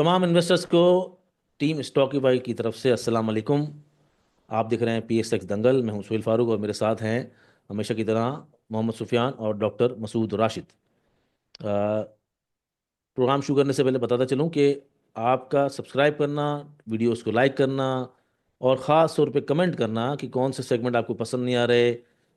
तमाम इन्वेस्टर्स को टीम स्टॉकीफाई की तरफ से अस्सलाम वालेकुम। आप देख रहे हैं PSX दंगल। मैं हूं सुहेल फारूक और मेरे साथ हैं हमेशा की तरह मोहम्मद सुफियान और डॉक्टर मसूद राशिद। प्रोग्राम शुरू करने से पहले बताता चलूं कि आपका सब्सक्राइब करना, वीडियोस को लाइक करना और ख़ास तौर पे कमेंट करना कि कौन से सेगमेंट आपको पसंद नहीं आ रहे,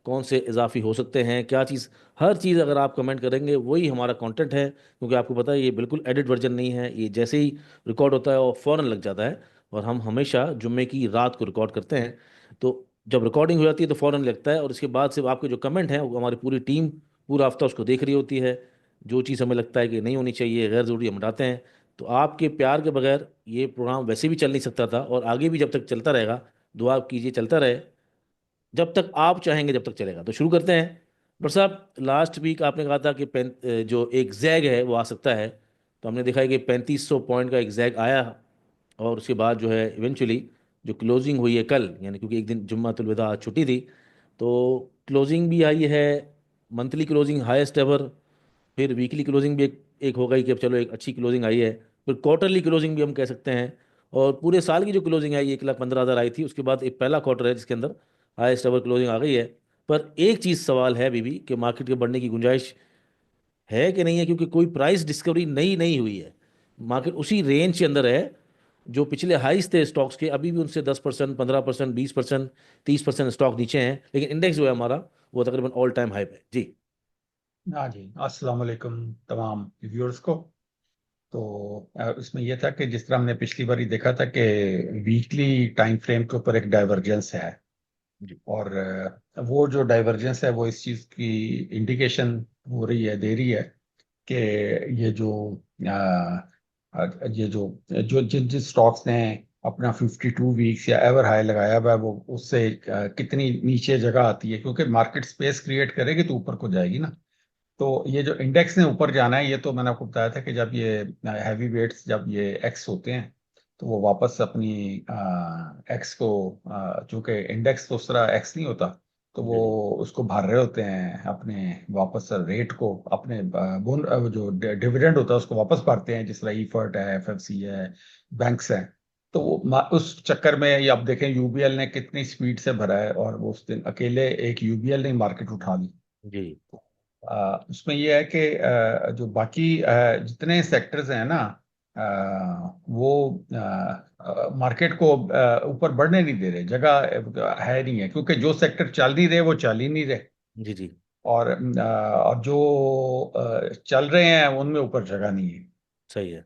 कौन से इजाफी हो सकते हैं, क्या चीज़, हर चीज़ अगर आप कमेंट करेंगे वही हमारा कंटेंट है। क्योंकि आपको पता है ये बिल्कुल एडिट वर्जन नहीं है, ये जैसे ही रिकॉर्ड होता है वो फ़ौरन लग जाता है। और हम हमेशा जुम्मे की रात को रिकॉर्ड करते हैं, तो जब रिकॉर्डिंग हो जाती है तो फ़ौरन लगता है और इसके बाद से आपके जो कमेंट हैं वो हमारी पूरी टीम पूरा हफ्ता उसको देख रही होती है। जो चीज़ हमें लगता है कि नहीं होनी चाहिए, गैर ज़रूरी, हम हटाते हैं। तो आपके प्यार के बगैर ये प्रोग्राम वैसे भी चल नहीं सकता था और आगे भी जब तक चलता रहेगा, दुआ कीजिए चलता रहे, जब तक आप चाहेंगे जब तक चलेगा। तो शुरू करते हैं। डॉक्टर साहब, लास्ट वीक आपने कहा था कि जो एक जैग है वो आ सकता है, तो हमने देखा है कि 3500 पॉइंट का एक जैग आया। और उसके बाद जो है इवेंचुअली जो क्लोजिंग हुई है कल, यानी क्योंकि एक दिन जुम्मतुल विदा छुट्टी थी, तो क्लोजिंग भी आई है, मंथली क्लोजिंग हाईएस्ट एवर। फिर वीकली क्लोजिंग भी एक हो गई कि अब चलो एक अच्छी क्लोजिंग आई है। फिर क्वार्टरली क्लोजिंग भी हम कह सकते हैं। और पूरे साल की जो क्लोजिंग आई 1,15,000 आई थी, उसके बाद एक पहला क्वार्टर है जिसके अंदर हाईएस्ट एवर क्लोजिंग आ गई है। पर एक चीज़ सवाल है अभी भी कि मार्केट के बढ़ने की गुंजाइश है कि नहीं है, क्योंकि कोई प्राइस डिस्कवरी नई नहीं हुई है। मार्केट उसी रेंज के अंदर है जो पिछले हाईस थे स्टॉक्स के, अभी भी उनसे 10%, 15%, 20%, 30% स्टॉक नीचे हैं, लेकिन इंडेक्स जो है हमारा वो तकरीबन ऑल टाइम हाई पे है जी। हाँ जी, अस्सलाम वालेकुम तमाम व्यूअर्स को। तो इसमें यह था कि जिस तरह हमने पिछली बार ही देखा था कि वीकली टाइम फ्रेम के ऊपर एक डाइवर्जेंस है। जी और वो जो डाइवर्जेंस है वो इस चीज़ की इंडिकेशन हो रही है, दे रही है कि ये जो ये जो जो जिन जिन स्टॉक्स ने अपना 52 वीक्स या एवर हाई लगाया हुआ है वो उससे कितनी नीचे जगह आती है, क्योंकि मार्केट स्पेस क्रिएट करेगी तो ऊपर को जाएगी ना। तो ये जो इंडेक्स ने ऊपर जाना है, ये तो मैंने आपको बताया था कि जब ये हैवी वेट्स जब ये एक्स होते हैं तो वो वापस अपनी एक्स को, चूंकि इंडेक्स तो उस तरह एक्स नहीं होता, तो वो जी जी उसको भर रहे होते हैं अपने वापस रेट को, अपने जो डिविडेंड होता है उसको वापस भरते हैं, जिस तरह ईफर्ट है, FFC है, बैंक्स हैं। तो वो उस चक्कर में ये आप देखें यूबीएल ने कितनी स्पीड से भरा है, और वो उस दिन अकेले एक यूबीएल ने मार्केट उठा ली। जी। उसमें यह है कि जो बाकी जितने सेक्टर्स हैं ना, वो मार्केट को ऊपर बढ़ने नहीं दे रहे, जगह है नहीं है, क्योंकि जो सेक्टर चल नहीं रहे वो चल ही नहीं रहे। जी जी। और जो चल रहे हैं उनमें ऊपर जगह नहीं है। सही है।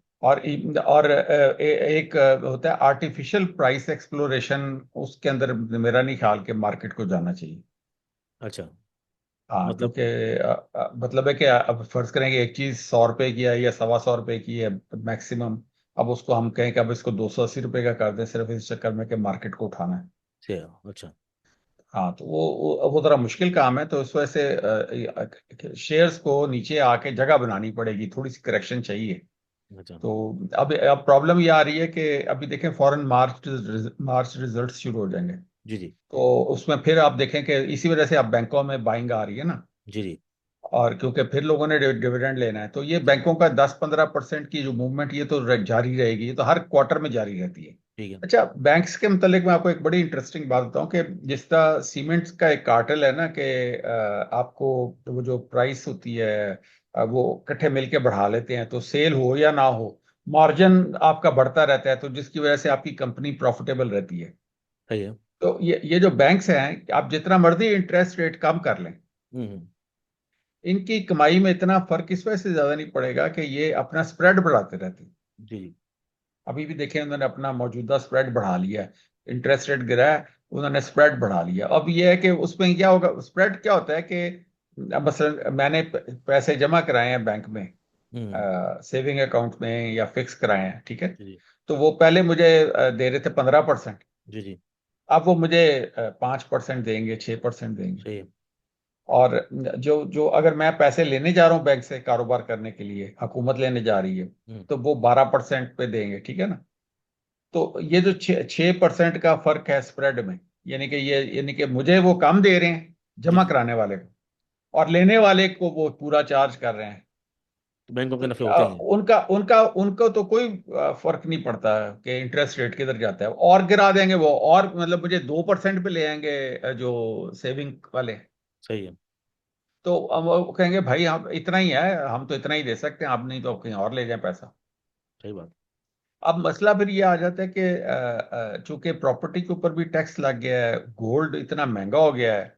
एक होता है आर्टिफिशियल प्राइस एक्सप्लोरेशन, उसके अंदर मेरा नहीं ख्याल कि मार्केट को जाना चाहिए। अच्छा। हाँ, मतलब। क्योंकि मतलब है कि अब फर्ज करें कि एक चीज 100 रुपए की है या 125 रुपए की है मैक्सिमम। अब उसको हम कहें कि अब इसको 280 रुपए का कर दें, सिर्फ इस चक्कर में कि मार्केट को उठाना है। से अच्छा। हाँ, तो वो जरा मुश्किल काम है, तो इस वजह से शेयर्स को नीचे आके जगह बनानी पड़ेगी, थोड़ी सी करेक्शन चाहिए। अच्छा। तो अब प्रॉब्लम ये आ रही है कि अभी देखें फॉरेन मार्च मार्च रिजल्ट शुरू हो जाएंगे। जी जी तो उसमें फिर आप देखें कि इसी वजह से अब बैंकों में बाइंग आ रही है ना। जी जी और क्योंकि फिर लोगों ने डिविडेंड लेना है, तो ये जी। बैंकों का 10-15% की जो मूवमेंट, ये तो जारी रहेगी, ये तो हर क्वार्टर में जारी रहती है। ठीक है। अच्छा, बैंक्स के मतलब मैं आपको एक बड़ी इंटरेस्टिंग बात बताऊं कि जिस तरह सीमेंट्स का एक कार्टेल है ना, कि आपको वो जो प्राइस होती है, वो इकट्ठे मिलके बढ़ा लेते हैं, तो सेल हो या ना हो, मार्जिन आपका बढ़ता रहता है, तो जिसकी वजह से आपकी कंपनी प्रॉफिटेबल रहती है। सही है। तो ये जो बैंक्स हैं, आप जितना मर्जी इंटरेस्ट रेट कम कर लें, हम्म। इनकी कमाई में इतना फर्क इस वजह से ज्यादा नहीं पड़ेगा कि ये अपना स्प्रेड बढ़ाते रहते हैं। जी जी। अभी भी देखें, उन्होंने अपना मौजूदा स्प्रेड बढ़ा लिया है। इंटरेस्ट रेट गिरा है, उन्होंने स्प्रेड बढ़ा लिया। अब ये है कि उसमें क्या होगा, स्प्रेड क्या होता है कि अब मसलन मैंने पैसे जमा कराए हैं बैंक में, हम्म। सेविंग अकाउंट में या फिक्स कराए हैं, ठीक है। जी जी तो वो पहले मुझे दे रहे थे 15%। जी जी। अब वो मुझे 5% देंगे, 6% देंगे। सही है। और जो जो अगर मैं पैसे लेने जा रहा हूँ बैंक से कारोबार करने के लिए, हुकूमत लेने जा रही है, हम्म। तो वो 12% पे देंगे, ठीक है ना। तो ये जो 6% का फर्क है स्प्रेड में, यानी कि मुझे वो कम दे रहे हैं जी जमा जी। कराने वाले को, और लेने वाले को वो पूरा चार्ज कर रहे हैं। तो बैंकों के तो नफे होते ही हैं। उनका उनका उनको तो कोई फर्क नहीं पड़ता कि इंटरेस्ट रेट किधर जाता है, और गिरा देंगे वो, और मतलब मुझे 2% पे ले आएंगे जो सेविंग वाले। सही है। तो अब वो कहेंगे भाई हम इतना ही है, हम तो इतना ही दे सकते हैं, आप नहीं तो आप कहीं और ले जाएं पैसा। सही बात। अब मसला फिर ये आ जाता है कि चूंकि प्रॉपर्टी के ऊपर भी टैक्स लग गया है, गोल्ड इतना महंगा हो गया है,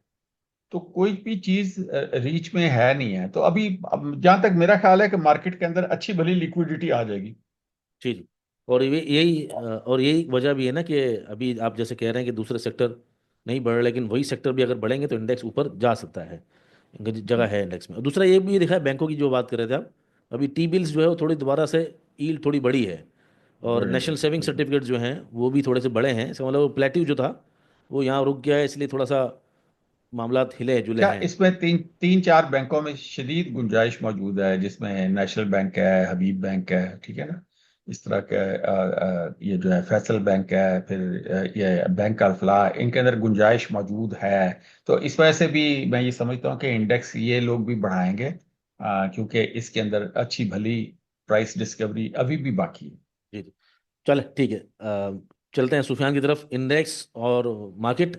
तो कोई भी चीज रीच में है नहीं है। तो अभी अब जहां तक मेरा ख्याल है कि मार्केट के अंदर अच्छी भली लिक्विडिटी आ जाएगी। जी जी। और ये यही और यही वजह भी है ना कि अभी आप जैसे कह रहे हैं कि दूसरे सेक्टर नहीं बढ़ रहे, लेकिन वही सेक्टर भी अगर बढ़ेंगे तो इंडेक्स ऊपर जा सकता है। इनका जगह है इंडेक्स में। और दूसरा ये भी दिखा है, बैंकों की जो बात कर रहे थे आप, अभी टी बिल्स जो है वो थोड़ी दोबारा से यील्ड थोड़ी बढ़ी है। और बड़े नेशनल बड़े सेविंग बिल्कुल। सर्टिफिकेट जो हैं वो भी थोड़े से बड़े हैं, इसका मतलब वो प्लेटिव जो था वो यहाँ रुक गया है, इसलिए थोड़ा सा मामला हिले जुले क्या हैं। इसमें तीन तीन चार बैंकों में शदीद गुंजाइश मौजूद है, जिसमें नेशनल बैंक है, हबीब बैंक है, ठीक है ना, इस तरह के ये जो है फैसल बैंक है, फिर ये बैंक अल-फलाह, इनके अंदर गुंजाइश मौजूद है। तो इस वजह से भी मैं ये समझता हूँ कि इंडेक्स ये लोग भी बढ़ाएंगे, क्योंकि इसके अंदर अच्छी भली प्राइस डिस्कवरी अभी भी बाकी है। जी जी। चल ठीक है, चलते हैं सुफियान की तरफ। इंडेक्स और मार्केट,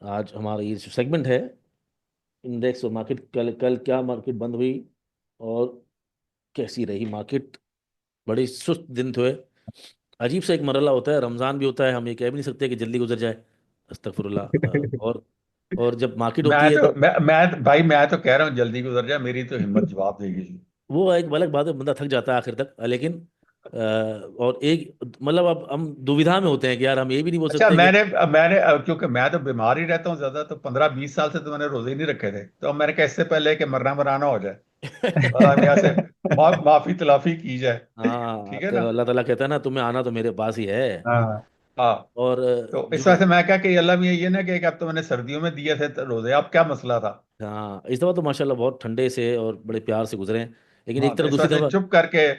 आज हमारा ये जो सेगमेंट है, इंडेक्स और मार्केट, कल कल क्या मार्केट बंद हुई और कैसी रही मार्केट। बड़े सुस्त दिन थे। अजीब सा एक मरला होता है, रमज़ान भी होता है, हम ये कह भी नहीं सकते कि जल्दी गुजर जाए। अस्तगफुरुल्लाह। और जब मार्केट होती है तो भाई मैं तो कह रहा हूँ जल्दी गुजर जाए, मेरी तो हिम्मत जवाब देगी। वो एक अलग बात है, बंदा थक जाता है आखिर तक, लेकिन और एक मतलब अब हम दुविधा में होते हैं कि यार हम ये भी नहीं बोल अच्छा, सकते कि क्योंकि मैं तो बीमार ही रहता हूँ ज्यादा, तो 15-20 साल से तो मैंने रोजे ही नहीं रखे थे, तो अब मैंने कहा इससे पहले कि मरना मराना हो जाए और हम यहाँ से माफी तलाफी की जाए। हाँ, ठीक है तो ना। अल्लाह ताला कहता है ना, तुम्हें आना तो मेरे पास ही है। हाँ हाँ। और तो इस जो वजह से मैं क्या कि अल्लाह में ये ना कि एक अब तो मैंने सर्दियों में दिए थे तो रोजे, अब क्या मसला था। हाँ, इस दफ़ा तो माशाल्लाह बहुत ठंडे से और बड़े प्यार से गुजरे हैं। लेकिन हाँ, एक तो तरफ इस दूसरी वजह से दफ़ा, चुप करके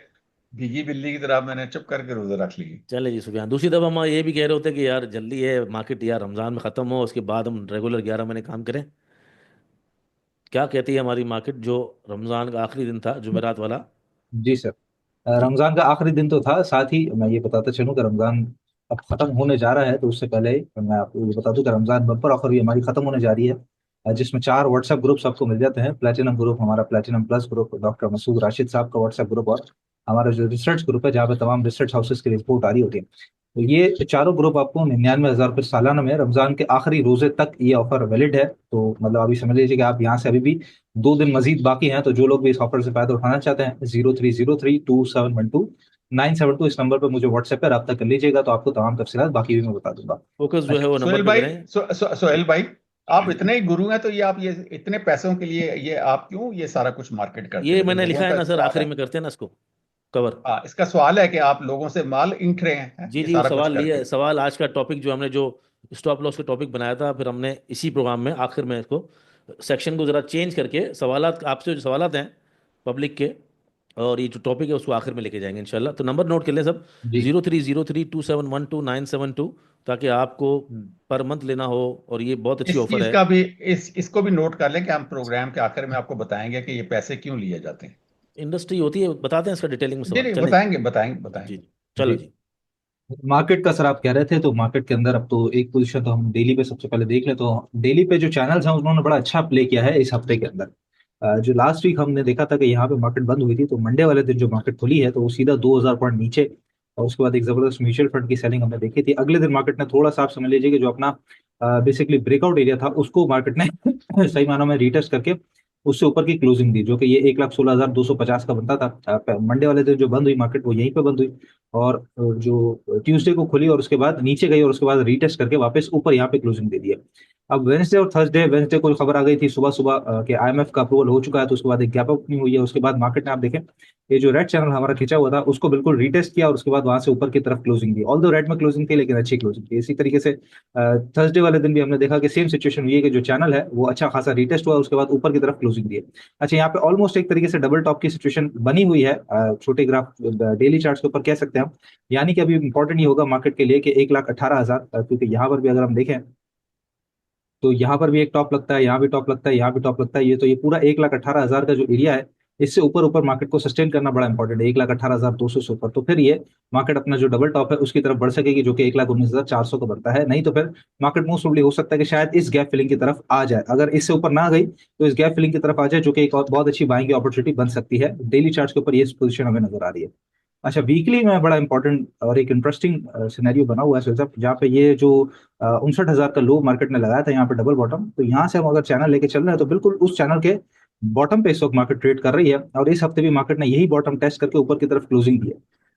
भीगी बिल्ली की तरह मैंने चुप करके रोजे रख लिए। चले जी सुफियान, दूसरी दफ़ा हम ये भी कह रहे होते हैं कि यार जल्दी है मार्केट, यार रमज़ान में ख़त्म हो, उसके बाद हम रेगुलर 11 महीने काम करें। क्या कहती है हमारी मार्केट, जो रमज़ान का आखिरी दिन था जुमेरात वाला। जी सर। जी रमजान का आखिरी दिन तो था, साथ ही मैं ये बताता चलूं कि रमजान अब खत्म होने जा रहा है, तो उससे पहले मैं आपको ये बता दूं कि रमजान बम्पर ऑफर भी हमारी खत्म होने जा रही है, जिसमें 4 व्हाट्सएप ग्रुप्स आपको मिल जाते हैं। प्लेटिनम ग्रुप, हमारा platinum plus group, doctor Masood Rashid साहब का व्हाट्सएप ग्रुप, और हमारा जो रिसर्च ग्रुप है जहाँ पे तमाम रिसर्च हाउसेस की रिपोर्ट आ रही होती है। तो ये चारों ग्रुप आपको 99,000 रुपये सालाना में रमजान के आखिरी रोजे तक ये ऑफर वैलिड है। तो मतलब अभी समझ लीजिए कि आप यहाँ से अभी भी 2 दिन मजीद बाकी हैं, तो जो लोग भी इस ऑफर से फायदा उठाना चाहते हैं, 03032712 972 इस नंबर पर मुझे व्हाट्सएप पे रब्ता कर लीजिएगा, तो आपको तमाम तफसीलात बाकी भी मैं बता दूंगा। फोकस जो है अच्छा वो नंबर सोहेल पे भाई, करें। सोहेल भाई, आप इतने ही गुरु हैं तो ये आप ये इतने पैसों के लिए ये आप क्यों ये सारा कुछ मार्केट करते ये रहते, मैंने लोगों लिखा है का ना सर, सवाल आखिरी है। में करते हैं ना इसको कवर। हाँ, इसका सवाल है कि आप लोगों से माल इंठ रहे हैं जी ये जी, वो सारा कुछ सवाल लिया, करके। सवाल आज का टॉपिक जो हमने जो स्टॉप लॉस का टॉपिक बनाया था, फिर हमने इसी प्रोग्राम में आखिर में इसको सेक्शन को ज़रा चेंज करके सवालात, आपसे जो सवालात हैं पब्लिक के, और ये जो टॉपिक है उसको आखिर में लेके जाएंगे इंशाल्लाह। तो नंबर नोट कर लें सब, जी 03032712 972, ताकि आपको पर मंथ लेना हो। और ये बहुत अच्छी इस ऑफर चीज है। का भी इसको भी नोट कर लें कि हम प्रोग्राम के आखिर में आपको बताएंगे कि ये पैसे क्यों लिए जाते हैं। इंडस्ट्री होती है, बताते हैं इसका डिटेलिंग में जी सवाल, नहीं, चलें। बताएंगे बताएंगे जी बताएंगे। जी। चलो जी। जी। मार्केट का सर आप कह रहे थे, तो मार्केट के अंदर अब तो एक पोजीशन तो हम डेली पे सबसे पहले देख ले, तो डेली पे जो चैनल्स हैं उन्होंने बड़ा अच्छा प्ले किया है इस हफ्ते के अंदर। जो लास्ट वीक हमने देखा था कि यहाँ पे मार्केट बंद हुई थी, तो मंडे वाले दिन जो मार्केट खुली है तो वो सीधा 2,000 पॉइंट नीचे, और उसके बाद एक जबरदस्त म्यूचुअल फंड की सेलिंग हमने देखी थी। अगले दिन मार्केट ने थोड़ा सा, आप समझ लीजिए कि जो अपना बेसिकली ब्रेकआउट एरिया था उसको मार्केट ने सही मानों में रीटेस्ट करके उससे ऊपर की क्लोजिंग दी, जो कि ये 1,16,250 का बनता था। मंडे वाले दिन जो बंद हुई मार्केट वो यहीं पे बंद हुई, और जो ट्यूसडे को खुली और उसके बाद नीचे गई और उसके बाद रीटेस्ट करके वापस ऊपर यहाँ पे क्लोजिंग दे दिया। अब वेंसडे और थर्सडे, वेंसडे को खबर आ गई थी सुबह सुबह कि आईएमएफ का अप्रूवल हो चुका है, तो उसके बाद एक गैप अप हुई है। उसके बाद मार्केट ने आप देखें, ये जो रेड चैनल हमारा खिंचा हुआ था उसको बिल्कुल रीटेस्ट किया और उसके बाद वहां से ऊपर की तरफ क्लोजिंग दी। ऑल दो रेड में क्लोजिंग थी लेकिन अच्छी क्लोजिंग थी। इसी तरीके से थर्सडे वाले दिन भी हमने देखा कि सेम सिचुएशन हुई है कि जो चैनल है वो अच्छा खासा रीटेस्ट हुआ, उसके बाद ऊपर की तरफ क्लोजिंग दी है। अच्छा, यहाँ पे ऑलमोस्ट एक तरीके से डबल टॉप की सिचुएशन बनी हुई है, छोटे ग्राफ डेली चार्ट्स के ऊपर कह सकते हैं हम। यानी कि अभी इंपॉर्टेंट ये होगा मार्केट के लिए कि 1,18,000, क्योंकि यहाँ पर भी अगर हम देखें तो यहाँ पर भी एक टॉप लगता है, यहाँ भी टॉप लगता है, यहाँ भी टॉप लगता है। ये तो ये पूरा 1,18,000 का जो एरिया है इससे ऊपर ऊपर मार्केट को सस्टेन करना बड़ा इंपॉर्टेंट है, 1,18,200 से ऊपर, तो फिर ये मार्केट अपना जो डबल टॉप है उसकी तरफ बढ़ सकेगी, जो कि 1,19,400 का बढ़ता है। नहीं तो फिर मार्केट मोस्ट प्रोबेबली हो सकता है कि शायद इस गैप फिलिंग की तरफ आ जाए। अगर इससे ऊपर ना गई तो इस गैप फिलिंग की तरफ आ जाए, जो कि एक और बहुत अच्छी बाइंग की अपॉर्चुनिटी बन सकती है। डेली चार्ट्स के ऊपर ये पोजीशन हमें नजर आ रही है। अच्छा, वीकली में बड़ा इंपॉर्टेंट और एक इंटरेस्टिंग सिनेरियो बना हुआ है सुहेल साहब, जहाँ पे ये जो 59,000 का लो मार्केट ने लगाया था यहाँ पे डबल बॉटम, तो यहाँ से हम अगर चैनल लेके चल रहे हैं तो बिल्कुल उस चैनल के बॉटम पे इस वक्त मार्केट ट्रेड कर रही है, और इस हफ्ते भी मार्केट ने यही बॉटम टेस्ट करके ऊपर की तरफ क्लोजिंग दी है।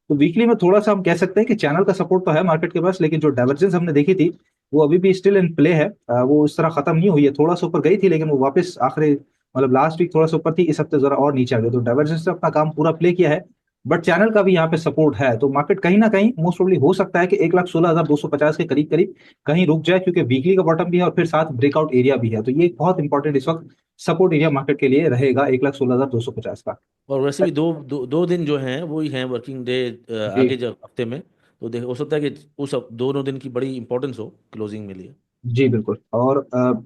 तो वीकली में थोड़ा सा हम कह सकते हैं कि चैनल का सपोर्ट तो है मार्केट के पास, लेकिन जो डाइवर्जेंस हमने देखी थी वो अभी भी स्टिल इन प्ले है। वो इस तरह खत्म नहीं हुई है, थोड़ा सा ऊपर गई थी लेकिन वो वापस आखिरी मतलब लास्ट वीक थोड़ा सा ऊपर थी, इस हफ्ते जरा और नीचे आ गई। तो डाइवर्जेंस ने अपना काम पूरा प्ले किया है, बट चैनल का भी यहाँ पे सपोर्ट है। तो मार्केट कहीं ना कहीं मोस्ट प्रोबेबली हो सकता है कि 1,16,250 के करीब करीब कहीं रुक जाए, क्योंकि वीकली का बॉटम भी है और फिर साथ ब्रेकआउट एरिया भी है। तो ये एक बहुत इंपॉर्टेंट इस वक्त सपोर्ट एरिया मार्केट के लिए रहेगा 1,16,250 का। और वैसे भी दो दिन जो हैं वो ही हैं वर्किंग डे जी आगे जो हफ्ते में। तो देख हो सकता है कि उस दोनों दिन की बड़ी इंपॉर्टेंस हो क्लोजिंग में लिए। जी बिल्कुल। और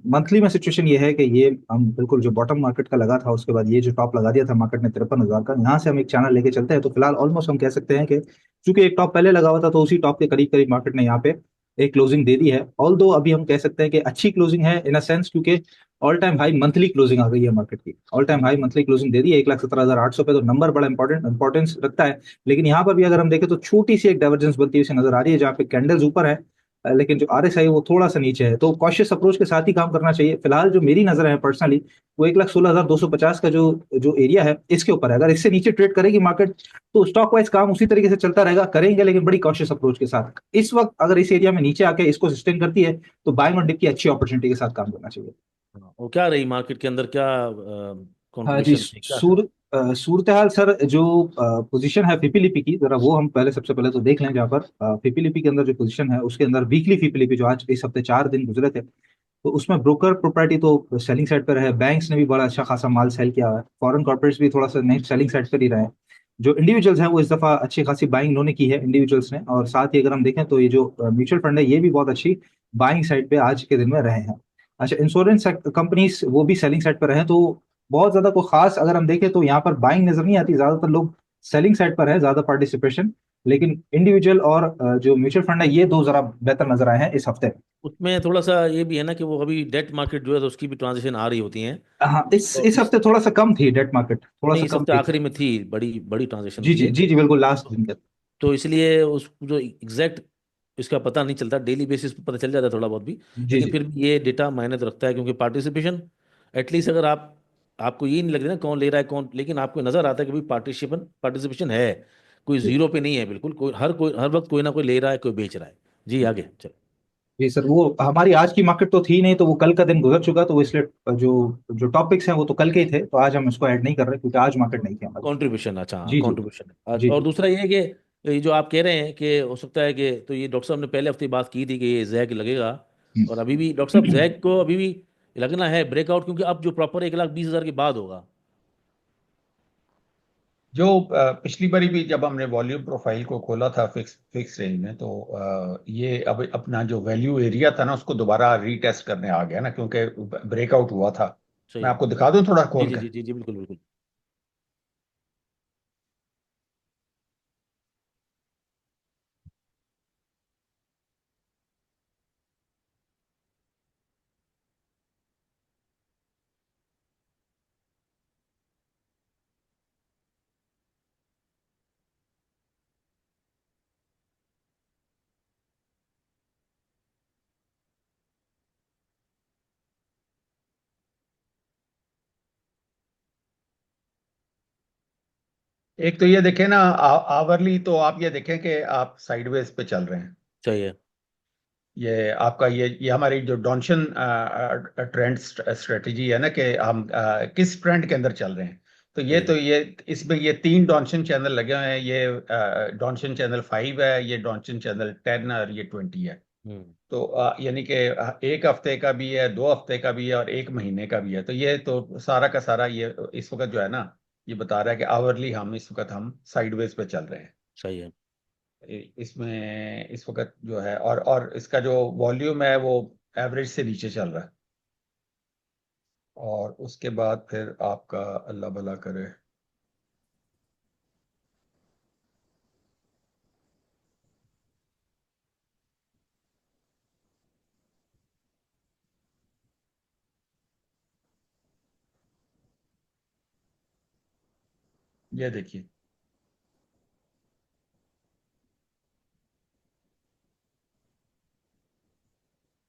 मंथली में सिचुएशन ये है कि ये हम बिल्कुल जो बॉटम मार्केट का लगा था उसके बाद ये जो टॉप लगा दिया था मार्केट ने 53,000 का, यहाँ से हम एक चैनल लेके चलते हैं तो फिलहाल ऑलमोस्ट हम कह सकते हैं कि चूंकि एक टॉप पहले लगा हुआ था तो उसी टॉप के करीब करीब मार्केट ने यहाँ पे एक क्लोजिंग दे दी है। ऑल दो अभी हम कह सकते हैं कि अच्छी क्लोजिंग है इन अ सेंस, क्योंकि all time high monthly closing आ गई है मार्केट की। All time high monthly closing दे दी है 1,17,800 पे, तो नंबर बड़ा इंपॉर्टेंस रखता है। लेकिन यहाँ पर भी अगर हम देखें तो छोटी सी एक डाइवर्जेंस बनती हुई नजर आ रही है, जहाँ पे कैंडल्स ऊपर है लेकिन जो RSI है वो थोड़ा सा नीचे है। तो कॉशियस अप्रोच के साथ ही काम करना चाहिए। फिलहाल जो मेरी नजर है पर्सनली, वो 1,16,250 का जो जो एरिया है इसके ऊपर है। अगर इससे नीचे ट्रेड करेगी मार्केट तो स्टॉक वाइज काम उसी तरीके से चलता रहेगा, करेंगे लेकिन बड़ी कॉशियस अप्रोच के साथ। इस वक्त अगर इस एरिया में नीचे आके इसको सस्टेन करती है तो बाइंग और डिप की अच्छी अपॉर्चुनिटी के साथ काम करना चाहिए। हाँ, और क्या रही मार्केट के अंदर क्या हाँ जी। कंट्रीब्यूशन रही क्या था? सूरत हाल सर, जो पोजीशन है फीपीलीपी की, जरा वो हम पहले सबसे पहले तो देख लें। जहाँ पर फीपीलीपी के अंदर जो पोजीशन है उसके अंदर वीकली फीपीलीपी जो आज इस हफ्ते 4 दिन गुजरे थे, तो उसमें ब्रोकर प्रॉपर्टी तो सेलिंग साइड पर है, बैंक्स ने भी बड़ा अच्छा खासा माल सेल किया है, फॉरेन कॉर्पोरेट्स भी थोड़ा सा नेट सेलिंग साइड पर ही रहे हैं। जो इंडिविजुअल्स हैं वो इस दफा अच्छी खासी बाइंग इन्होंने की है इंडिविजुअल्स ने, और साथ ही अगर हम देखें तो ये जो म्यूचुअल फंड है ये भी बहुत अच्छी बाइंग साइड पे आज के दिन में रहे हैं। अच्छा, इंश्योरेंस कंपनीज वो भी सेलिंग साइड पर रहे हैं। तो बहुत ज्यादा कोई खास अगर हम देखें तो यहाँ पर बाइंग नजर नहीं आती, ज्यादातर लोग सेलिंग साइड पर है, ज्यादा पार्टिसिपेशन। लेकिन इंडिविजुअल और जो म्यूचुअल फंड है ये दो जरा बेहतर नजर आए हैं इस हफ्ते। उसमें थोड़ा सा ये भी है ना कि वो अभी डेट मार्केट जो है तो उसकी भी ट्रांजेक्शन आ रही होती हैं। हाँ, और इस हफ्ते थोड़ा सा कम थी डेट मार्केट, थोड़ा सा नहीं, इस कम हफ्ते थी। आखिरी में थी, बड़ी बड़ी ट्रांजेक्शन जी थी जी एक। जी जी बिल्कुल, लास्ट दिन का। तो इसलिए उस जो एग्जैक्ट इसका पता नहीं चलता, डेली बेसिस पे पता चल जाता है थोड़ा बहुत भी। जी लेकिन जी फिर भी ये डेटा मायने तो रखता है, क्योंकि पार्टिसिपेशन एटलीस्ट अगर आपको ये नहीं लग रहा ना कौन ले रहा है कौन, लेकिन आपको नजर आता है कि भाई पार्टिसिपेशन पार्टिसिपेशन है, कोई जीरो पे नहीं है बिल्कुल। कोई हर वक्त कोई ना कोई ले रहा है, कोई बेच रहा है। जी आगे चलो। जी सर, वो हमारी आज की मार्केट तो थी नहीं, तो वो कल का दिन गुजर चुका, तो वो इसलिए जो जो टॉपिक्स हैं वो तो कल के ही थे, तो आज हम इसको ऐड नहीं कर रहे क्योंकि आज मार्केट नहीं थी हमारी। कंट्रीब्यूशन, अच्छा हाँ जी जी कंट्रीब्यूशन है। जी और जी दूसरा ये है कि ये जो आप कह रहे हैं कि हो सकता है कि, तो ये डॉक्टर साहब ने पहले हफ्ते बात की थी कि ये जैक लगेगा। और अभी भी डॉक्टर साहब जैक को अभी भी लगना है ब्रेकआउट, क्योंकि अब जो प्रॉपर 1,20,000 के बाद होगा। जो पिछली बारी भी जब हमने वॉल्यूम प्रोफाइल को खोला था फिक्स फिक्स रेंज में, तो ये अब अपना जो वैल्यू एरिया था ना उसको दोबारा रीटेस्ट करने आ गया ना, क्योंकि ब्रेकआउट हुआ था। सही मैं है। आपको दिखा दूं थोड़ा जी खोल जी कर। जी जी जी बिल्कुल बिल्कुल। एक तो ये देखें ना, आवरली तो आप ये देखें कि आप साइडवेज पे चल रहे हैं। सही है। ये आपका ये हमारी जो डॉन्शन ट्रेंड स्ट्रेटजी है ना, कि हम किस ट्रेंड के अंदर चल रहे हैं। सही है। तो ये इसमें ये 3 डॉन्शन चैनल लगे हुए हैं। ये डॉन्शन चैनल 5 है, ये डॉन्शन चैनल 10 है, और ये 20 है। हम्म। तो यानी कि एक हफ्ते का भी है, 2 हफ्ते का भी है, और 1 महीने का भी है। तो ये तो सारा का सारा ये इस वक्त जो है ना, ये बता रहा है कि आवरली हम इस वक्त हम साइडवेज पे चल रहे हैं। सही है। इसमें इस वक्त जो है, और इसका जो वॉल्यूम है वो एवरेज से नीचे चल रहा है। और उसके बाद फिर आपका अल्लाह भला करे, ये देखिए,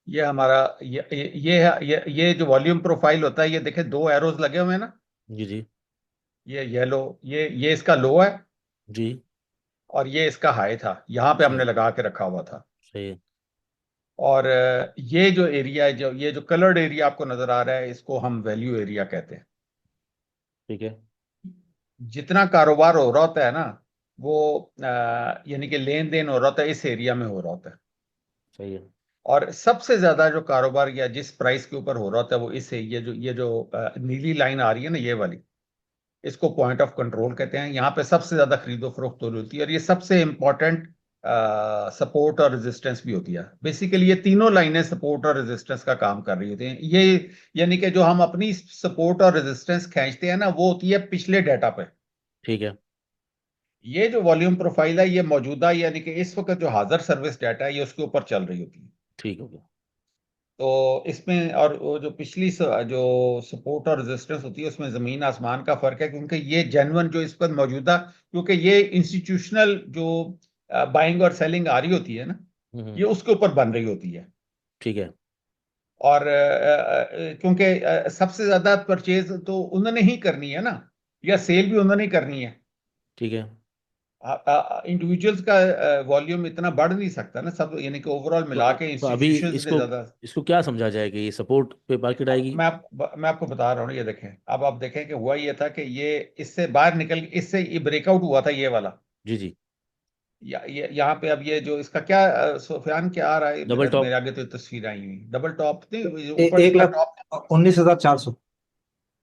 ये हमारा ये जो वॉल्यूम प्रोफाइल होता है, ये देखे दो एरोज लगे हुए हैं ना, जी जी ये येलो, ये इसका लो है, जी। और ये इसका हाई था, यहाँ पे हमने सही। लगा के रखा हुआ था। सही है। और ये जो एरिया है, जो ये जो कलर्ड एरिया आपको नजर आ रहा है, इसको हम वैल्यू एरिया कहते हैं। ठीक है। जितना कारोबार हो रहा होता है ना, वो यानी कि लेन देन हो रहा होता है, इस एरिया में हो रहा होता है। सही है। और सबसे ज्यादा जो कारोबार या जिस प्राइस के ऊपर हो रहा होता है, वो इस ये जो नीली लाइन आ रही है ना, ये वाली, इसको पॉइंट ऑफ कंट्रोल कहते हैं। यहाँ पे सबसे ज्यादा खरीदो फरोख्त हो रही होती है, और ये सबसे इंपॉर्टेंट सपोर्ट और रेजिस्टेंस भी होती है। बेसिकली ये तीनों लाइनें सपोर्ट और रेजिस्टेंस का काम कर रही होती हैं। ये यानी कि जो हम अपनी सपोर्ट और रेजिस्टेंस खींचते हैं ना, वो होती है पिछले डाटा पे। ठीक है। ये जो वॉल्यूम प्रोफाइल है, ये मौजूदा यानी कि इस वक्त जो हाजिर सर्विस डाटा है, ये उसके ऊपर चल रही होती है। ठीक हो गया। तो इसमें और वो जो पिछली जो सपोर्ट और रेजिस्टेंस होती है, उसमें जमीन आसमान का फर्क है, क्योंकि ये जेन्युइन जो इस पर मौजूदा, क्योंकि ये इंस्टीट्यूशनल जो बाइंग और सेलिंग आ रही होती है ना, हम्म। ये उसके ऊपर बन रही होती है। ठीक है। और क्योंकि सबसे ज्यादा परचेज तो उन्होंने ही करनी है ना, या सेल भी उन्होंने ही करनी है। ठीक है। इंडिविजुअल्स का वॉल्यूम इतना बढ़ नहीं सकता ना, सब यानी कि ओवरऑल तो मिला के तो अभी इंस्टीट्यूशंस ने इसको ज्यादा। इसको क्या समझा जाए कि ये सपोर्ट पे मार्केट आएगी? मैं आपको बता रहा हूँ, ये देखें, अब आप देखें कि हुआ ये था कि ये इससे बाहर निकल, इससे ये ब्रेकआउट हुआ था, ये वाला। जी जी। यहाँ पे अब ये जो इसका क्या सुफियान क्या आ रहा है, डबल मेरे टॉप। आगे तो तस्वीर आई हुई, डबल टॉप थी, ऊपर एक इसका लाख टॉप। 19,400।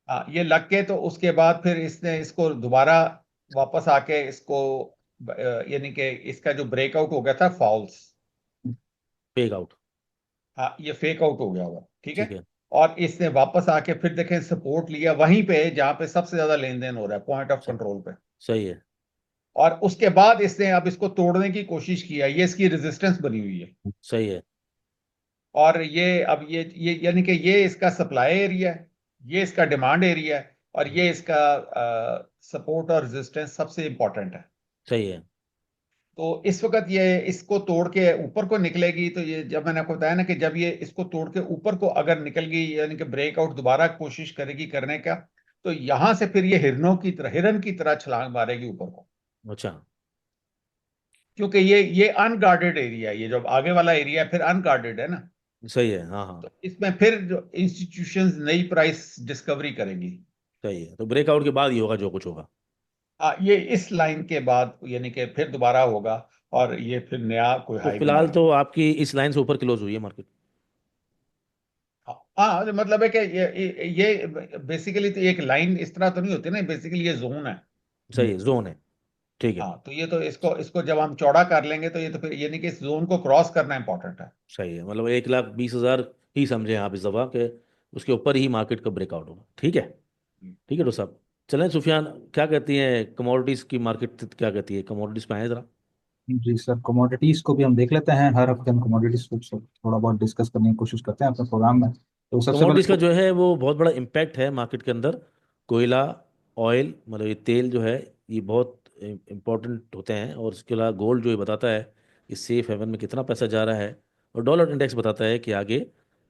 हाँ, ये लग के तो उसके बाद फिर इसने इसको दोबारा वापस आके इसको यानी कि इसका जो ब्रेकआउट हो गया था, फॉल्स। Peg out. हाँ, ये फेक आउट हो गया हुआ, ठीक है। ठीक है। और इसने वापस आके फिर देखें सपोर्ट लिया वहीं पे जहां पे सबसे ज्यादा लेन देन हो रहा है, पॉइंट ऑफ स- कंट्रोल पे। सही है। और उसके बाद इसने अब इसको तोड़ने की कोशिश किया, ये इसकी रेजिस्टेंस बनी हुई है। सही है। और ये अब ये यानी कि ये इसका सप्लाई एरिया है, ये इसका डिमांड एरिया है, और ये इसका सपोर्ट और रेजिस्टेंस सबसे इंपॉर्टेंट है। सही है। तो इस वक्त ये इसको तोड़ के ऊपर को निकलेगी, तो ये जब मैंने आपको बताया ना कि जब ये इसको तोड़ के ऊपर को अगर निकल गई, यानी कि ब्रेकआउट दोबारा कोशिश करेगी करने का, तो यहां से फिर ये हिरन की तरह छलांग मारेगी ऊपर को। अच्छा। क्योंकि ये अनगार्डेड एरिया है, ये जो आगे वाला एरिया है फिर अनगार्डेड है ना। सही है। हाँ हाँ। तो इसमें फिर जो इंस्टीट्यूशंस नई प्राइस डिस्कवरी करेंगी। सही है, तो ब्रेकआउट के बाद ही होगा जो कुछ होगा। ये इस लाइन के बाद यानी कि फिर दोबारा होगा, और ये फिर नया कोई तो हाई फिलहाल बनाएगा। तो आपकी इस लाइन से ऊपर क्लोज हुई है मार्केट। हाँ हाँ, तो मतलब है कि ये बेसिकली तो एक लाइन इस तरह तो नहीं होती ना, बेसिकली ये जोन है। सही है, जोन है। ठीक है। हाँ, तो ये तो इसको इसको जब हम चौड़ा कर लेंगे, तो ये तो फिर यानी कि इस जोन को क्रॉस करना इंपॉर्टेंट है। सही है, मतलब 1,20,000 ही समझें आप इस दफ़ा के, उसके ऊपर ही मार्केट का ब्रेकआउट होगा। ठीक है। ठीक है डॉक्टर साहब। चलें सुफियान, क्या कहती हैं कमोडिटीज़ की मार्केट, क्या कहती है कमोडिटीज़ पे आए ज़रा। जी सर, कमोडिटीज को भी हम देख लेते हैं। हर हफ्ते हम कमोडिटीज को थोड़ा बहुत डिस्कस करने की कोशिश करते हैं अपने प्रोग्राम में। तो सबसे कमोडिटीज़ का पहले जो है वो बहुत बड़ा इम्पैक्ट है मार्केट के अंदर। कोयला, ऑयल, मतलब ये तेल जो है, ये बहुत इम्पोर्टेंट होते हैं। और इसके अलावा गोल्ड जो ये बताता है कि सेफ हेवन में कितना पैसा जा रहा है। और डॉलर इंडेक्स बताता है कि आगे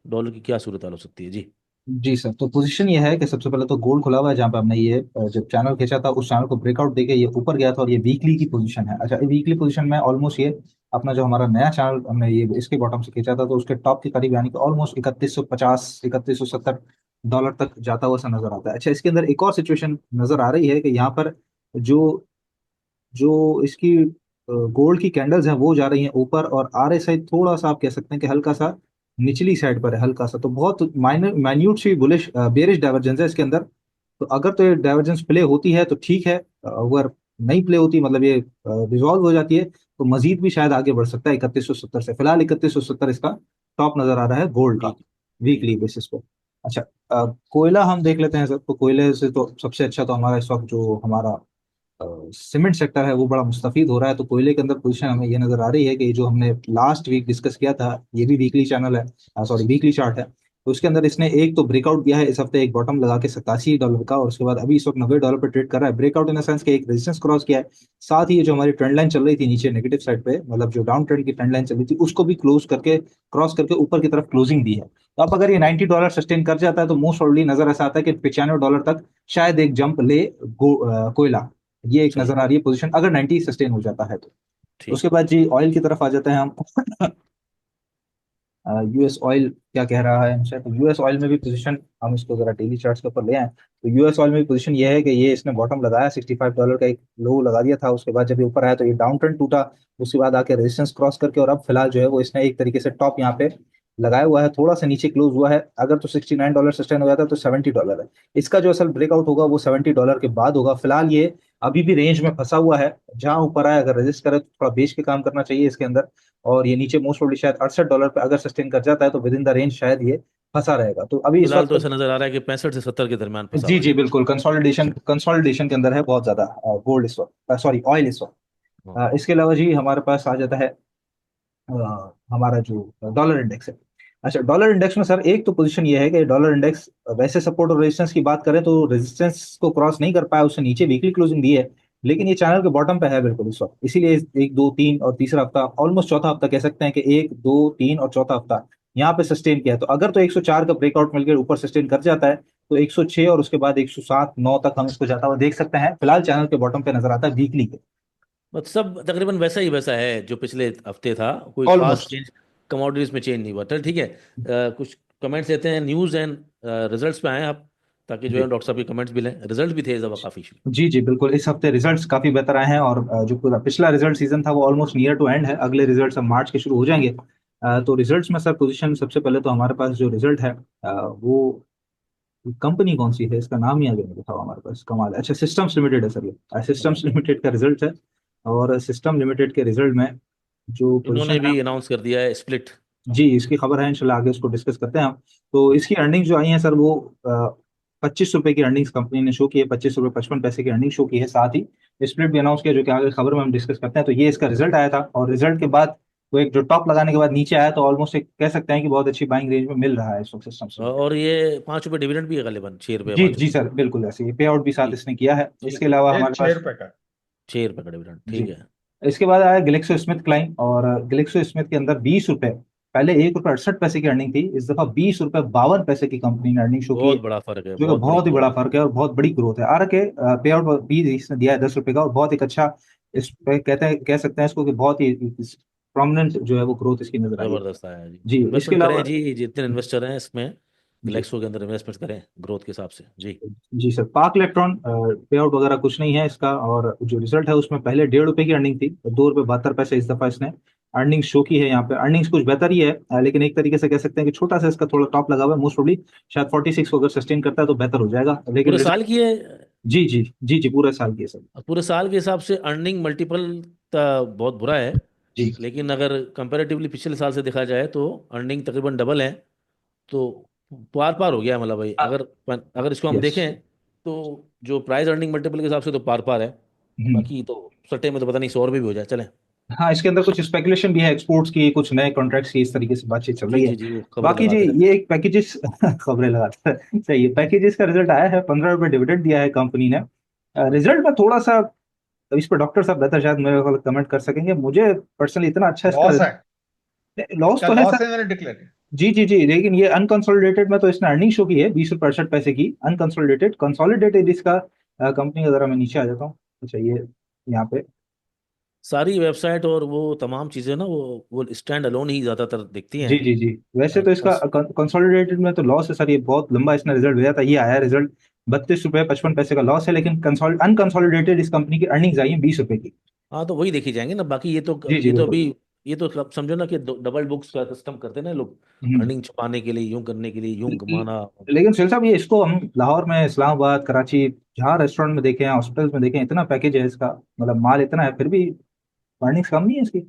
डॉलर की क्या सूरत हाल हो सकती है। जी। जी सर, तो पोजीशन ये है कि सबसे पहले तो गोल्ड खुला हुआ है, जहाँ पे हमने ये जब चैनल खींचा था उस चैनल को ब्रेकआउट देके ये ऊपर गया था, और ये वीकली की पोजीशन है। अच्छा, वीकली पोजीशन में ऑलमोस्ट ये अपना जो हमारा नया चैनल हमने ये इसके बॉटम से खींचा था, तो उसके टॉप के करीब, यानी कि ऑलमोस्ट 3150 3170 डॉलर तक जाता हुआ सा नजर आता है। अच्छा, इसके अंदर एक और सिचुएशन नजर आ रही है कि यहाँ पर जो जो इसकी गोल्ड की कैंडल्स हैं वो जा रही हैं ऊपर, और आरएसआई थोड़ा सा आप कह सकते हैं कि हल्का सा निचली साइड पर है, हल्का सा। तो बहुत माइनर माइन्यूट सी बुलिश बेरिश डाइवर्जेंस है इसके अंदर। तो अगर तो ये डाइवर्जेंस प्ले होती है तो ठीक है, अगर नहीं प्ले होती, मतलब ये रिजॉल्व हो जाती है, तो मजीद भी शायद आगे बढ़ सकता है 3170 से। फिलहाल 3170 इसका टॉप नजर आ रहा है गोल्ड का, ठीक। वीकली ठीक। बेसिस पे। अच्छा, कोयला हम देख लेते हैं सर। तो कोयले से तो सबसे अच्छा तो हमारा इस वक्त जो हमारा सीमेंट सेक्टर है वो बड़ा मुस्तफीद हो रहा है। तो कोयले के अंदर पोजीशन हमें ये नजर आ रही है कि जो हमने लास्ट वीक डिस्कस किया था, ये भी वीकली चैनल है, सॉरी वीकली चार्ट है। तो उसके अंदर इसने एक तो ब्रेकआउट दिया है इस हफ्ते, एक बॉटम लगा के $87 का, और उसके बाद अभी इस वक्त $90 पर ट्रेड कर रहा है। ब्रेकआउट इन द सेंस के एक रेजिस्टेंस क्रॉस किया है, साथ ही ये जो हमारी ट्रेंड लाइन चल रही थी नीचे नेगेटिव साइड पे, मतलब जो डाउन ट्रेंड की ट्रेंड लाइन चल रही थी, उसको भी क्लोज करके क्रॉस करके ऊपर की तरफ क्लोजिंग दी है। तो अब अगर ये $90 सस्टेन कर जाता है तो मोस्ट प्रोबेबली नजर ऐसा आता है कि $95 तक शायद एक जंप ले कोयला, ये एक सही। नजर आ रही है पोजीशन, अगर 90 सस्टेन हो जाता है तो। ठीक उसके है। बाद जी ऑयल की तरफ आ जाते हैं हम। यूएस ऑयल क्या कह रहा है हमसे, तो यूएस ऑयल में भी पोजीशन, हम इसको जरा डेली चार्ट्स के ऊपर ले आए, तो यूएस ऑयल में भी पोजीशन ये है कि ये इसने बॉटम लगाया, $65 का एक लो लगा दिया था, उसके बाद जब ये ऊपर आया तो ये डाउन ट्रेंड टूटा, उसके बाद आके रेजिस्टेंस क्रॉस करके, और अब फिलहाल जो है वो इसने एक तरीके से टॉप यहाँ पे लगाया हुआ है, थोड़ा सा नीचे क्लोज हुआ है। अगर तो $69 सस्टेन हो जाता है तो $70 है। इसका जो असल ब्रेकआउट होगा वो $70 के बाद होगा। फिलहाल ये अभी भी रेंज में फंसा हुआ है, जहां ऊपर आए अगर रेजिस्ट करे तो थोड़ा बेच के काम करना चाहिए इसके अंदर, और ये नीचे मोस्ट प्रोबेबली शायद $68 पे अगर सस्टेन कर जाता है तो विद इन द रेंज शायद ये फंसा रहेगा। तो अभी इस फिलहाल तो वक्त ऐसा नजर आ रहा है कि 65 से 70 के दरमियान फंसा जी हुआ है। जी बिल्कुल कंसोलिडेशन कंसोलिडेशन के अंदर है बहुत ज्यादा गोल्ड इस वक्त, सॉरी ऑयल इस वक्त। हाँ। इसके अलावा जी हमारे पास आ जाता है हमारा जो डॉलर इंडेक्स है। अच्छा, डॉलर इंडेक्स में सर एक तो पोजीशन ये है कि डॉलर इंडेक्स वैसे सपोर्ट और रेजिस्टेंस की बात करें तो रेजिस्टेंस को क्रॉस नहीं कर पाया, उससे नीचे वीकली क्लोजिंग दी है, लेकिन ये चैनल के बॉटम पे है बिल्कुल इस वक्त, इसीलिए एक दो तीन और तीसरा हफ्ता, ऑलमोस्ट चौथा हफ्ता कह सकते हैं कि एक दो तीन और चौथा हफ्ता यहाँ पे सस्टेन किया है। तो अगर तो 104 का ब्रेकआउट मिलकर ऊपर सस्टेन कर जाता है तो 106 और उसके बाद 107 9 तक हम इसको जाता हुआ देख सकते हैं। फिलहाल चैनल के बॉटम पे नजर आता है वीकली के, बस सब तकरीबन वैसा ही वैसा है जो पिछले हफ्ते था। कोई खास ऑलमोस्ट। चेंज कमोडिटीज में चेंज नहीं हुआ। चल ठीक है, कुछ कमेंट्स लेते हैं, न्यूज़ एंड रिजल्ट्स पे आए आप, ताकि जो है डॉक्टर साहब के कमेंट्स भी लें। रिजल्ट भी थे इस दफा काफ़ी। जी जी बिल्कुल, इस हफ्ते रिजल्ट्स काफी बेहतर आए हैं, और जो पूरा पिछला रिजल्ट सीजन था वो ऑलमोस्ट नियर टू एंड है, अगले रिजल्ट्स अब मार्च के शुरू हो जाएंगे। तो रिजल्ट्स में सर पोजीशन सबसे पहले तो हमारे पास जो रिजल्ट है वो कंपनी कौन सी है इसका नाम ही आगे नहीं लिखा हुआ हमारे पास, कमाल है। अच्छा, सिस्टम्स लिमिटेड है सर, ये सिस्टम्स लिमिटेड का रिजल्ट है, और सिस्टम लिमिटेड के रिजल्ट में जो इन्होंने पोजीशन है, भी अनाउंस कर दिया है स्प्लिट। जी इसकी खबर है, इंशाल्लाह आगे उसको डिस्कस करते हैं हम। तो इसकी अर्निंग जो आई है सर वो 25 रुपए की अर्निंग्स कंपनी ने शो की है, $25.55 की अर्निंग शो की है, साथ ही स्प्लिट भी अनाउंस किया जो कि आगे खबर में हम डिस्कस करते हैं। तो ये इसका रिजल्ट आया था, और रिजल्ट के बाद वो एक जो टॉप लगाने के बाद नीचे आया, तो ऑलमोस्ट एक कह सकते हैं कि बहुत अच्छी बाइंग रेंज में मिल रहा है इस वक्त सिस्टम्स लिमिटेड। और ये ₹5 डिविडेंड भी है, गलीबन 6 रुपये, जी पाँच जी रुपये सर बिल्कुल, ऐसे ही पे आउट भी साथ ठीक। इसने किया है। ठीक। इसके अलावा ये हमारे छह पास रुपए का। ₹6 का डिविडेंड, जी ठीक है। इसके बाद आया ग्लेक्सो स्मिथ क्लाइन, और ग्लेक्सो स्मिथ के अंदर 20 रुपए, पहले ₹1.68 की अर्निंग थी, इस दफा ₹20.52 की कंपनी ने अर्निंग शो की है, बहुत बड़ा फर्क है, जो कि बहुत बड़ी बहुत ही ग्रोथ बड़ा है। फर्क है और बहुत बड़ी ग्रोथ है। आर के पे आउट भी इसने दिया है ₹10 का, और बहुत एक अच्छा, इस पे कहते हैं, कह सकते हैं इसको कि बहुत ही प्रोमिनेंट जो है वो ग्रोथ इसकी नजर आई है। ज़बरदस्त आया है जी। जी इसके इन्वेस्टमेंट करें अलावा जी, जितने इन्वेस्टर हैं इसमें जी ग्लेक्सो के अंदर इन्वेस्टमेंट करें ग्रोथ के हिसाब से जी। जी सर, पार्क इलेक्ट्रॉन पे आउट वगैरह कुछ नहीं है इसका, और जो रिजल्ट है उसमें पहले ₹1.5 की अर्निंग थी, ₹2.72 इस दफा इसने अर्निंग शो की है। यहाँ पे अर्निंग्स कुछ बेहतर ही है, लेकिन एक तरीके से कह सकते हैं कि छोटा सा इसका थोड़ा टॉप लगा हुआ है, मोस्ट प्रोबली शायद 46 को अगर सस्टेन करता है तो बेहतर हो जाएगा, लेकिन पूरे रिजल्ट साल की है। जी जी जी जी पूरे साल की है सर। पूरे साल के हिसाब से अर्निंग मल्टीपल बहुत बुरा है। जी लेकिन अगर कंपैरेटिवली पिछले साल से देखा जाए तो अर्निंग तकरीबन डबल है। तो पार पार हो गया है, मतलब भाई अगर अगर इसको हम यस। देखें तो जो प्राइस अर्निंग मल्टीपल के हिसाब से तो पार पार है। बाकी तो सट्टे में तो पता नहीं 100 रुपये भी हो जाए, चले। हाँ, इसके अंदर कुछ स्पेकुलेशन भी है एक्सपोर्ट्स की, कुछ नए कॉन्ट्रैक्ट्स की, इस तरीके से बातचीत चल जी रही है। जी जी, वो खबरें बाकी जी लगाते रहते ये हैं। एक पैकेजेस खबरें लगाता है, सही है, पैकेजेस का रिजल्ट आया है, ₹15 डिविडेंड दिया है कंपनी ने। रिजल्ट में थोड़ा सा, इस पर डॉक्टर साहब बेहतर शायद मेरे को कमेंट कर सकेंगे, मुझे पर्सनली इतना अच्छा इसका लॉस है। लॉस इसका तो है लॉस सर। है, मैंने डिक्लेयर किया। जी जी जी, लेकिन ये अनकंसोलिडेटेड में तो इसने अर्निंग शो की है ₹20.68 की, अनकंसोलिडेटेड, कंसोलिडेटेड इसका कंपनी का जरा मैं नीचे आ जाता हूँ। अच्छा ये यहाँ पे, सारी वेबसाइट और वो तमाम चीज़ें ना, वो स्टैंड अलोन ही ज़्यादातर दिखती हैं। जी जी जी, वैसे तो इसका बस कंसोलिडेटेड में तो लॉस है सर, ये बहुत लंबा इसने रिजल्ट भेजा था, ये आया रिजल्ट ₹32.55 का लॉस है, लेकिन अनकंसोलिडेटेड इस कंपनी की अर्निंग्स आई है ₹20 की। हाँ, तो वही देखी जाएंगे ना। बाकी जी जी ये तो बिल्कुल। अभी ये तो समझो ना कि डबल बुक्स का सिस्टम करते हैं ना लोग, हम्म। अर्निंग छुपाने के लिए, यूं करने के लिए, यूं ल- घुमाना। लेकिन सुहेल साहब, ये इसको हम लाहौर में, इस्लामाबाद, कराची, जहाँ रेस्टोरेंट में देखें, हॉस्पिटल्स में देखें, इतना पैकेज है इसका, मतलब माल इतना है, फिर भी अर्निंग्स कम नहीं है इसकी।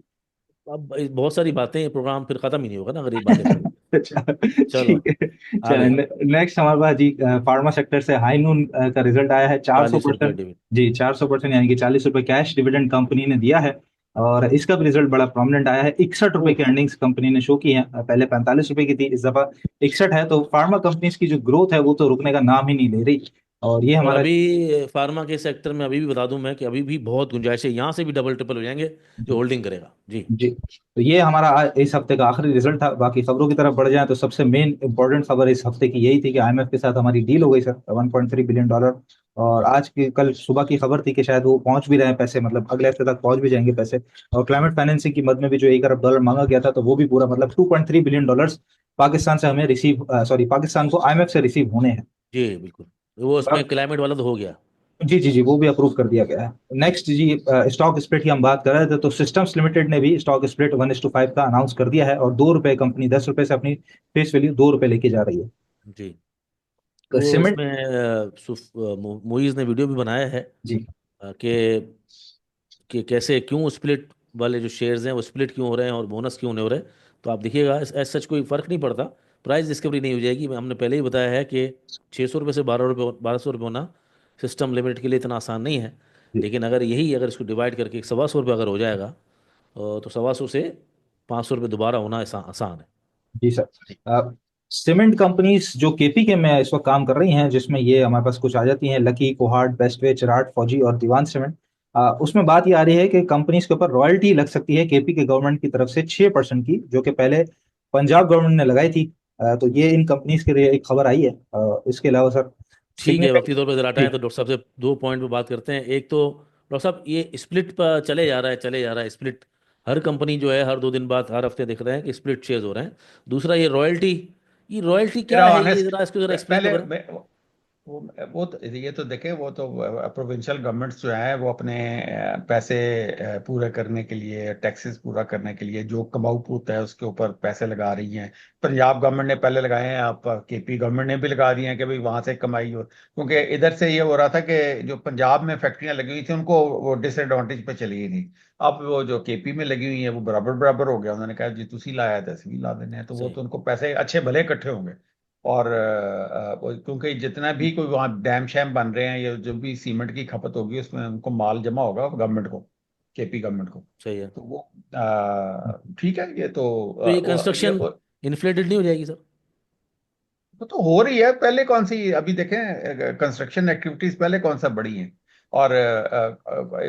अब बहुत सारी बातें, ये प्रोग्राम फिर खत्म ही नहीं होगा ना अगर ये बातें करें। अच्छा चलो ठीक है। आगे। चलो, नेक्स्ट हमारे पास जी फार्मा सेक्टर से हाई नून का रिजल्ट आया है, चार सौ 40 रुपये परसेंट डिविडेंड। जी 400% यानी कि ₹40 कैश डिविडेंड कंपनी ने दिया है। और इसका भी रिजल्ट बड़ा प्रोमिनेंट आया है। 61 रुपए की अर्निंग्स कंपनी ने शो की है, पहले 45 रुपए की थी, इस दफा 61 है। तो फार्मा कंपनीज की जो ग्रोथ है वो तो रुकने का नाम ही नहीं ले रही। और ये और हमारा अभी फार्मा के सेक्टर में अभी भी बता दूं मैं कि अभी भी बहुत गुंजाइश है, यहाँ से भी डबल ट्रिपल हो जाएंगे जो होल्डिंग करेगा जी। जी, तो ये हमारा इस हफ्ते का आखिरी रिजल्ट था। बाकी खबरों की तरफ बढ़ जाए तो सबसे मेन इंपॉर्टेंट खबर इस हफ्ते की यही थी कि आईएमएफ के साथ हमारी डील हो गई सर, $1.3 बिलियन। और आज की कल सुबह की खबर थी कि शायद वो पहुंच भी रहे हैं पैसे, मतलब अगले हफ्ते तक पहुंच भी जाएंगे पैसे। और क्लाइमेट फाइनेंसिंग की मद में भी जो $1 अरब मांगा गया था, तो वो भी पूरा मतलब $2.3 बिलियन पाकिस्तान से हमें रिसीव, सॉरी, पाकिस्तान को आईएमएफ से रिसीव होने हैं। जी बिल्कुल, वो उसमें क्लाइमेट वाला तो हो गया। जी जी जी, वो भी अप्रूव कर दिया गया है। नेक्स्ट जी, स्टॉक स्प्लिट की हम बात कर रहे थे, तो सिस्टम्स लिमिटेड ने भी स्टॉक स्प्लिट 1:5 का अनाउंस कर दिया है, और ₹2 कंपनी ₹10 से अपनी फेस वैल्यू ₹2 लेके जा रही है। जी, तो वो सीमेंट। उसमें मोइज ने वीडियो भी बनाया है जी कि कैसे क्यों स्प्लिट वाले जो शेयर्स हैं वो स्प्लिट क्यों हो रहे हैं और बोनस क्यों नहीं हो रहे। तो आप देखिएगा, एज सच कोई फ़र्क नहीं पड़ता, प्राइस डिस्कवरी नहीं हो जाएगी। हमने पहले ही बताया है कि 600 रुपये से 12 रुपये 1200 रुपये होना सिस्टम लिमिट के लिए इतना आसान नहीं है। जी लेकिन अगर यही अगर इसको डिवाइड करके 125 रुपये अगर हो जाएगा, तो 125 से 500 रुपये दोबारा होना आसान है। जी सर। सीमेंट कंपनीज जो केपी के में इस वक्त काम कर रही हैं, जिसमें ये हमारे पास कुछ आ जाती हैं, लकी, कोहाट, बेस्टवे, चिराट, फौजी और दीवान सीमेंट। उसमें बात ये आ रही है कि कंपनीज के ऊपर रॉयल्टी लग सकती है केपी के गवर्नमेंट की तरफ से 6% की, जो कि पहले पंजाब गवर्नमेंट ने लगाई थी। तो ये इन कंपनीज के लिए एक खबर आई है। इसके अलावा सर ठीक है, सिग्निफिकेंट। वक्ती तौर पर जरा हटाएं जी तो डॉक्टर साहब से दो पॉइंट पे बात करते हैं। एक तो डॉक्टर साहब, ये स्प्लिट पर चले जा रहा है, चले जा रहा है स्प्लिट। हर कंपनी जो है हर 2 दिन बाद, हर हफ्ते देख रहे हैं कि स्प्लिट शेयर्स हो रहे हैं। दूसरा ये रॉयल्टी क्या मेरा है, ये ऑनेस्ट जरा इसको जरा एक्सप्लेन तो पहले करें। वो वो तो ये तो देखें, वो तो प्रोविंशियल गवर्नमेंट्स जो हैं वो अपने पैसे पूरे करने के लिए, टैक्सेस पूरा करने के लिए जो कमाऊ पूत है उसके ऊपर पैसे लगा रही हैं। पंजाब गवर्नमेंट ने पहले लगाए हैं, आप केपी गवर्नमेंट ने भी लगा दिए हैं कि भाई वहां से कमाई हो। क्योंकि इधर से ये हो रहा था कि जो पंजाब में फैक्ट्रियां लगी हुई थी उनको वो डिसएडवांटेज पे चली गई थी। अब वो जो केपी में लगी हुई है वो बराबर बराबर हो गया। उन्होंने कहा जी तुसी लाया तो ਅਸੀਂ भी ला देने हैं, तो वो सही। तो उनको पैसे अच्छे भले इकट्ठे होंगे। और क्योंकि जितना भी कोई वहाँ डैम शैम बन रहे हैं या जो भी सीमेंट की खपत होगी उसमें उनको माल जमा होगा गवर्नमेंट को, केपी गवर्नमेंट को। सही है। तो वो ठीक है। ये तो तो ये ये कंस्ट्रक्शन इन्फ्लेटेड नहीं हो जाएगी सर? वो तो हो रही है। पहले कौन सी अभी देखें कंस्ट्रक्शन एक्टिविटीज पहले कौन सा बढ़ी हैं। और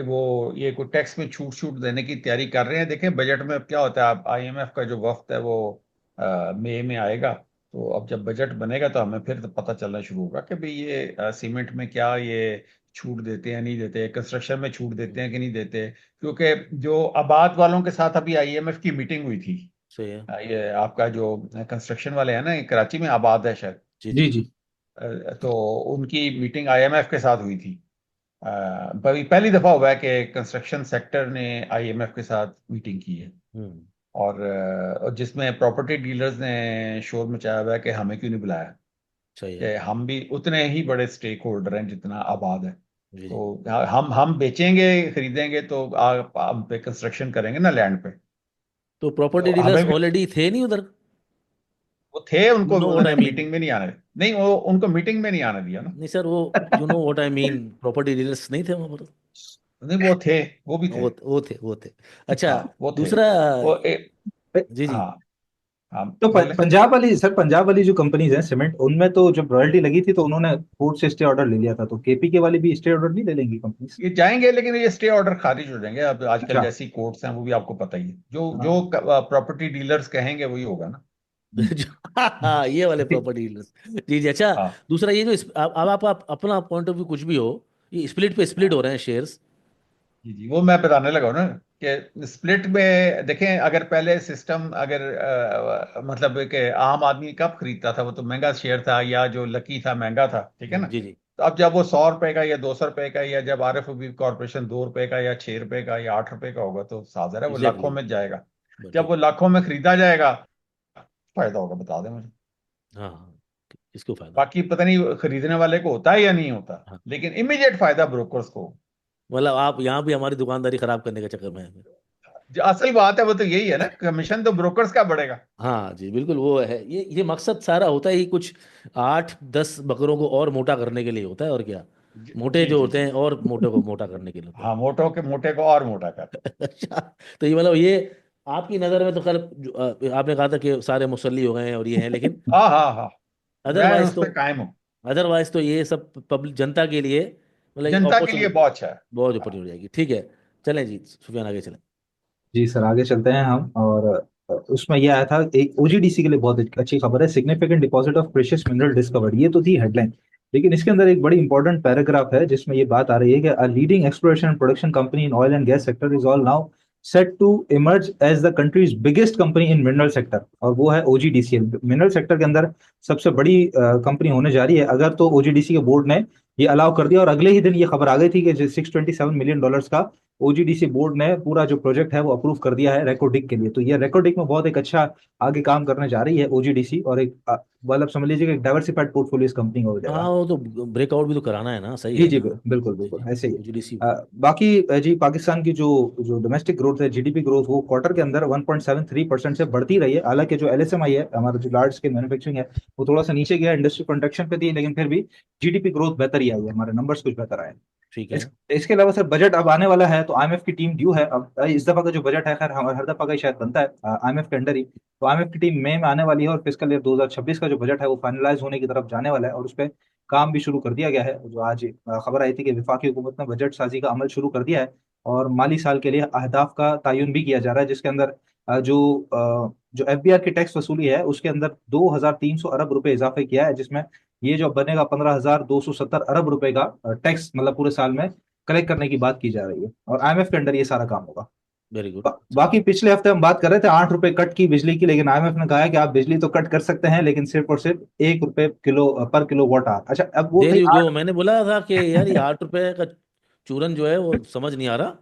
वो ये कोई टैक्स में छूट छूट देने की तैयारी कर रहे हैं। देखें बजट में अब क्या होता है। अब आईएमएफ का जो वफ्त है वो मई में आएगा, तो अब जब बजट बनेगा तो हमें फिर तो पता चलना शुरू होगा कि भाई ये सीमेंट में क्या ये छूट देते हैं नहीं देते, कंस्ट्रक्शन में छूट देते हैं कि नहीं देते। क्योंकि जो आबाद वालों के साथ अभी आईएमएफ की मीटिंग हुई थी। सही है। ये आपका जो कंस्ट्रक्शन वाले हैं ना, ये कराची में आबाद है शायद। जी जी जी। जी तो उनकी मीटिंग आईएमएफ के साथ हुई थी। पहली दफा हुआ है कि कंस्ट्रक्शन सेक्टर ने आईएमएफ के साथ मीटिंग की है। हम्म। और जिसमें प्रॉपर्टी डीलर्स ने शोर मचाया हुआ है कि हमें क्यों नहीं बुलाया, सही है। कि हम भी उतने ही बड़े स्टेक होल्डर हैं जितना आबाद है। जी जी। तो हम बेचेंगे खरीदेंगे तो आप पे कंस्ट्रक्शन करेंगे ना लैंड पे। तो तो प्रॉपर्टी डीलर्स हमें भी ऑलरेडी थे नहीं उधर? वो थे, यू उनको नो व्हाट उन्होंने आई मीन। मीटिंग में नहीं आने, नहीं वो उनको मीटिंग में नहीं आने दिया ना। नहीं सर, वो you know what I mean, property dealers नहीं थे वहाँ पर? नहीं वो थे, वो भी थे। वो थे। अच्छा। हाँ वो थे। दूसरा। वो जी जी। हाँ हाँ तो बोले। पंजाब वाली सर, पंजाब वाली जो कंपनीज हैं सीमेंट, उनमें तो जब रॉयल्टी लगी थी तो उन्होंने कोर्ट से स्टे ऑर्डर ले लिया था, तो केपी के वाली भी स्टे ऑर्डर नहीं ले लेंगी कंपनीज? ये जाएंगे लेकिन ये स्टे ऑर्डर खारिज हो जाएंगे। अब आजकल अच्छा। जैसी कोर्ट्स हैं वो भी आपको पता ही है। जो हाँ। जो प्रॉपर्टी डीलर्स कहेंगे वही होगा ना। हाँ, ये वाले प्रॉपर्टी डीलर्स। जी जी। अच्छा। हाँ दूसरा ये जो अब आप अपना पॉइंट ऑफ व्यू कुछ भी हो, ये स्प्लिट पे स्प्लिट हो रहे हैं शेयर्स। जी जी, वो मैं बताने लगा हूं ना कि स्प्लिट में देखें, अगर पहले सिस्टम अगर मतलब कि आम आदमी कब खरीदता था वो तो महंगा शेयर था, या जो लकी था महंगा था, ठीक है ना। जी जी। तो अब जब वो 100 रुपए का या 200 रुपए का, या जब आरएफओबी कॉर्पोरेशन 2 रुपए का या 6 रुपए का या 8 रुपए का होगा तो साझा है वो लाखों एग्जैक्टली। में जाएगा। जब ठीक। वो लाखों में खरीदा जाएगा फायदा होगा, बता दें मुझे। हाँ हाँ, किसको फायदा हो? बाकी पता नहीं खरीदने वाले को होता है या नहीं होता, हाँ, लेकिन इमीडिएट फायदा ब्रोकर्स को। मतलब आप यहाँ भी हमारी दुकानदारी खराब करने के चक्कर में हैं। जो असल बात है वो तो यही है ना, कमीशन तो ब्रोकर्स का बढ़ेगा। हाँ जी बिल्कुल, वो है, ये मकसद सारा होता है ही कुछ 8-10 बकरों को और मोटा करने के लिए होता है, और क्या। मोटे जी जो जी होते जी। हैं और मोटे को मोटा करने के लिए होते हैं। हाँ, मोटे को और मोटा कर। अच्छा, तो ये मतलब ये आपकी नज़र में तो खैर आपने कहा था कि सारे मुसल्ली हो गए हैं और ये हैं, लेकिन हाँ हाँ हाँ, मैं अदरवाइज उस तो, पर कायम हूँ। अदरवाइज तो ये सब पब्लिक जनता के लिए मतलब जनता के लिए अपॉर्चुनिटी बहुत अच्छा है। बहुत ऊपर हाँ। हो जाएगी। ठीक है, चलें जी सुफियान, आगे चलें। जी सर, आगे चलते हैं हम। और उसमें ये आया था, एक ओजीडीसी के लिए बहुत अच्छी खबर है, significant deposit of precious mineral discovered, ये तो थी हेडलाइन। लेकिन इसके अंदर एक बड़ी इंपॉर्टेंट पैराग्राफ है जिसमें ये बात आ रही है कि a leading exploration and production company in oil and gas sector is all now set to emerge as the country's biggest company in mineral sector, और वो है ओजीडीसीएल। मिनरल सेक्टर के अंदर सबसे बड़ी कंपनी होने जा रही है अगर तो ओजीडीसी के बोर्ड ने ये अलाउ कर दिया। और अगले ही दिन ये खबर आ गई थी कि $627 मिलियन का ओजीडीसी बोर्ड ने पूरा जो प्रोजेक्ट है वो अप्रूव कर दिया है रेकोडिक के लिए। तो ये रेकोडिक में बहुत एक अच्छा आगे काम करने जा रही है ओजीडीसी, और एक मतलब समझ लीजिए कि एक डाइवर्सिफाइड पोर्टफोलियो इस कंपनी का हो हाँ, जाएगा। वो तो ब्रेकआउट भी तो कराना है ना, सही जी है जी, ना। बिल्कुल जी बिल्कुल जी, ऐसे ही है। ओजीडीसी। बाकी जी पाकिस्तान की जो जो डोमेस्टिक ग्रोथ है, जीडीपी ग्रोथ, वो क्वार्टर के अंदर 1.73% से बढ़ती रही है। हालांकि जो एलएसएमआई है, हमारा जो लार्ज स्केल मैन्युफैक्चरिंग है, वो थोड़ा सा नीचे गया, इंडस्ट्री कंट्रैक्शन पे थी, लेकिन फिर भी जीडीपी ग्रोथ बेहतर ही आई है, हमारे नंबर्स कुछ बेहतर आए हैं। ठीक है। इसके अलावा सर बजट अब आने वाला है, तो आईएमएफ की टीम ड्यू है अब। इस दफा का जो बजट है, खैर हर दफा का ही शायद बनता है आईएमएफ के अंडर ही, तो आईएमएफ की टीम मई में आने वाली है, और फिस्कल ईयर 2026 का जो बजट है वो फाइनलाइज होने की तरफ जाने वाला है, और उस पर काम भी शुरू कर दिया गया है। जो आज खबर आई थी कि वफाकी हुकूमत ने बजट साजी का अमल शुरू कर दिया है, और माली साल के लिए अहदाफ का तयन भी किया जा रहा है, जिसके अंदर जो एफबीआर की टैक्स वसूली है उसके अंदर 2300 अरब रुपए इजाफे किया है, जिसमें ये जो बनेगा 15,270 अरब रुपए का टैक्स मतलब पूरे साल में कलेक्ट करने की बात की जा रही है, और आईएमएफ के अंडर ये सारा काम होगा। Very good. बाकी पिछले हफ्ते हम बात कर रहे थे 8 रुपए कट की बिजली की, लेकिन आईएमएफ ने कहा है कि आप बिजली तो कट कर सकते हैं, लेकिन सिर्फ और सिर्फ 1 रुपए किलो पर किलो वाट आवर। अच्छा, अब वो देर भाई यू गो, आठ। मैंने बोला था कि यार ये 8 रुपए का चूरन जो है वो समझ नहीं आ रहा।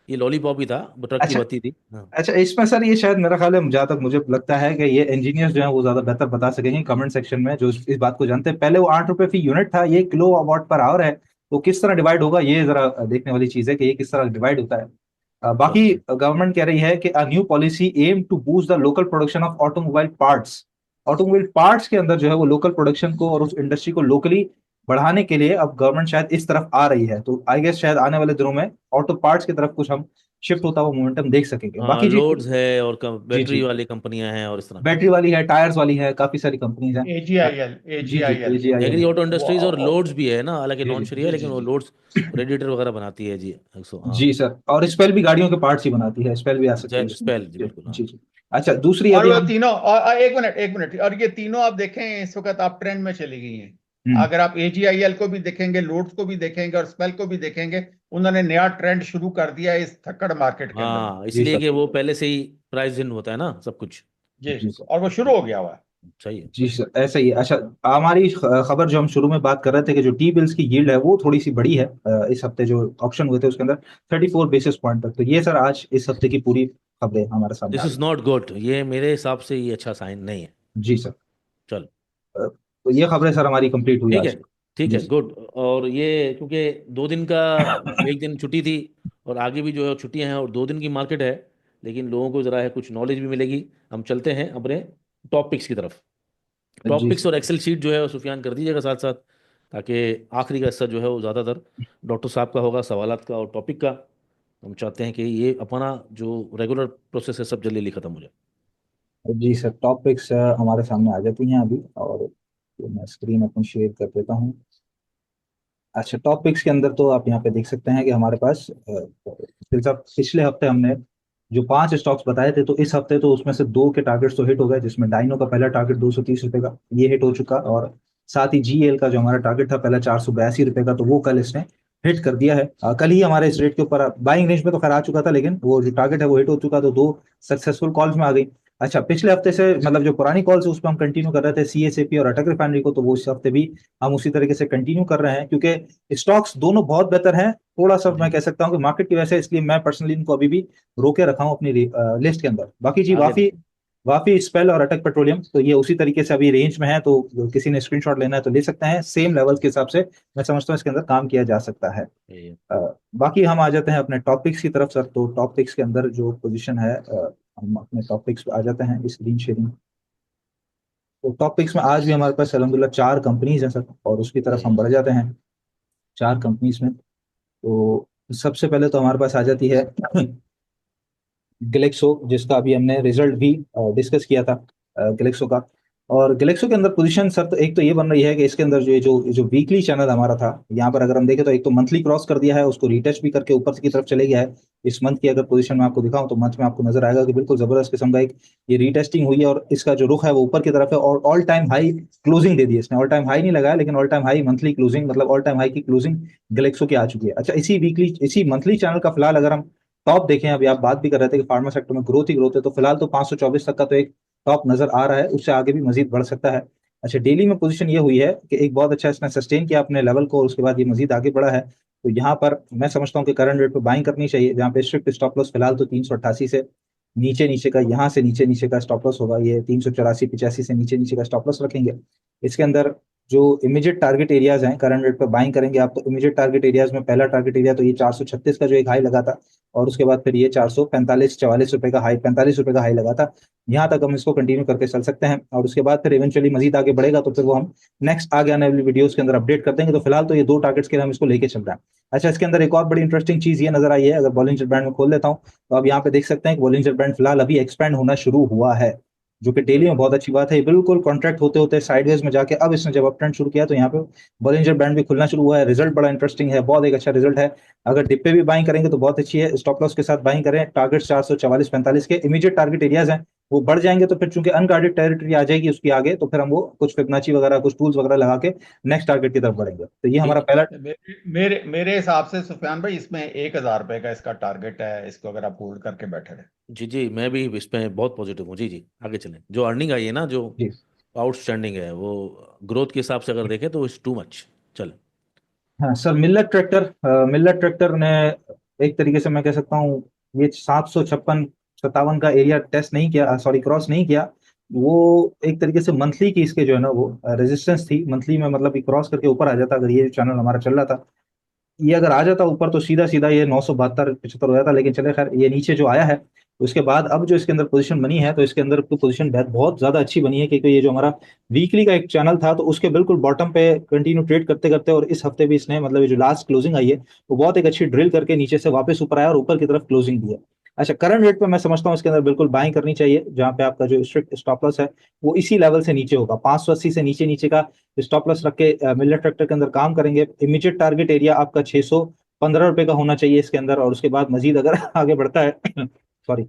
ये लॉलीपॉप ही था, ट्रक की अच्छा बत्ती थी। हाँ। अच्छा, इसमें सर ये शायद मेरा ख्याल है, जहां तक मुझे लगता है कि ये इंजीनियर्स जो हैं वो ज्यादा बेहतर बता सकेंगे कमेंट सेक्शन में, जो इस बात को जानते हैं। पहले वो 8 रुपए फी यूनिट था, ये किलो वाट पर आवर है, तो किस तरह डिवाइड होगा ये जरा देखने वाली चीज है कि ये किस तरह डिवाइड होता है। बाकी चलो। गवर्नमेंट कह रही है कि a new policy aim to boost the local production of automobile parts. Automobile parts के अंदर जो है वो लोकल प्रोडक्शन को और उस इंडस्ट्री को लोकली बढ़ाने के लिए अब गवर्नमेंट शायद इस तरफ आ रही है, तो आई गेस शायद आने वाले दिनों में ऑटो पार्ट्स की तरफ कुछ हम शिफ्ट होता हुआ मोमेंटम देख सकेंगे। हाँ, बाकी जी, लोड्स है और जी बैटरी जी, वाली कंपनियां हैं और इस तरह का। बैटरी वाली है, टायर्स वाली है, काफी सारी कंपनीज हैं। एजीआईएल जी जी, एजीआईएल एजीआईएल एग्री है। ऑटो वो इंडस्ट्रीज और लोड्स भी है ना, हालांकि जी नॉन जी श्री है, जी लेकिन जी वो जी लोड्स रेडिएटर वगैरह बनाती है जी। हाँ। जी सर, और स्पेल भी गाड़ियों के पार्ट्स ही बनाती है, स्पेल भी आ सकती है इसमें। स्पेल जी, जी बिल्कुल, हाँ। जी जी। अच्छा, दूसरी और अभी वो हम। तीनों, और एक मिनट, और ये तीनों आप देखें इस वक्त आप ट्रेंड में चली गई हैं। हम्म, अगर आप एजीआईएल को भी देखेंगे, लोड्स को भी देखेंगे और स्पेल को भी देखेंगे, उन्होंने नया ट्रेंड शुरू कर दिया है इस थक्कड़ मार्केट के अंदर। हाँ, जी इसलिए सर, कि वो पहले से ही प्राइस इन होता है ना सब कुछ। जी, जी सर, और वो शुरू हो गया हुआ है। सही है। जी सर, ऐसा ही है। अच्छा, हमारी खबर जो हम शुरू में बात कर रहे थे कि जो टी बिल्स की यील्ड है वो थोड़ी सी बड़ी है इस हफ्ते जो ऑप्शन हुए थे उसके अंदर 34 बेसिस पॉइंट तक। तो ये सर आज इस हफ्ते की पूरी खबरें हमारे सामने दिस आ इज गई। नॉट गुड, ये मेरे हिसाब से ये अच्छा साइन नहीं है। जी सर। चल। तो ये खबरें सर हमारी कंप्लीट हुई ठीक है। आज की। ठीक जी है, सर। गुड। और ये क्योंकि 2 दिन का, एक दिन छुट्टी थी और आगे भी जो है छुट्टियां हैं और 2 दिन की मार्केट है, लेकिन लोगों को ज़रा है कुछ नॉलेज भी मिलेगी। हम चलते हैं अपने टॉपिक्स की तरफ। जी टॉपिक्स सर। और एक्सेल शीट जो है वो सुफियान कर दीजिएगा साथ साथ, ताकि आखिरी का हिस्सा जो है वो ज़्यादातर डॉक्टर साहब का होगा, सवालात का और टॉपिक का। हम चाहते हैं कि ये अपना जो रेगुलर प्रोसेस है सब जल्दी जल्दी खत्म हो जाए। जी सर, टॉपिक्स हमारे सामने आ जाती हैं अभी, और तो मैं स्क्रीन अपनी शेयर कर देता हूँ। अच्छा, टॉपिक्स के अंदर तो आप यहाँ पे देख सकते हैं कि हमारे पास पिछले हफ्ते हमने जो 5 स्टॉक्स बताए थे, तो इस हफ्ते तो उसमें से 2 के टारगेट्स तो हिट हो गए, जिसमें डाइनो का पहला टारगेट 230 रुपए का ये हिट हो चुका, और साथ ही जीएल का जो हमारा टारगेट था पहला 482 रुपए का, तो वो कल इसने हिट कर दिया है। कल ही हमारे इस रेट के ऊपर बाइंग रेंज में तो खैर आ चुका था, लेकिन वो जो टारगेट है वो हिट हो चुका, तो 2 सक्सेसफुल कॉल्स में आ गई। अच्छा, पिछले हफ्ते से मतलब जो पुरानी कॉल्स है उस पर हम कंटिन्यू कर रहे थे, सीएसएपी और अटक रिफाइनरी को, तो वो इस हफ्ते भी हम उसी तरीके से कंटिन्यू कर रहे हैं, क्योंकि स्टॉक्स दोनों बहुत बेहतर हैं। थोड़ा सा मैं जी, कह सकता हूँ कि मार्केट की वजह से, इसलिए मैं पर्सनली इनको अभी भी रोके रखा हूँ अपनी लिस्ट के अंदर। बाकी जी, आगे वाफी देखें। वाफी स्पेल और अटक पेट्रोलियम तो ये उसी तरीके से अभी रेंज में है, तो किसी ने स्क्रीनशॉट लेना है तो ले सकते हैं, सेम लेवल्स के हिसाब से मैं समझता हूँ इसके अंदर काम किया जा सकता है। ये बाकी हम आ जाते हैं अपने टॉपिक्स की तरफ सर। तो टॉपिक्स के अंदर जो पोजीशन है, हम अपने टॉपिक्स पे आ जाते हैं, स्क्रीन शेयरिंग। तो टॉपिक्स में आज भी हमारे पास अलहमदुलिल्लाह 4 कंपनीज हैं सर, और उसकी तरफ हम ये बढ़ जाते हैं। 4 कंपनीज में। तो सबसे पहले तो हमारे पास आ जाती है ग्लेक्सो, जिसका अभी हमने रिजल्ट भी डिस्कस किया था ग्लेक्सो का। और ग्लेक्सो के अंदर पोजीशन सर तो एक तो ये बन रही है कि इसके अंदर जो वीकली चैनल हमारा था, यहाँ पर अगर हम देखें तो एक तो मंथली क्रॉस कर दिया है, उसको रिटच भी करके ऊपर की तरफ चले गया है। इस मंथ की अगर पोजीशन में आपको दिखाऊं तो मंथ में आपको नजर आएगा कि बिल्कुल जबरदस्त किस्म का एक ये रीटेस्टिंग हुई है, और इसका जो रुख है वो ऊपर की तरफ है, और ऑल टाइम हाई क्लोजिंग दे दी है इसने। ऑल टाइम हाई नहीं लगाया, लेकिन all time high monthly closing, मतलब ऑल टाइम हाई की क्लोजिंग ग्लेक्सो की आ चुकी है। अच्छा, इसी मंथली चैनल का फिलहाल अगर हम टॉप देखें, अभी आप बात भी कर रहे थे कि फार्मा सेक्टर में ग्रोथ ही ग्रोथ है, तो फिलहाल तो 524 तक का तो एक टॉप नजर आ रहा है, उससे आगे भी मजीद बढ़ सकता है। अच्छा, डेली में पोजीशन ये हुई है कि एक बहुत अच्छा इसने सस्टेन किया अपने लेवल को, और उसके बाद ये मजीद आगे बढ़ा है। तो यहाँ पर मैं समझता हूँ कि करंट रेट पे बाइंग करनी चाहिए, जहाँ पे स्ट्रिक्ट स्टॉप लॉस फिलहाल तो 388 से नीचे नीचे का, यहाँ से नीचे नीचे का स्टॉप लॉस होगा, ये 384 85 से नीचे नीचे का स्टॉप लॉस रखेंगे। इसके अंदर जो इमीडिएट टारगेट एरियाज हैं करंट रेट पे बाइंग करेंगे आप, तो इमीडिएट टारगेट एरियाज में पहला टारगेट एरिया तो ये 436 का जो एक हाई लगा था, और उसके बाद फिर ये 445 44 रुपए का हाई, 45 रुपए का हाई लगा था। यहाँ तक हम इसको कंटिन्यू करके चल सकते हैं, और उसके बाद फिर इवेंचुअली मजीद आगे बढ़ेगा तो फिर वो हम नेक्स्ट आगे आने वाली वीडियोस के अंदर अपडेट कर देंगे। तो फिलहाल तो ये 2 टारगेट्स के लिए हम इसको लेके चल रहे हैं। अच्छा, इसके अंदर एक और बड़ी इंटरेस्टिंग चीज ये नजर आई है, अगर बॉलिंजर बैंड में खोल लेता हूँ तो आप यहाँ पे देख सकते हैं कि बॉलिंजर बैंड फिलहाल अभी एक्सपैंड होना शुरू हुआ है, जो कि डेली में बहुत अच्छी बात है। ये बिल्कुल कॉन्ट्रैक्ट होते होते साइडवेज में जाके अब इसने जब अप ट्रेंड शुरू किया तो यहाँ पे बॉलिंजर बैंड भी खुलना शुरू हुआ है। रिजल्ट बड़ा इंटरेस्टिंग है, बहुत एक अच्छा रिजल्ट है। अगर डिप पे भी बाइंग करेंगे तो बहुत अच्छी है, स्टॉप लॉस के साथ बाइंग करें। टारगेट 444 45 के इमीडिएट टारगेट एरियाज हैं, वो बढ़ जाएंगे तो फिर चूंकि अनगार्डेड टेरिटरी आ जाएगी उसकी आगे, तो फिर हम वो कुछ फिबोनाची वगैरह कुछ टूल्स वगैरह लगा के नेक्स्ट टारगेट की तरफ बढ़ेंगे। तो ये हमारा ठीक। पहला। मेरे मेरे मेरे हिसाब से सुफियान भाई, इसमें 1,000 रुपए का इसका टारगेट है, इसको अगर आप होल्ड करके बैठे रहे। जी जी, मैं भी इसमें बहुत पॉजिटिव हूँ। जी जी, आगे चलें। जो अर्निंग आई है ना, जो जी। आउटस्टैंडिंग है, वो ग्रोथ के हिसाब से अगर देखें तो इट्स टू मच। चल। हाँ सर, मिल्लर ट्रैक्टर ने एक तरीके से मैं कह सकता हूँ ये 756 57 का एरिया टेस्ट नहीं किया, सॉरी क्रॉस नहीं किया। वो एक तरीके से मंथली की इसके जो है ना वो रेजिस्टेंस थी मंथली में, मतलब ये क्रॉस करके ऊपर आ जाता अगर ये चैनल हमारा चल रहा था, ये अगर आ जाता ऊपर तो सीधा सीधा ये 972 75 हो जाता। लेकिन चले खैर, ये नीचे जो आया है उसके बाद अब जो इसके अंदर पोजीशन बनी है, तो इसके अंदर तो पोजीशन बहुत ज्यादा अच्छी बनी है, क्योंकि ये जो हमारा वीकली का एक चैनल था तो उसके बिल्कुल बॉटम पे कंटिन्यू ट्रेड करते करते, और इस हफ्ते भी इसने मतलब ये जो लास्ट क्लोजिंग आई है वो बहुत एक अच्छी ड्रिल करके नीचे से वापस ऊपर आया और ऊपर की तरफ क्लोजिंग दी है। अच्छा, करंट रेट पे मैं समझता हूँ इसके अंदर बिल्कुल बाइंग करनी चाहिए, जहां पे आपका जो स्ट्रिक्ट स्टॉप लॉस है वो इसी लेवल से नीचे होगा, 580 से नीचे नीचे का स्टॉप लॉस रख के मिलर ट्रैक्टर के अंदर काम करेंगे। इमीडिएट टारगेट एरिया आपका 615 रुपए का होना चाहिए इसके अंदर, और उसके बाद मजीद अगर आगे बढ़ता है सॉरी,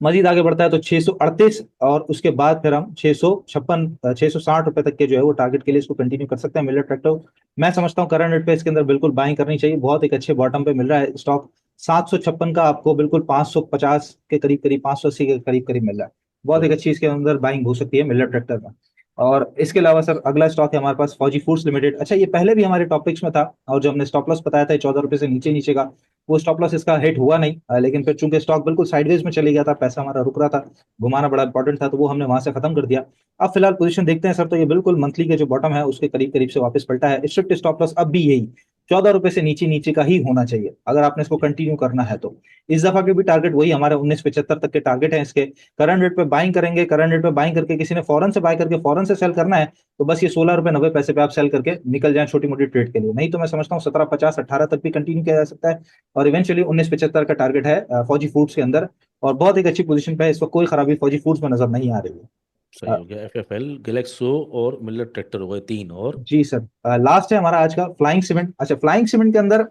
मजीद आगे बढ़ता है तो 638, और उसके बाद फिर हम 656 660 रुपए तक के जो है वो टारगेट के लिए इसको कंटिन्यू कर सकते हैं मिलर ट्रैक्टर। मैं समझता हूँ करंट रेट पे इसके अंदर बिल्कुल बाइंग करनी चाहिए, बहुत एक अच्छे बॉटम पे मिल रहा है स्टॉक। 756 का आपको बिल्कुल 550 के करीब करीब 580 के करीब करीब मिल रहा है, बहुत एक अच्छी इसके अंदर बाइंग हो सकती है मिलर ट्रैक्टर में। और इसके अलावा सर अगला स्टॉक है हमारे पास फौजी फूड्स लिमिटेड। अच्छा, ये पहले भी हमारे टॉपिक्स में था, और जो हमने स्टॉप लॉस बताया था 14 रुपए से नीचे नीचे का, वो स्टॉप लॉस इसका हिट हुआ नहीं। लेकिन फिर चूंकि स्टॉक बिल्कुल साइडवेज में चले गया था, पैसा हमारा रुक रहा था, घुमाना बड़ा इंपॉर्टेंट था, तो वो हमने वहां से खत्म कर दिया। अब फिलहाल पोजीशन देखते हैं सर, तो ये बिल्कुल मंथली के जो बॉटम है उसके करीब करीब से वापस पलटा है। स्ट्रिक्ट स्टॉप लॉस अब भी यही 14 रुपए से नीचे नीचे का ही होना चाहिए अगर आपने इसको कंटिन्यू करना है तो। इस दफा के भी टारगेट वही हमारे 1975 तक के टारगेट है इसके। करंट रेट पे बाइंग करेंगे, करंट रेट पे बाइंग करके किसी ने फौरन से बाय करके फौरन से सेल करना है तो बस ये 16 रुपए 90 पैसे पे आप सेल करके निकल जाए छोटी मोटी ट्रेड के लिए। नहीं तो मैं समझता हूँ 1750 18 तक भी कंटिन्यू किया जा सकता है, और इवेंचुअली 1975 का टारगेट है फौजी फूड्स के अंदर, और बहुत एक अच्छी पोजीशन पे है इस वक्त, कोई खराबी फौजी फूड्स में नजर नहीं आ रही है। सही हो गया। FFL, गैलेक्सो और मिलर ट्रैक्टर हो गए तीन। और जी सर, लास्ट है हमारा आज का फ्लाइंग सीमेंट। अच्छा, फ्लाइंग सीमेंट के अंदर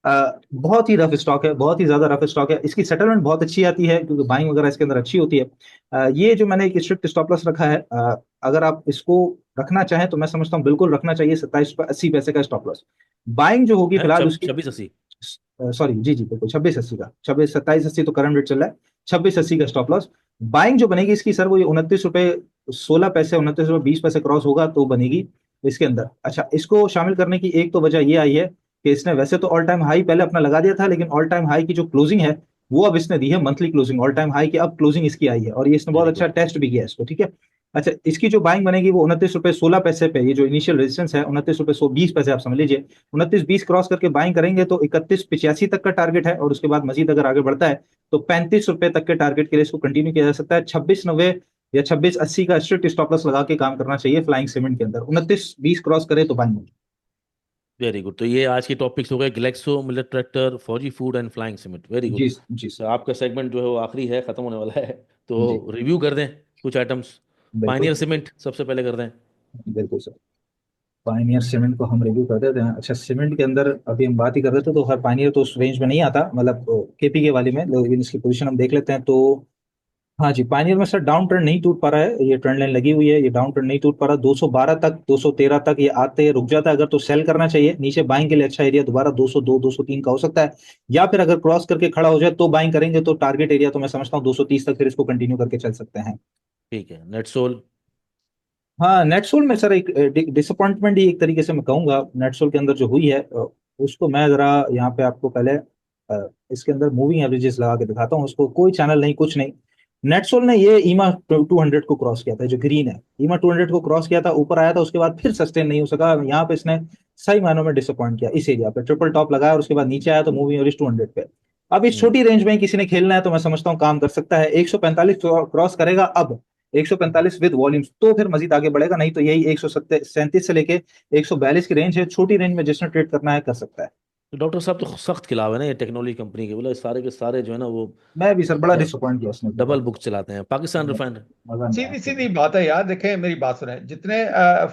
बहुत ही रफ स्टॉक है, बहुत ही ज्यादा रफ स्टॉक है। इसकी सेटलमेंट बहुत अच्छी आती है क्योंकि बाइंग वगैरह इसके अंदर अच्छी होती है। ये जो मैंने एक स्ट्रिक्ट स्टॉप लॉस रखा है, अगर आप इसको रखना चाहें तो मैं समझता हूँ बिल्कुल रखना चाहिए, 27 80 पैसे का स्टॉप लॉस। बाइंग जो होगी है फिलहाल उसकी, 2680। सॉरी जी जी बिल्कुल 2680 का, 27 27 80 तो करंट रेट चल रहा है, 2680 का स्टॉप लॉस। बाइंग जो बनेगी इसकी सर वो ये 29 रुपए 16 पैसे 29 रुपए 20 पैसे क्रॉस होगा तो बनेगी इसके अंदर। अच्छा, इसको शामिल करने की एक तो वजह ये आई है कि इसने वैसे तो ऑल टाइम हाई पहले अपना लगा दिया था, लेकिन ऑल टाइम हाई की जो क्लोजिंग है वो अब इसने दी है monthly closing, all time high की अब क्लोजिंग इसकी आई है, और ये इसने बहुत वेरी अच्छा गुड। टेस्ट भी किया इसको, ठीक है। अच्छा, इसकी जो बाइंग बनेगी वो 29 रुपए 16 पैसे पे, ये जो इनिशियल रेजिस्टेंस है 29 रुपए 20 पैसे आप समझ लीजिए, 29 20 क्रॉस करके बाइंग करेंगे तो 31 85 तक का टारगेट है, और उसके बाद मजीद अगर आगे बढ़ता है तो 35 रुपए तक के टारगेट के लिए इसको कंटिन्यू किया जा सकता है। 2690 या 2680 का स्ट्रिक्ट स्टॉप लॉस लगा के काम करना चाहिए फ्लाइंग सीमेंट के अंदर, 29 20 क्रॉस करे तो बाइंग। Very good. तो ये आज के टॉपिक्स हो गए, Glaxo, Millat Tractor, Fauji Food and Flying Cement. Very good. जी जी तो सर। आपका सेगमेंट जो है वो आखिरी है, खत्म होने वाला है। जी तो रिव्यू कर दें कुछ आइटम्स। बिल्कुल पाइनियर सीमेंट सबसे पहले कर दें। बिल्कुल सर। पाइनियर सीमेंट को हम रिव्यू कर देते हैं। अच्छा, सीमेंट के अंदर अभी हम बात ही कर रहे थे, तो हर पाइनियर तो उस रेंज में नहीं आता, मतलब केपीके वाली में, लेकिन इसकी पोजीशन हम देख लेते हैं तो हाँ जी, पाइनियर में सर डाउन ट्रेंड नहीं टूट पा रहा है, ये ट्रेंड लाइन लगी हुई है, ये डाउन ट्रेंड नहीं टूट पा रहा। 212 तक, 213 तक ये आते रुक जाता है अगर, तो सेल करना चाहिए। नीचे बाइंग के लिए अच्छा एरिया दोबारा 202 203 का हो सकता है, या फिर अगर क्रॉस करके खड़ा हो जाए तो बाइंग करेंगे। तो टारगेट एरिया तो मैं समझता हूँ 230 तक, फिर इसको कंटिन्यू करके चल सकते हैं। ठीक है, नेट सोल। हाँ, नेटसोल में सर एक डिसअपॉइंटमेंट ही एक तरीके से मैं कहूंगा नेटसोल के अंदर जो हुई है, उसको मैं जरा यहाँ पे आपको पहले इसके अंदर मूविंग एवरेजेस लगा के दिखाता हूँ। उसको कोई चैनल नहीं, कुछ नहीं। नेटसोल ने ये ईमा 200 को क्रॉस किया था, जो ग्रीन है, ईमा 200 को क्रॉस किया था, ऊपर आया था, उसके बाद फिर सस्टेन नहीं हो सका। यहाँ पे इसने सही मायनों में डिसअपॉइंट किया इस एरिया पे, ट्रिपल टॉप लगाया और उसके बाद नीचे आया तो मूविंग एवरेज 200 पे। अब इस हम्म। छोटी रेंज में किसी ने खेलना है तो मैं समझता हूँ काम कर सकता है। 145 क्रॉस करेगा अब, 145 विद वॉल्यूम्स, तो फिर मजीद आगे बढ़ेगा, नहीं तो यही 137 से लेके 142 की रेंज है, छोटी रेंज में जिसने ट्रेड करना है कर सकता है। तो डॉक्टर साहब तो सख्त खिलाफ है ना ये टेक्नोलॉजी कंपनी के, बोला सारे के सारे जो है ना वो मैं भी सर बड़ा डिसअपॉइंट किया उसने तो डबल बहुत। बुक चलाते हैं। पाकिस्तान रिफाइनर। मजा नहीं सीधी आया। सीधी बात है यार, देखें मेरी बात सुने। जितने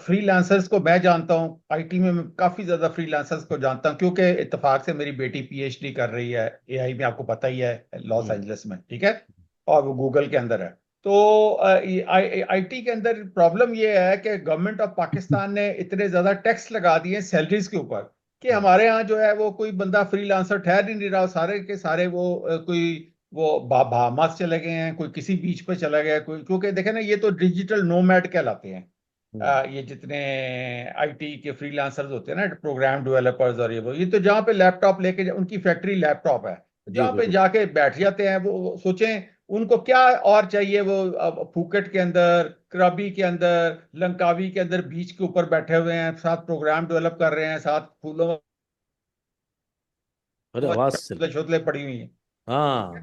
फ्रीलांसर्स को मैं जानता हूँ आईटी में, मैं काफी ज्यादा फ्रीलांसर्स को जानता हूँ, क्योंकि इत्तेफाक से मेरी बेटी पीएचडी कर रही है एआई में, आपको पता ही है, लॉस हम्म। एंजलिस में, ठीक है, और वो गूगल के अंदर है। तो आईटी के अंदर प्रॉब्लम ये है कि गवर्नमेंट ऑफ पाकिस्तान ने इतने ज्यादा टैक्स लगा दिए सैलरीज के ऊपर, कि हम्म। हमारे यहाँ जो है वो कोई बंदा फ्रीलांसर ठहर ही नहीं रहा। सारे के सारे वो कोई वो बहामास चले गए हैं, कोई किसी बीच पे चला गया, कोई, क्योंकि देखे ना, ये तो डिजिटल नोमैड कहलाते हैं। हम्म। ये जितने आईटी के फ्रीलांसर्स होते हैं ना, प्रोग्राम डेवलपर्स, और ये तो जहाँ पे लैपटॉप लेके उनकी फैक्ट्री लैपटॉप है, जी जहाँ पे बिल्कुल। जाके बैठ जाते हैं वो सोचें उनको क्या और चाहिए। वो अब फूकेट के अंदर, krabi के अंदर, लंकावी के अंदर बीच के ऊपर बैठे हुए हैं, साथ प्रोग्राम डेवलप कर रहे हैं, साथ फूलों अरे आवाज से। शोतले पड़ी हुई हैं। हाँ,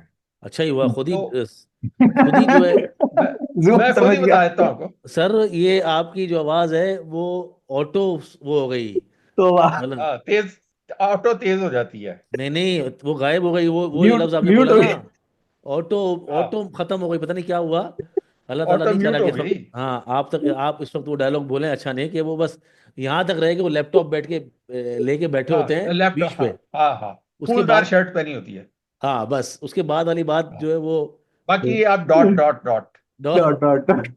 अच्छा ही हुआ खुद ही, तो खुद ही जो है। मैं जो मैं खुद समझ ही गया। बता देता हूँ आपको। सर ये आपकी जो आवाज है वो ऑटो वो हो गई, तो वाह, मतलब। हाँ, तेज, ऑटो तेज हो जाती है। नहीं नहीं, वो गायब हो गई, वो म्यूट लफ्ज आपने म्यूट बोला हो ना। गया। ऑटो, हाँ, ऑटो खत्म हो गई, पता नहीं क्या हुआ। अल्लाह ताला ऑटो नहीं चाह रहा म्यूट कि हो इस वक्त, गई। हाँ आप तक, आप इस वक्त वो डायलॉग बोलें, अच्छा नहीं कि वो बस यहाँ तक रहे कि वो लैपटॉप बैठ के लेके बैठे होते हाँ, हैं लैपटॉप, बीच हाँ, पे। हाँ, हाँ, उसके फूलदार बाद, शर्ट पहनी होती है। हाँ बस उसके बाद वाली बात हाँ, जो है वो बाकी आप dot dot dot. Dot dot dot.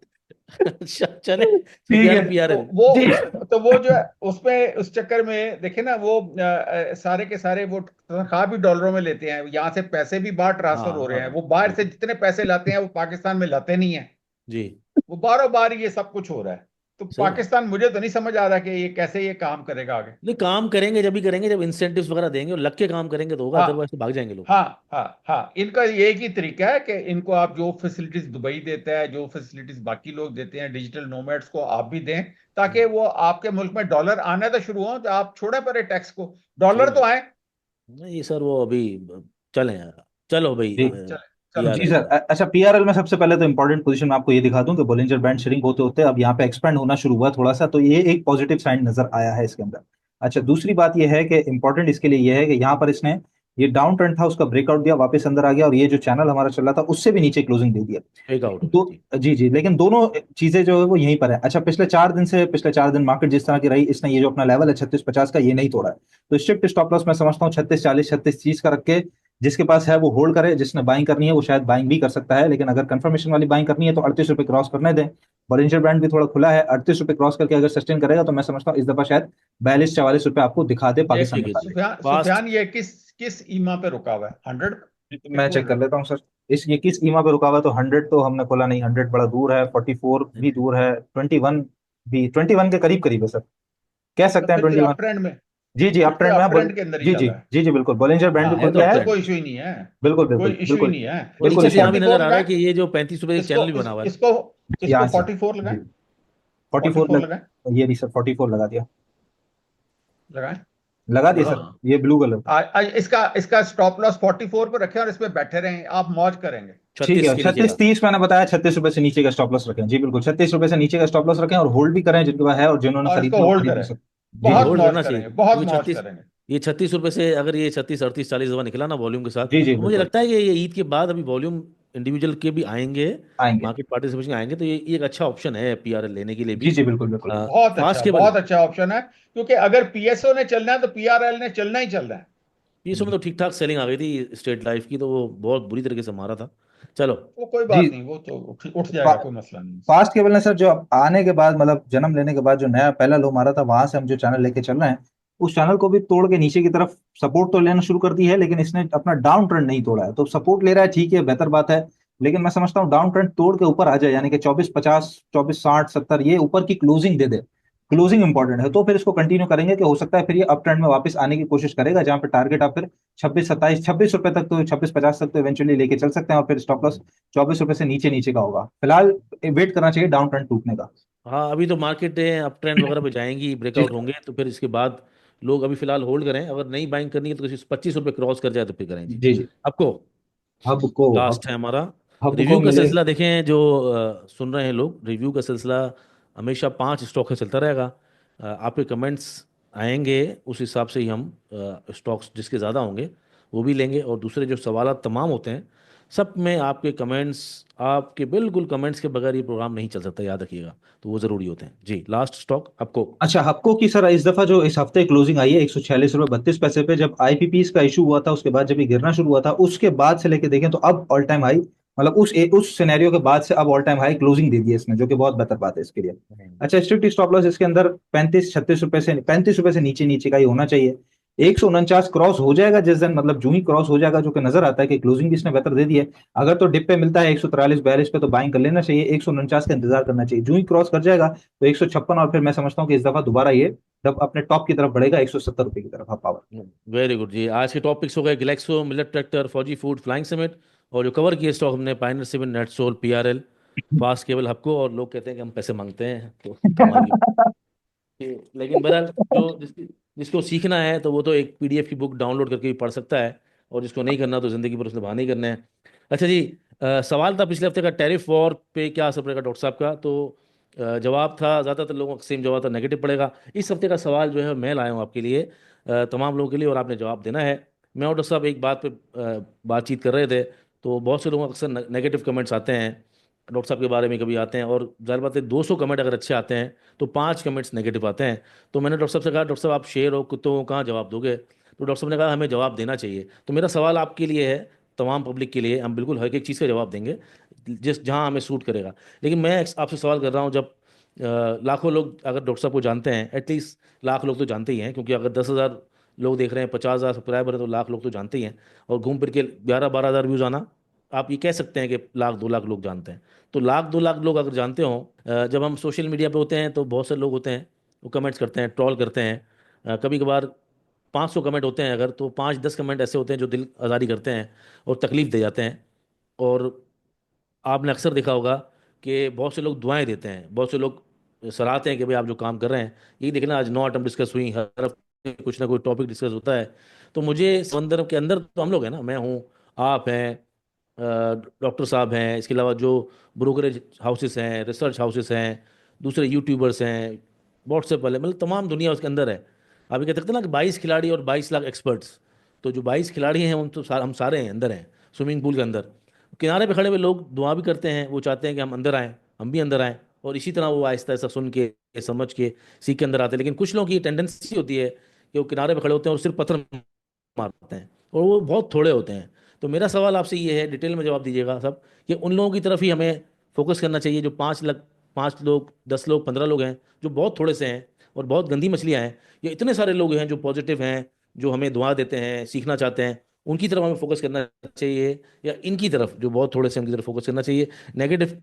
अच्छा चले, ठीक है सुफियान पीआरएल। तो जी। वो जो है उसमें, उस चक्कर में देखे ना, वो सारे के सारे वो तनख्वाह भी डॉलरों में लेते हैं, यहाँ से पैसे भी बाहर ट्रांसफर हाँ हो रहे हैं। हाँ वो बाहर से बिल्कुल। जितने पैसे लाते हैं वो पाकिस्तान में लाते नहीं है। जी। वो बारों बार ये सब कुछ हो रहा है। तो सही बात। पाकिस्तान, मुझे तो नहीं समझ आ रहा कि ये कैसे ये काम करेगा आगे। नहीं, काम करेंगे जब भी करेंगे जब इंसेंटिव्स वगैरह देंगे और लग के काम करेंगे तो होगा, हाँ, अदरवाइज तो भाग जाएंगे लोग। हाँ, हाँ, हाँ, इनका ये एक ही तरीका है कि इनको आप जो फैसिलिटीज दुबई देता है, जो फैसिलिटीज बाकी लोग देते हैं डिजिटल नोमैड्स को, आप भी दें, ताकि हम्म। वो आपके मुल्क में डॉलर आना तो शुरू हो, तो आप छोड़े पड़े टैक्स को, सही डॉलर तो बात। आए। नहीं सर वो अभी चले यार, चलो भाई। जी चले, चलो, जी पीआरएल। सर। अच्छा, पीआरएल में सबसे पहले तो इंपॉर्टेंट पोजीशन में आपको ये दिखा दूं कि बोलिंजर बैंड श्रिंक होते होते अब यहाँ पे एक्सपेंड होना शुरू हुआ थोड़ा सा, तो ये एक पॉजिटिव साइन नजर आया है इसके अंदर। अच्छा, दूसरी बात ये है कि इंपॉर्टेंट इसके लिए ये है कि यहाँ पर इसने ये डाउन ट्रेंड था उसका ब्रेकआउट दिया, वापस अंदर आ गया, और ये जो चैनल हमारा चल रहा था उससे भी नीचे क्लोजिंग दे दिया। ब्रेकआउट हो गया दो, जी। जी जी, लेकिन दोनों चीजें जो है वो यहीं पर है। अच्छा, पिछले 4 दिन मार्केट जिस तरह की रही, इसने ये जो अपना लेवल है 36-50 का, ये नहीं तोड़ा है। तो शिफ्ट स्टॉप लॉस मैं समझता हूँ 36-40, 36-30 का रख के जिसके पास है वो होल्ड करे, जिसने बाइंग करनी है वो शायद बाइंग भी कर सकता है, लेकिन अगर कंफर्मेशन वाली बाइंग करनी है तो 38 रुपए क्रॉस करने दें। बॉलिंजर बैंड भी थोड़ा खुला है, 38 रुपए क्रॉस करके अगर सस्टेन करेगा तो मैं समझता हूँ इस दफा शायद 42-44 रुपए आपको दिखा दे ये पाकिस्तान ठीक है निकाल जी। के। सुफियान, फास्ट। ये किस किस ईमा पे रुका हुआ है, 100 पे मैं चेक कर 200? लेता हूँ सर। इस ये किस ईमा पे रुका हुआ है, तो 100 तो हमने खोला नहीं, 100 बड़ा दूर है, 44 भी दूर है, 21 भी 21 के करीब करीब है सर, कह सकते हैं फिर तो 21। अप ट्रेंड में, जी जी, फिर अप तो ट्रेंड में है अप ट्रेंड के अंदर ही जी जी चल रहा है। जी जी बिल्कुल, बॉलिंजर बैंड भी हाँ, है खुल तो गया अप है। तो ट्रेंड। कोई इशू ही नहीं है। बिल्कुल कोई बिल्कुल इशू ही बिल्कुल नहीं है। और बिल्कुल नीचे इसको से यहाँ भी इसी। नजर 44 आ रहा है लगाए। कि ये जो 35 रुपए की चैनल भी बना हुआ है। इसको इसको यहाँ से 44 जी, लगाए। 44 44 लगाए। ये नहीं सर, 44 लगा दिया, लगाए। लगा दिया सर, हाँ ये ब्लू कलर। आज इसका इसका स्टॉप लॉस 44 पे रखें और इसमें बैठे रहें, आप मौज करेंगे। ठीक 36 है, के नीचे छत्तीस का। तीस मैंने बताया, 36 रुपए से नीचे का स्टॉप लॉस रखें, जी बिल्कुल 36 रुपए से नीचे का स्टॉप लॉस रखें, और होल्ड भी करें जिनके पास है, और जिन्होंने और इसको खरीदना हो होल्ड खरीद भी करें। सकते। जी जी ये बहुत होल्ड मौज करना चाहिए करेंगे, बहुत क्योंकि मौज 36, करेंगे। ये 36 रुपए से अगर ये 36 38 40 दफा निकला ना वॉल्यूम के साथ, जी जी तो मुझे बिल्कुल लगता है कि ये ईद के बाद अभी वॉल्यूम इंडिविजुअल के भी आएंगे, आएंगे। मार्केट पार्टिसिपेशन आएंगे, तो ये एक अच्छा ऑप्शन है पीआरएल लेने के लिए जी भी। जी बिल्कुल बिल्कुल। फास्ट केबल, बहुत अच्छा ऑप्शन है, क्योंकि अगर पीएसओ ने चलना है तो पीआरएल ने चलना ही चलना है। ये समय तो ठीक ठाक सेलिंग आ गई थी स्टेट लाइफ की, तो वो बहुत बुरी तरीके से मारा था। चलो। वो कोई जी बात नहीं, वो तो उठ फा, जाएगा, कोई मसला नहीं। फास्ट केबल ने सर जो आने के बाद मतलब जन्म लेने के बाद जो नया पहला लो मारा था, वहां से हम जो चैनल लेके चल रहे हैं, उस चैनल को भी तोड़ के नीचे की तरफ सपोर्ट तो लेना शुरू कर दी है, लेकिन इसने अपना डाउन ट्रेंड नहीं तोड़ा है। तो सपोर्ट ले रहा है, ठीक है, बेहतर बात है, लेकिन मैं समझता हूँ डाउन ट्रेंड तोड़ के ऊपर आ जाए, यानी कि 24 50, 24 60 70, ये ऊपर की क्लोजिंग दे दे। क्लोजिंग इंपॉर्टेंट है, तो फिर इसको कंटिन्यू करेंगे कि हो सकता है फिर ये अप ट्रेंड में वापस आने की कोशिश करेगा, जहां पे टारगेट आप फिर 26 27 26 रुपए तक, तो 26 50 तक तो इवेंचुअली लेके चल सकते हैं, और फिर स्टॉप लॉस 24 रुपए से नीचे नीचे का होगा। फिलहाल वेट करना चाहिए डाउन ट्रेंड टूटने का। हाँ, अभी तो मार्केट अप ट्रेंड वगैरह पे जाएंगी, जी ब्रेकआउट होंगे, तो फिर इसके बाद लोग अभी फिलहाल होल्ड करें। अगर नई बाइंग करनी है तो किसी 25 रुपये क्रॉस कर जाए तो फिर करें जी। जी जी। आपको हब को हब लास्ट है हमारा हब को रिव्यू का मिले। सिलसिला। देखें जो सुन रहे हैं लोग, रिव्यू का सिलसिला हमेशा 5 स्टॉक से चलता रहेगा। आपके कमेंट्स आएंगे, उस हिसाब से ही हम स्टॉक्स जिसके ज़्यादा होंगे वो भी लेंगे, और दूसरे जो सवाल तमाम होते हैं सब में आपके कमेंट्स, आपके बिल्कुल कमेंट्स के बगैर ये प्रोग्राम नहीं चल सकता, याद रखिएगा। तो वो ज़रूरी होते हैं जी। लास्ट स्टॉक आपको। अच्छा, हबको की सर इस दफा जो इस हफ्ते क्लोजिंग आई है 146 रुपये 32 पैसे पे, जब आईपीपीएस का इशू हुआ था उसके बाद जब ये गिरना शुरू हुआ था, उसके बाद से लेके देखें तो अब ऑल टाइम हाई, मतलब उस सिनेरियो के बाद से अब ऑल टाइम हाई क्लोजिंग दे दी है इसने, जो कि बहुत बेहतर बात है इसके लिए। हम्म। अच्छा, स्ट्रिक्ट स्टॉप लॉस इसके अंदर 35 36 रुपए से 35 रुपए से नीचे नीचे का ही होना चाहिए। 149 क्रॉस हो जाएगा जिस दिन, मतलब जो ही क्रॉस हो जाएगा, जो कि नजर आता है कि क्लोजिंग भी इसने बेहतर दे दी है। अगर तो डिप पे मिलता है 143 42 पे, तो बाइंग कर लेना चाहिए। 149 का इंतजार करना चाहिए, जो ही क्रॉस कर जाएगा तो 156, और फिर मैं समझता हूँ कि इस दफा दोबारा ये जब अपने टॉप की तरफ बढ़ेगा 170 रुपए की तरफ, हाँ पावर। वेरी गुड जी। आज के टॉपिक्स हो गए Glaxo, Millat Tractor, Fauji Food, Flying Cement, और जो कवर किए स्टॉक हमने Pioneer Cement, NetSol, PRL, Fast Cable, Hubco. और लोग कहते हैं कि हम पैसे मांगते हैं, तो कमाल की। लेकिन बहरहाल जो जिसको सीखना है तो वो तो एक पीडीएफ की बुक डाउनलोड करके भी पढ़ सकता है, और जिसको नहीं करना तो ज़िंदगी भर उसने बहाने ही करना है। अच्छा जी, सवाल था पिछले हफ्ते का, टैरिफ वॉर पे क्या असर पड़ेगा डॉक्टर साहब का। तो जवाब था, ज़्यादातर लोगों का सेम जवाब था, नेगेटिव पड़ेगा। इस हफ्ते का सवाल जो है मैं लाया हूँ आपके लिए, तमाम लोगों के लिए, और आपने जवाब देना है। मैं और डॉक्टर साहब एक बात पे बातचीत कर रहे थे, तो बहुत से लोगों का अक्सर नेगेटिव कमेंट्स आते हैं डॉक्टर साहब के बारे में, कभी आते हैं, और जाहिर बात है 200 कमेंट अगर अच्छे आते हैं तो 5 कमेंट्स नेगेटिव आते हैं। तो मैंने डॉक्टर साहब से कहा, डॉक्टर साहब आप शेर हो, कुत्तों को कहाँ जवाब दोगे। तो डॉक्टर साहब ने कहा हमें जवाब देना चाहिए। तो मेरा सवाल आपके लिए है, तमाम पब्लिक के लिए, हम बिल्कुल हर एक चीज़ का जवाब देंगे जिस जहाँ हमें सूट करेगा। लेकिन मैं आपसे सवाल कर रहा हूँ, जब लाखों लोग अगर डॉक्टर साहब को जानते हैं, एटलीस्ट लाख लोग तो जानते ही हैं, क्योंकि अगर 10,000 लोग देख रहे हैं, 50,000 सब्सक्राइबर है, तो लाख लोग तो जानते ही हैं। और घूम फिर के 11 12 हज़ार व्यूज़ आना, आप ये कह सकते हैं कि लाख 2 लाख लोग जानते हैं। तो लाख 2 लाख लोग अगर जानते हो, जब हम सोशल मीडिया पे होते हैं तो बहुत से लोग होते हैं, वो कमेंट्स करते हैं, ट्रोल करते हैं। कभी कभार 500 कमेंट होते हैं अगर, तो 5 10 कमेंट ऐसे होते हैं जो दिल आज़ारी करते हैं और तकलीफ़ दे जाते हैं। और आपने अक्सर देखा होगा कि बहुत से लोग दुआएं देते हैं, बहुत से लोग सराहते हैं कि भाई आप जो काम कर रहे हैं। यही देखना, आज 9 आइटम डिस्कस हुई, हर हफ्ते कुछ ना कोई टॉपिक डिस्कस होता है। तो मुझे समंदर के अंदर तो हम लोग हैं ना, मैं हूँ, आप हैं, डॉक्टर साहब हैं, इसके अलावा जो ब्रोकरेज हाउसेस हैं, रिसर्च हाउसेस हैं, दूसरे यूट्यूबर्स हैं, व्हाट्सएप वाले, मतलब तमाम दुनिया उसके अंदर है। आप ये कह सकते हैं ना कि 22 खिलाड़ी और 22 लाख एक्सपर्ट्स। तो जो 22 खिलाड़ी हैं, हम सारे हैं, अंदर हैं, स्विमिंग पूल के अंदर। किनारे पे खड़े हुए लोग दुआ भी करते हैं, वो चाहते हैं कि हम अंदर आएँ, हम भी अंदर आएँ, और इसी तरह वो आहिस्ता आहिस्ता सुन के, समझ के, सीख के अंदर आते हैं। लेकिन कुछ लोगों की टेंडेंसी होती है कि वो किनारे पे खड़े होते हैं और सिर्फ पत्थर मारते हैं, और वो बहुत थोड़े होते हैं। तो मेरा सवाल आपसे ये है, डिटेल में जवाब दीजिएगा सब, कि उन लोगों की तरफ ही हमें फोकस करना चाहिए जो 5 लाख, 5 लोग, 10 लोग, 15 लोग हैं, जो बहुत थोड़े से हैं और बहुत गंदी मछलियां हैं, या इतने सारे लोग हैं जो पॉजिटिव हैं, जो हमें दुआ देते हैं, सीखना चाहते हैं, उनकी तरफ हमें फोकस करना चाहिए, या इनकी तरफ जो बहुत थोड़े से, उनकी तरफ फोकस करना चाहिए। नेगेटिव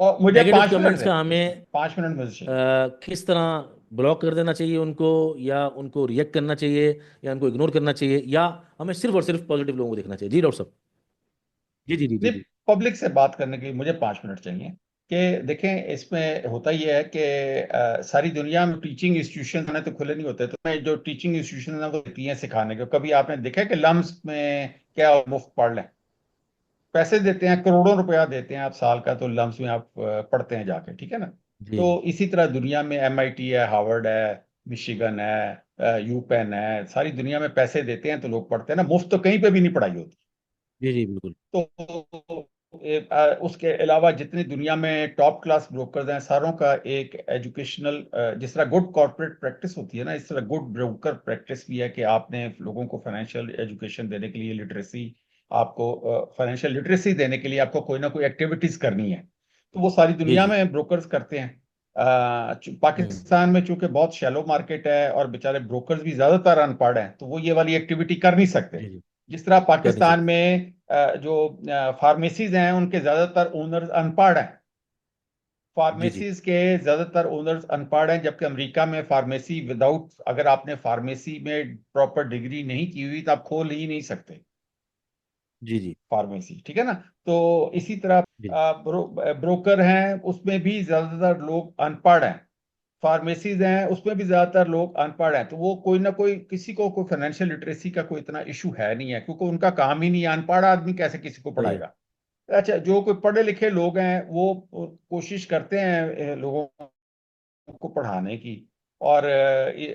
और मुझे नेगेटिव 5 मिनट कमेंट्स दें, का हमें 5 मिनट मुझे चाहिए। किस तरह ब्लॉक कर देना चाहिए उनको, या उनको रिएक्ट करना चाहिए, या उनको इग्नोर करना चाहिए, या हमें सिर्फ और सिर्फ पॉजिटिव लोगों को देखना चाहिए जी डॉक्टर साहब। जी जी जी जी नहीं, जी। पब्लिक से बात करने के लिए मुझे 5 मिनट चाहिए। कि देखें, इसमें होता यह है कि सारी दुनिया में टीचिंग इंस्टीट्यूशन ने तो खुले नहीं होते, तो मैं जो टीचिंग इंस्टीट्यूशन है वो देती हैं सिखाने को। कभी आपने देखा है कि लम्स में क्या मुफ्त पढ़ लें? पैसे देते हैं, करोड़ों रुपया देते हैं आप साल का, तो लम्स में आप पढ़ते हैं जाके, ठीक है ना। जी तो इसी तरह दुनिया में एमआईटी है, हार्वर्ड है, मिशिगन है, यूपेन है, सारी दुनिया में पैसे देते हैं तो लोग पढ़ते हैं ना, मुफ्त तो कहीं पे भी नहीं पढ़ाई होती। जी जी बिल्कुल। तो उसके अलावा जितनी दुनिया में टॉप क्लास ब्रोकर्स हैं, सारों का एक एजुकेशनल, जिस तरह गुड कॉर्पोरेट प्रैक्टिस होती है ना, इस तरह गुड ब्रोकर प्रैक्टिस भी है कि आपने लोगों को फाइनेंशियल एजुकेशन देने के लिए, लिटरेसी, आपको फाइनेंशियल लिटरेसी देने के लिए आपको कोई ना कोई एक्टिविटीज करनी है। तो वो सारी जी दुनिया जी। में ब्रोकर्स करते हैं। हम्म। पाकिस्तान में चूंकि बहुत शैलो मार्केट है और बेचारे ब्रोकर्स भी ज्यादातर अनपढ़ हैं, तो वो ये वाली एक्टिविटी कर नहीं सकते। जी जी। जिस तरह कर नहीं पाकिस्तान सकते। में जो फार्मेसीज हैं उनके ज्यादातर ओनर्स अनपढ़ हैं, जी जी। फार्मेसीज के ज्यादातर ओनर्स अनपढ़ हैं, जबकि अमेरिका में फार्मेसी विदाउट, अगर आपने फार्मेसी में प्रॉपर डिग्री नहीं की हुई तो आप खोल ही नहीं सकते जी जी। फार्मेसी, ठीक है ना। तो इसी तरह जी ब्रोकर हैं, उसमें भी ज्यादातर लोग अनपढ़ हैं। फार्मेसीज हैं, उसमें भी ज्यादातर लोग अनपढ़ हैं। तो वो कोई ना कोई, किसी को कोई फाइनेंशियल लिटरेसी का कोई इतना इशू है नहीं है, क्योंकि उनका काम ही नहीं है। अनपढ़ आदमी कैसे किसी को सही है। पढ़ाएगा। अच्छा, जो कोई पढ़े लिखे लोग हैं वो कोशिश करते हैं लोगों को पढ़ाने की। और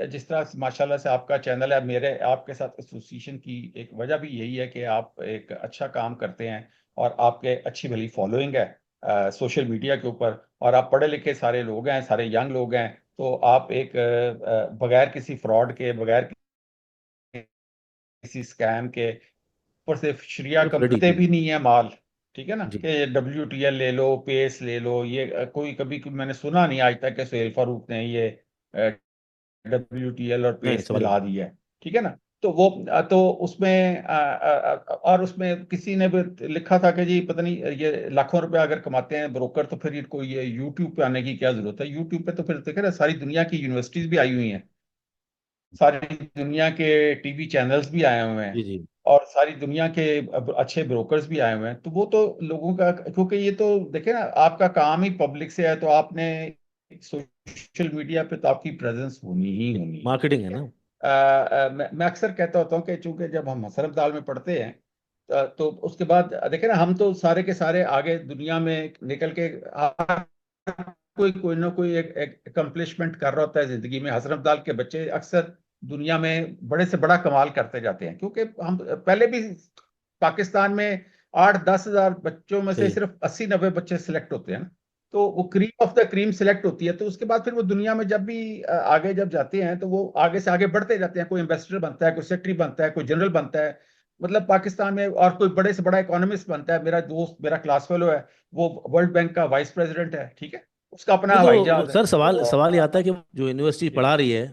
जिस तरह से माशाल्लाह से आपका चैनल है, मेरे आपके साथ एसोसिएशन की एक वजह भी यही है कि आप एक अच्छा काम करते हैं और आपके अच्छी भली फॉलोइंग है सोशल मीडिया के ऊपर, और आप पढ़े लिखे सारे लोग हैं, सारे यंग लोग हैं। तो आप एक बगैर किसी फ्रॉड के, बगैर किसी स्कैम के, ऊपर से शरिया क्वालिटी कंपनी थी। भी नहीं है माल, ठीक है ना, जी। कि WTL ले लो, पेस ले लो, ये कोई मैंने सुना नहीं आज तक कि सुहेल फारूक ने ये WTL और नहीं, पेस सवाल ही मिला नहीं। दिया है, ठीक है ना। तो वो तो उसमें और उसमें किसी ने भी लिखा था कि जी पता नहीं, ये लाखों रुपए अगर कमाते हैं ब्रोकर, तो फिर इनको ये यूट्यूब पे आने की क्या जरूरत है। यूट्यूब पे तो फिर देखे ना, सारी दुनिया की यूनिवर्सिटीज भी आई हुई हैं, सारी दुनिया के टीवी चैनल्स भी आए हुए हैं, जी जी। और सारी दुनिया के अच्छे ब्रोकर्स भी आए हुए हैं। तो वो तो लोगों का, क्योंकि ये तो देखे ना, आपका काम ही पब्लिक से है, तो आपने सोशल मीडिया पे तो आपकी प्रेजेंस होनी ही होनी है, मार्केटिंग ठीक है है। ना। मैं अक्सर कहता होता हूँ कि चूंकि जब हम हसरत दाल में पढ़ते हैं, तो उसके बाद देखे ना, हम तो सारे के सारे आगे दुनिया में निकल के कोई कोई ना कोई एक अकम्पलिशमेंट कर रहा होता है जिंदगी में। हसरत दाल के बच्चे अक्सर दुनिया में बड़े से बड़ा कमाल करते जाते हैं, क्योंकि हम पहले भी पाकिस्तान में 8-10 हजार बच्चों में से सही है। सिर्फ 80-90 बच्चे सिलेक्ट होते हैं ना। तो वो cream of the cream select होती है, तो उसके बाद फिर वो दुनिया में जब भी आगे जब जाते हैं, तो वो आगे से आगे बढ़ते जाते हैं। कोई एम्बेसडर बनता है, कोई सेक्रेटरी बनता है, कोई जनरल बनता है, मतलब पाकिस्तान में, और कोई बड़े से बड़ा इकोनॉमिस्ट बनता है। मेरा दोस्त, मेरा क्लास फेलो है, वो वर्ल्ड बैंक का वाइस प्रेसिडेंट है, ठीक है, उसका अपना नहीं हवाई तो जहाज है। सर, सवाल तो सवाल ये आता है कि जो यूनिवर्सिटी जी पढ़ा रही है,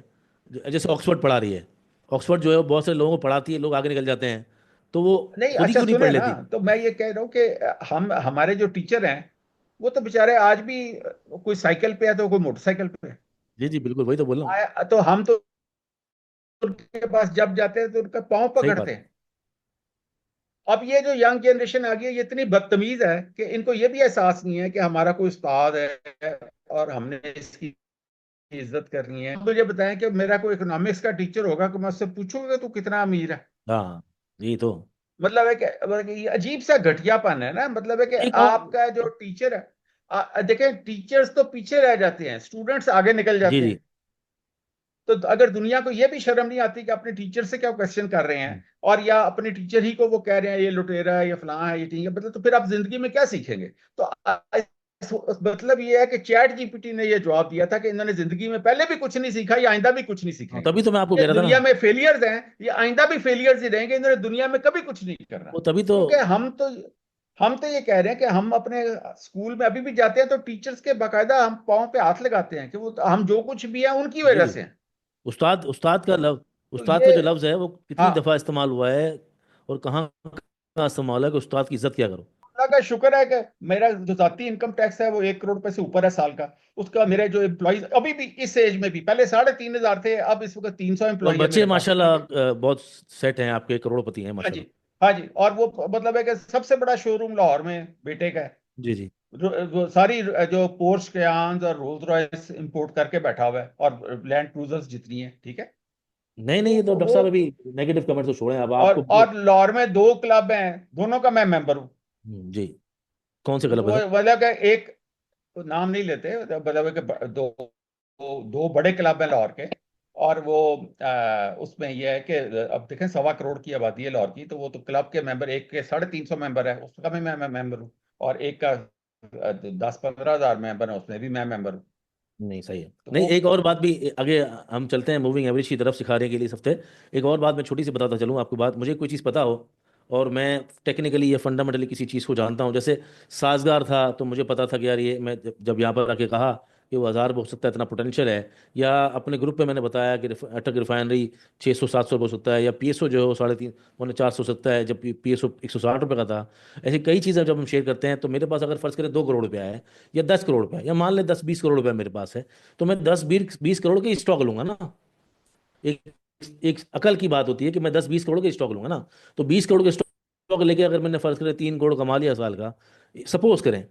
जैसे ऑक्सफोर्ड पढ़ा रही है, ऑक्सफोर्ड जो है वो बहुत से लोगों को पढ़ाती है, लोग आगे निकल जाते हैं, तो वो नहीं, खुद ही अच्छा क्यों नहीं पढ़ सुने ना, लेती? तो मैं ये कह रहा हूँ कि हम, हमारे जो टीचर हैं, वो तो बेचारे आज भी कोई साइकिल पे है तो कोई मोटरसाइकिल पे है। जी जी बिल्कुल, वही तो बोल रहा हूँ। तो हम तो उनके पास जब जाते हैं तो उनका पाँव सही बात पकड़ते है। हैं। अब ये जो यंग जनरेशन आ गई है, ये इतनी बदतमीज है कि इनको ये भी एहसास नहीं है कि हमारा कोई उस्ताद है और हमने इसकी इज्जत करनी है। मुझे बताएं कि मेरा कोई इकोनॉमिक्स का टीचर होगा कि मैं उससे पूछूंगा तू कितना अमीर है। हाँ। यही तो। मतलब कि ये अजीब सा घटियापन है ना, मतलब है कि एक और। आपका जो टीचर है, देखें, टीचर्स तो पीछे रह जाते हैं, स्टूडेंट्स आगे निकल जी जाते जी। हैं। तो अगर दुनिया को ये भी शर्म नहीं आती कि अपने टीचर से क्या क्वेश्चन कर रहे हम्म। हैं, और या अपने टीचर ही को वो कह रहे हैं ये लुटेरा है, ये फलां है, ये ठीक है, मतलब तो फिर आप जिंदगी में क्या सीखेंगे। तो मतलब ये है कि चैट जीपीटी ने ये जवाब दिया था कि इन्होंने जिंदगी में पहले भी कुछ नहीं सीखा, ये आइंदा भी कुछ नहीं हाँ, सीखेंगे। तभी तो मैं आपको ये कह रहा था दुनिया ना। में फेलियर्स हैं, ये आइंदा भी फेलियर्स ही रहेंगे, इन्होंने दुनिया में कभी कुछ नहीं करना। वो तभी तो। क्योंकि हम तो ये कह रहे हैं कि हम अपने स्कूल में अभी भी जाते हैं तो टीचर्स के बाकायदा हम पाँव पे हाथ लगाते हैं कि वो हम जो कुछ भी है उनकी जी वजह जी। से हैं। उस्ताद उस्ताद का लफ्ज, तो उस्ताद ये, का जो लफ्ज है वो कितनी हाँ, दफा इस्तेमाल हुआ है, और कहाँ कहाँ इस्तेमाल हुआ है कि उस्ताद की इज्जत क्या करो। अल्लाह का शुक्र है कि मेरा जो जाती इनकम टैक्स है वो 1 करोड़ रुपए से ऊपर है साल का। उसका मेरे जो एम्प्लॉइज अभी भी इस एज में भी, पहले 3,500 थे, अब इस वक्त 300 और एम्प्लॉई है बच्चे मेरे पास, ठीक माशाल्लाह है। बहुत सेट हैं आपके, करोड़पति हैं हाँ जी, माशाल्लाह। हाँ जी, और वो मतलब है कि सबसे बड़ा शोरूम लाहौर में बेटे का है। जी जी। वो सारी जो पोर्श कयान्स और रोल्स रॉयस इंपोर्ट करके बैठा हुआ है, और लैंड क्रूजर्स जितनी है, ठीक है। नहीं नहीं, तो ये तो डॉक्टर वो, साहब अभी नेगेटिव कमेंट तो छोड़ें, अब आपको और लाहौर में 2 क्लब हैं, दोनों का मैं मेंबर हूँ। जी। कौन से क्लब है वो सर? मतलब है, एक तो नाम नहीं लेते, मतलब कि दो बड़े क्लब हैं लाहौर के। और वो उसमें यह है कि अब देखें 1.25 करोड़ की आबादी है लाहौर की, तो वो तो क्लब के मेंबर, एक के 350 मेंबर है, उसका भी मैं मेंबर हूँ। और एक का 10-15 हज़ार मेंबर है, उसमें भी मैं मेंबर हूँ। नहीं सही है। तो नहीं, वो एक और बात भी आगे हम चलते हैं मूविंग एवरेज की तरफ सिखाने के लिए इस हफ्ते। एक और बात मैं छोटी सी बताता चलूँ आपको, बात मुझे कोई चीज़ पता हो और मैं टेक्निकली या फंडामेंटली किसी चीज़ को जानता हूँ, जैसे साजगार था तो मुझे पता था कि यार ये, मैं जब यहाँ पर आके कहा कि वो 1000 हो सकता है, इतना पोटेंशियल है। या अपने ग्रुप पे मैंने बताया कि अटक रिफाइनरी 600-700 हो सकता है, या पीएसओ जो है वो 350-400 हो सकता है, जब पीएसओ 160 रुपये का था। ऐसी कई चीज़ें जब हम शेयर करते हैं, तो मेरे पास अगर फर्ज करें 2 करोड़ रुपया है या 10 करोड़ रुपया, या मान ले 10-20 करोड़ रुपया मेरे पास है, तो मैं 10-20 करोड़ के स्टॉक लूंगा ना। एक एक अकल की बात होती है कि मैं 10-20 करोड़ के स्टॉक लूंगा ना। तो 20 करोड़ के स्टॉक लेके अगर मैंने फर्ज करें 3 करोड़ कमा लिया साल का, सपोज करें,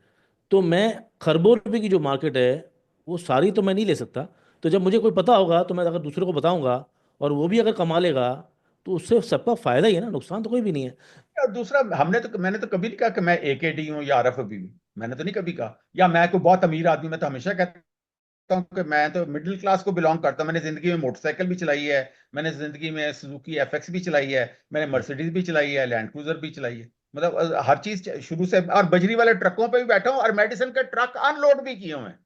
तो मैं खरबों रुपए की जो मार्केट है वो सारी तो मैं नहीं ले सकता। तो जब मुझे कोई पता होगा तो मैं अगर दूसरे को बताऊंगा और वो भी अगर कमा लेगा, तो उससे सबका फायदा ही है ना, नुकसान तो कोई भी नहीं है। और दूसरा, मैंने तो कभी नहीं कहा कि मैं एकेडी हूँ या आरएफबी हूँ। मैंने तो नहीं कभी कहा, या मैं कोई बहुत अमीर आदमी। मैं तो हमेशा कहता हूँ कि मैं तो मिडिल क्लास को बिलोंग करता हूँ। मैंने जिंदगी में मोटरसाइकिल भी चलाई है, मैंने जिंदगी में सुजुकी एफएक्स भी चलाई है, मैंने मर्सिडीज भी चलाई है, लैंड क्रूजर भी चलाई है। मतलब हर चीज शुरू से, और बजरी वाले ट्रकों पे भी बैठा हूँ, और मेडिसिन के ट्रक अनलोड भी किए हुए हैं।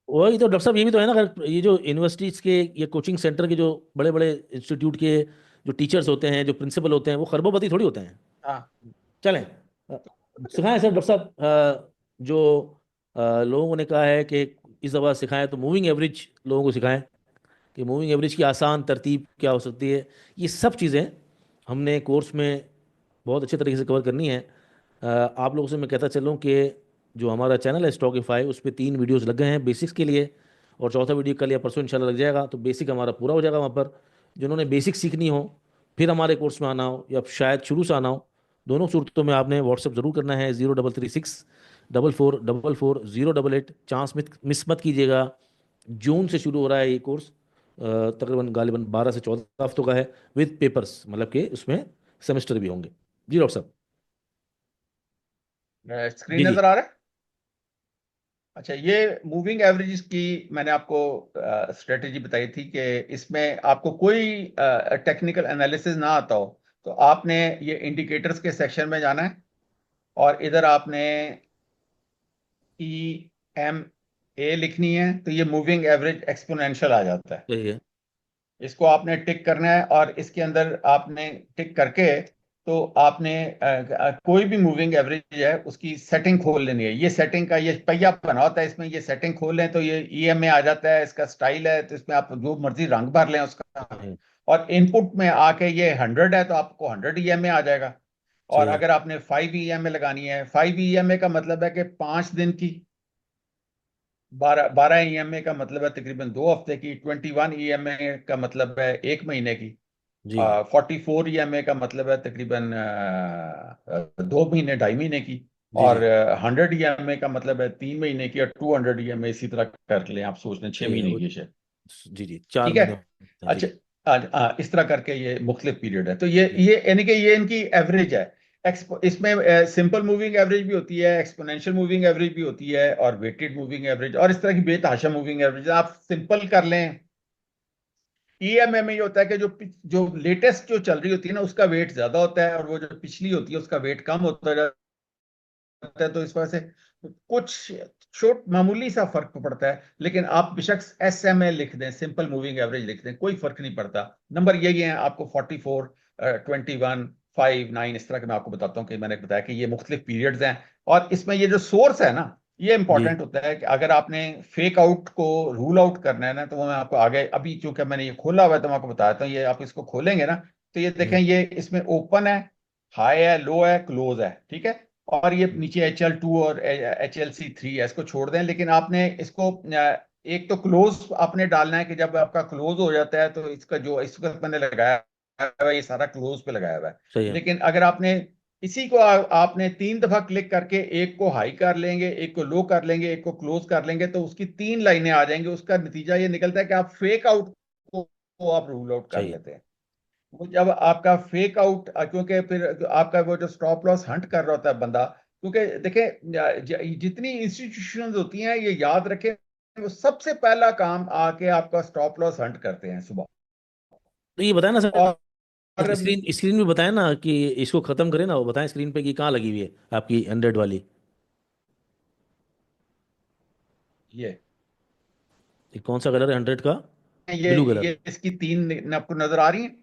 वही तो डॉक्टर साहब, ये भी तो है ना, अगर ये जो यूनिवर्सिटीज़ के, ये कोचिंग सेंटर के जो बड़े बड़े इंस्टीट्यूट के जो टीचर्स होते हैं, जो प्रिंसिपल होते हैं, वो खरबोपति थोड़ी होते हैं। हाँ। चलें, सिखाएं सर डॉक्टर साहब। जो लोगों ने कहा है कि इस दफ़ा सिखाएं, तो मूविंग एवरेज लोगों को सिखाएं कि मूविंग एवरेज की आसान तरतीब क्या हो सकती है। ये सब चीज़ें हमने कोर्स में बहुत अच्छे तरीके से कवर करनी है। आप लोगों से मैं कहता चलूँ कि जो हमारा चैनल है स्टॉकिफाई, उस पर 3 वीडियोस लग गए हैं बेसिक्स के लिए, और चौथा वीडियो कल या परसों इंशाल्लाह लग जाएगा। तो बेसिक हमारा पूरा हो जाएगा वहाँ पर। जिन्होंने बेसिक सीखनी हो, फिर हमारे कोर्स में आना हो, या शायद शुरू से आना हो, दोनों सूरतों में आपने व्हाट्सअप ज़रूर करना है, 0336 4444 088। चांस मिस मत कीजिएगा। जून से शुरू हो रहा है ये कोर्स, तकरीबन गालिबन 12 से 14 हफ्तों का है, विद पेपर्स, मतलब कि उसमें सेमेस्टर भी होंगे। जी डॉक्टर साहब। जी स्क्रीन जी। नजर आ रहा है? अच्छा, ये मूविंग एवरेजेस की मैंने आपको स्ट्रेटेजी बताई थी कि इसमें आपको कोई टेक्निकल एनालिसिस ना आता हो, तो आपने ये इंडिकेटर्स के सेक्शन में जाना है, और इधर आपने EMA लिखनी है, तो ये मूविंग एवरेज एक्सपोनेंशियल आ जाता है। सही है। इसको आपने टिक करना है, और इसके अंदर आपने टिक करके, तो आपने कोई भी मूविंग एवरेज है उसकी सेटिंग खोल लेनी है। ये सेटिंग का ये पहिया बना होता है, इसमें ये सेटिंग खोल लें तो ये EMA आ जाता है। इसका स्टाइल है, तो इसमें आप जो मर्जी रंग भर लें उसका। सही और इनपुट में आके ये 100 है, तो आपको 100 EMA आ जाएगा। और सही है। अगर आपने 5 EMA लगानी है, 5 EMA का मतलब है कि 5 दिन की। 12 EMA का मतलब है तकरीबन 2 हफ्ते की। 21 EMA का मतलब है 1 महीने की। जी 44 EMA का मतलब है तकरीबन 2 महीने, 2.5 महीने की। जी। और जी 100 EMA का मतलब है 3 महीने की। और 200 EMA इसी तरह कर लें, आप सोच लें, छह सही है महीने की है शायद। जी जी, चार ठीक है। महीने होते हैं। जी अच्छा। जी इस तरह करके ये मुख्तलिफ पीरियड है, तो ये जी। ये यानी कि ये इनकी एवरेज है। इसमें सिंपल मूविंग एवरेज भी होती है, एक्सपोनेंशियल मूविंग एवरेज भी होती है, और वेटेड मूविंग एवरेज, और इस तरह की बेतहाशा मूविंग एवरेज। आप सिंपल कर लें। EMA में ये होता है कि जो लेटेस्ट जो चल रही होती है ना, उसका वेट ज्यादा होता है, और वो जो पिछली होती है उसका वेट कम होता जाता है। तो इस वजह से कुछ छोट मामूली सा फर्क पड़ता है। लेकिन आप बेशक SMA लिख दें, सिंपल मूविंग एवरेज लिख दें, कोई फर्क नहीं पड़ता। नंबर यही है आपको, 44, 21, 5, 9, इस तरह के मैं आपको बताता हूँ कि मैंने बताया कि ये मुख्तलिफ पीरियड्स हैं। और इसमें ये जो सोर्स है ना, ये जी इंपॉर्टेंट होता है कि अगर आपने फेक आउट को रूल आउट करना है ना, तो वो मैं आपको आगे, अभी चूंकि मैंने ये खोला हुआ है तो मैं आपको बताता हूँ। ये आप इसको खोलेंगे ना, तो ये देखें, ये इसमें ओपन है, हाई है, लो है, क्लोज है, ठीक है। और ये नीचे HL2 और HLC3 है, इसको छोड़ दें। लेकिन आपने इसको एक तो क्लोज आपने डालना है कि जब आपका क्लोज हो जाता है, तो इसका जो इसको मैंने लगाया हुआ है, ये सारा क्लोज पे लगाया हुआ है। सही है। लेकिन अगर आपने इसी को आपने 3 दफा क्लिक करके, एक को हाई कर लेंगे, एक को लो कर लेंगे, एक को क्लोज कर लेंगे, तो उसकी 3 लाइनें आ जाएंगी। उसका नतीजा ये निकलता है कि आप फेक आउट को आप रूल आउट कर सही है। लेते हैं। वो जब आपका फेक आउट, क्योंकि फिर आपका वो जो स्टॉप लॉस हंट कर रहा होता है बंदा, क्योंकि देखें जितनी इंस्टीट्यूशंस होती हैं ये याद रखें, वो सबसे पहला काम आके आपका स्टॉप लॉस हंट करते हैं सुबह। तो ये बताए ना सर, और स्क्रीन स्क्रीन भी बताए ना कि इसको खत्म करें ना, वो बताएं स्क्रीन पे कि कहाँ लगी हुई है आपकी 100 वाली। ये ये कौन सा कलर है 100 का? ये ब्लू कलर। ये इसकी तीन आपको नजर आ रही है।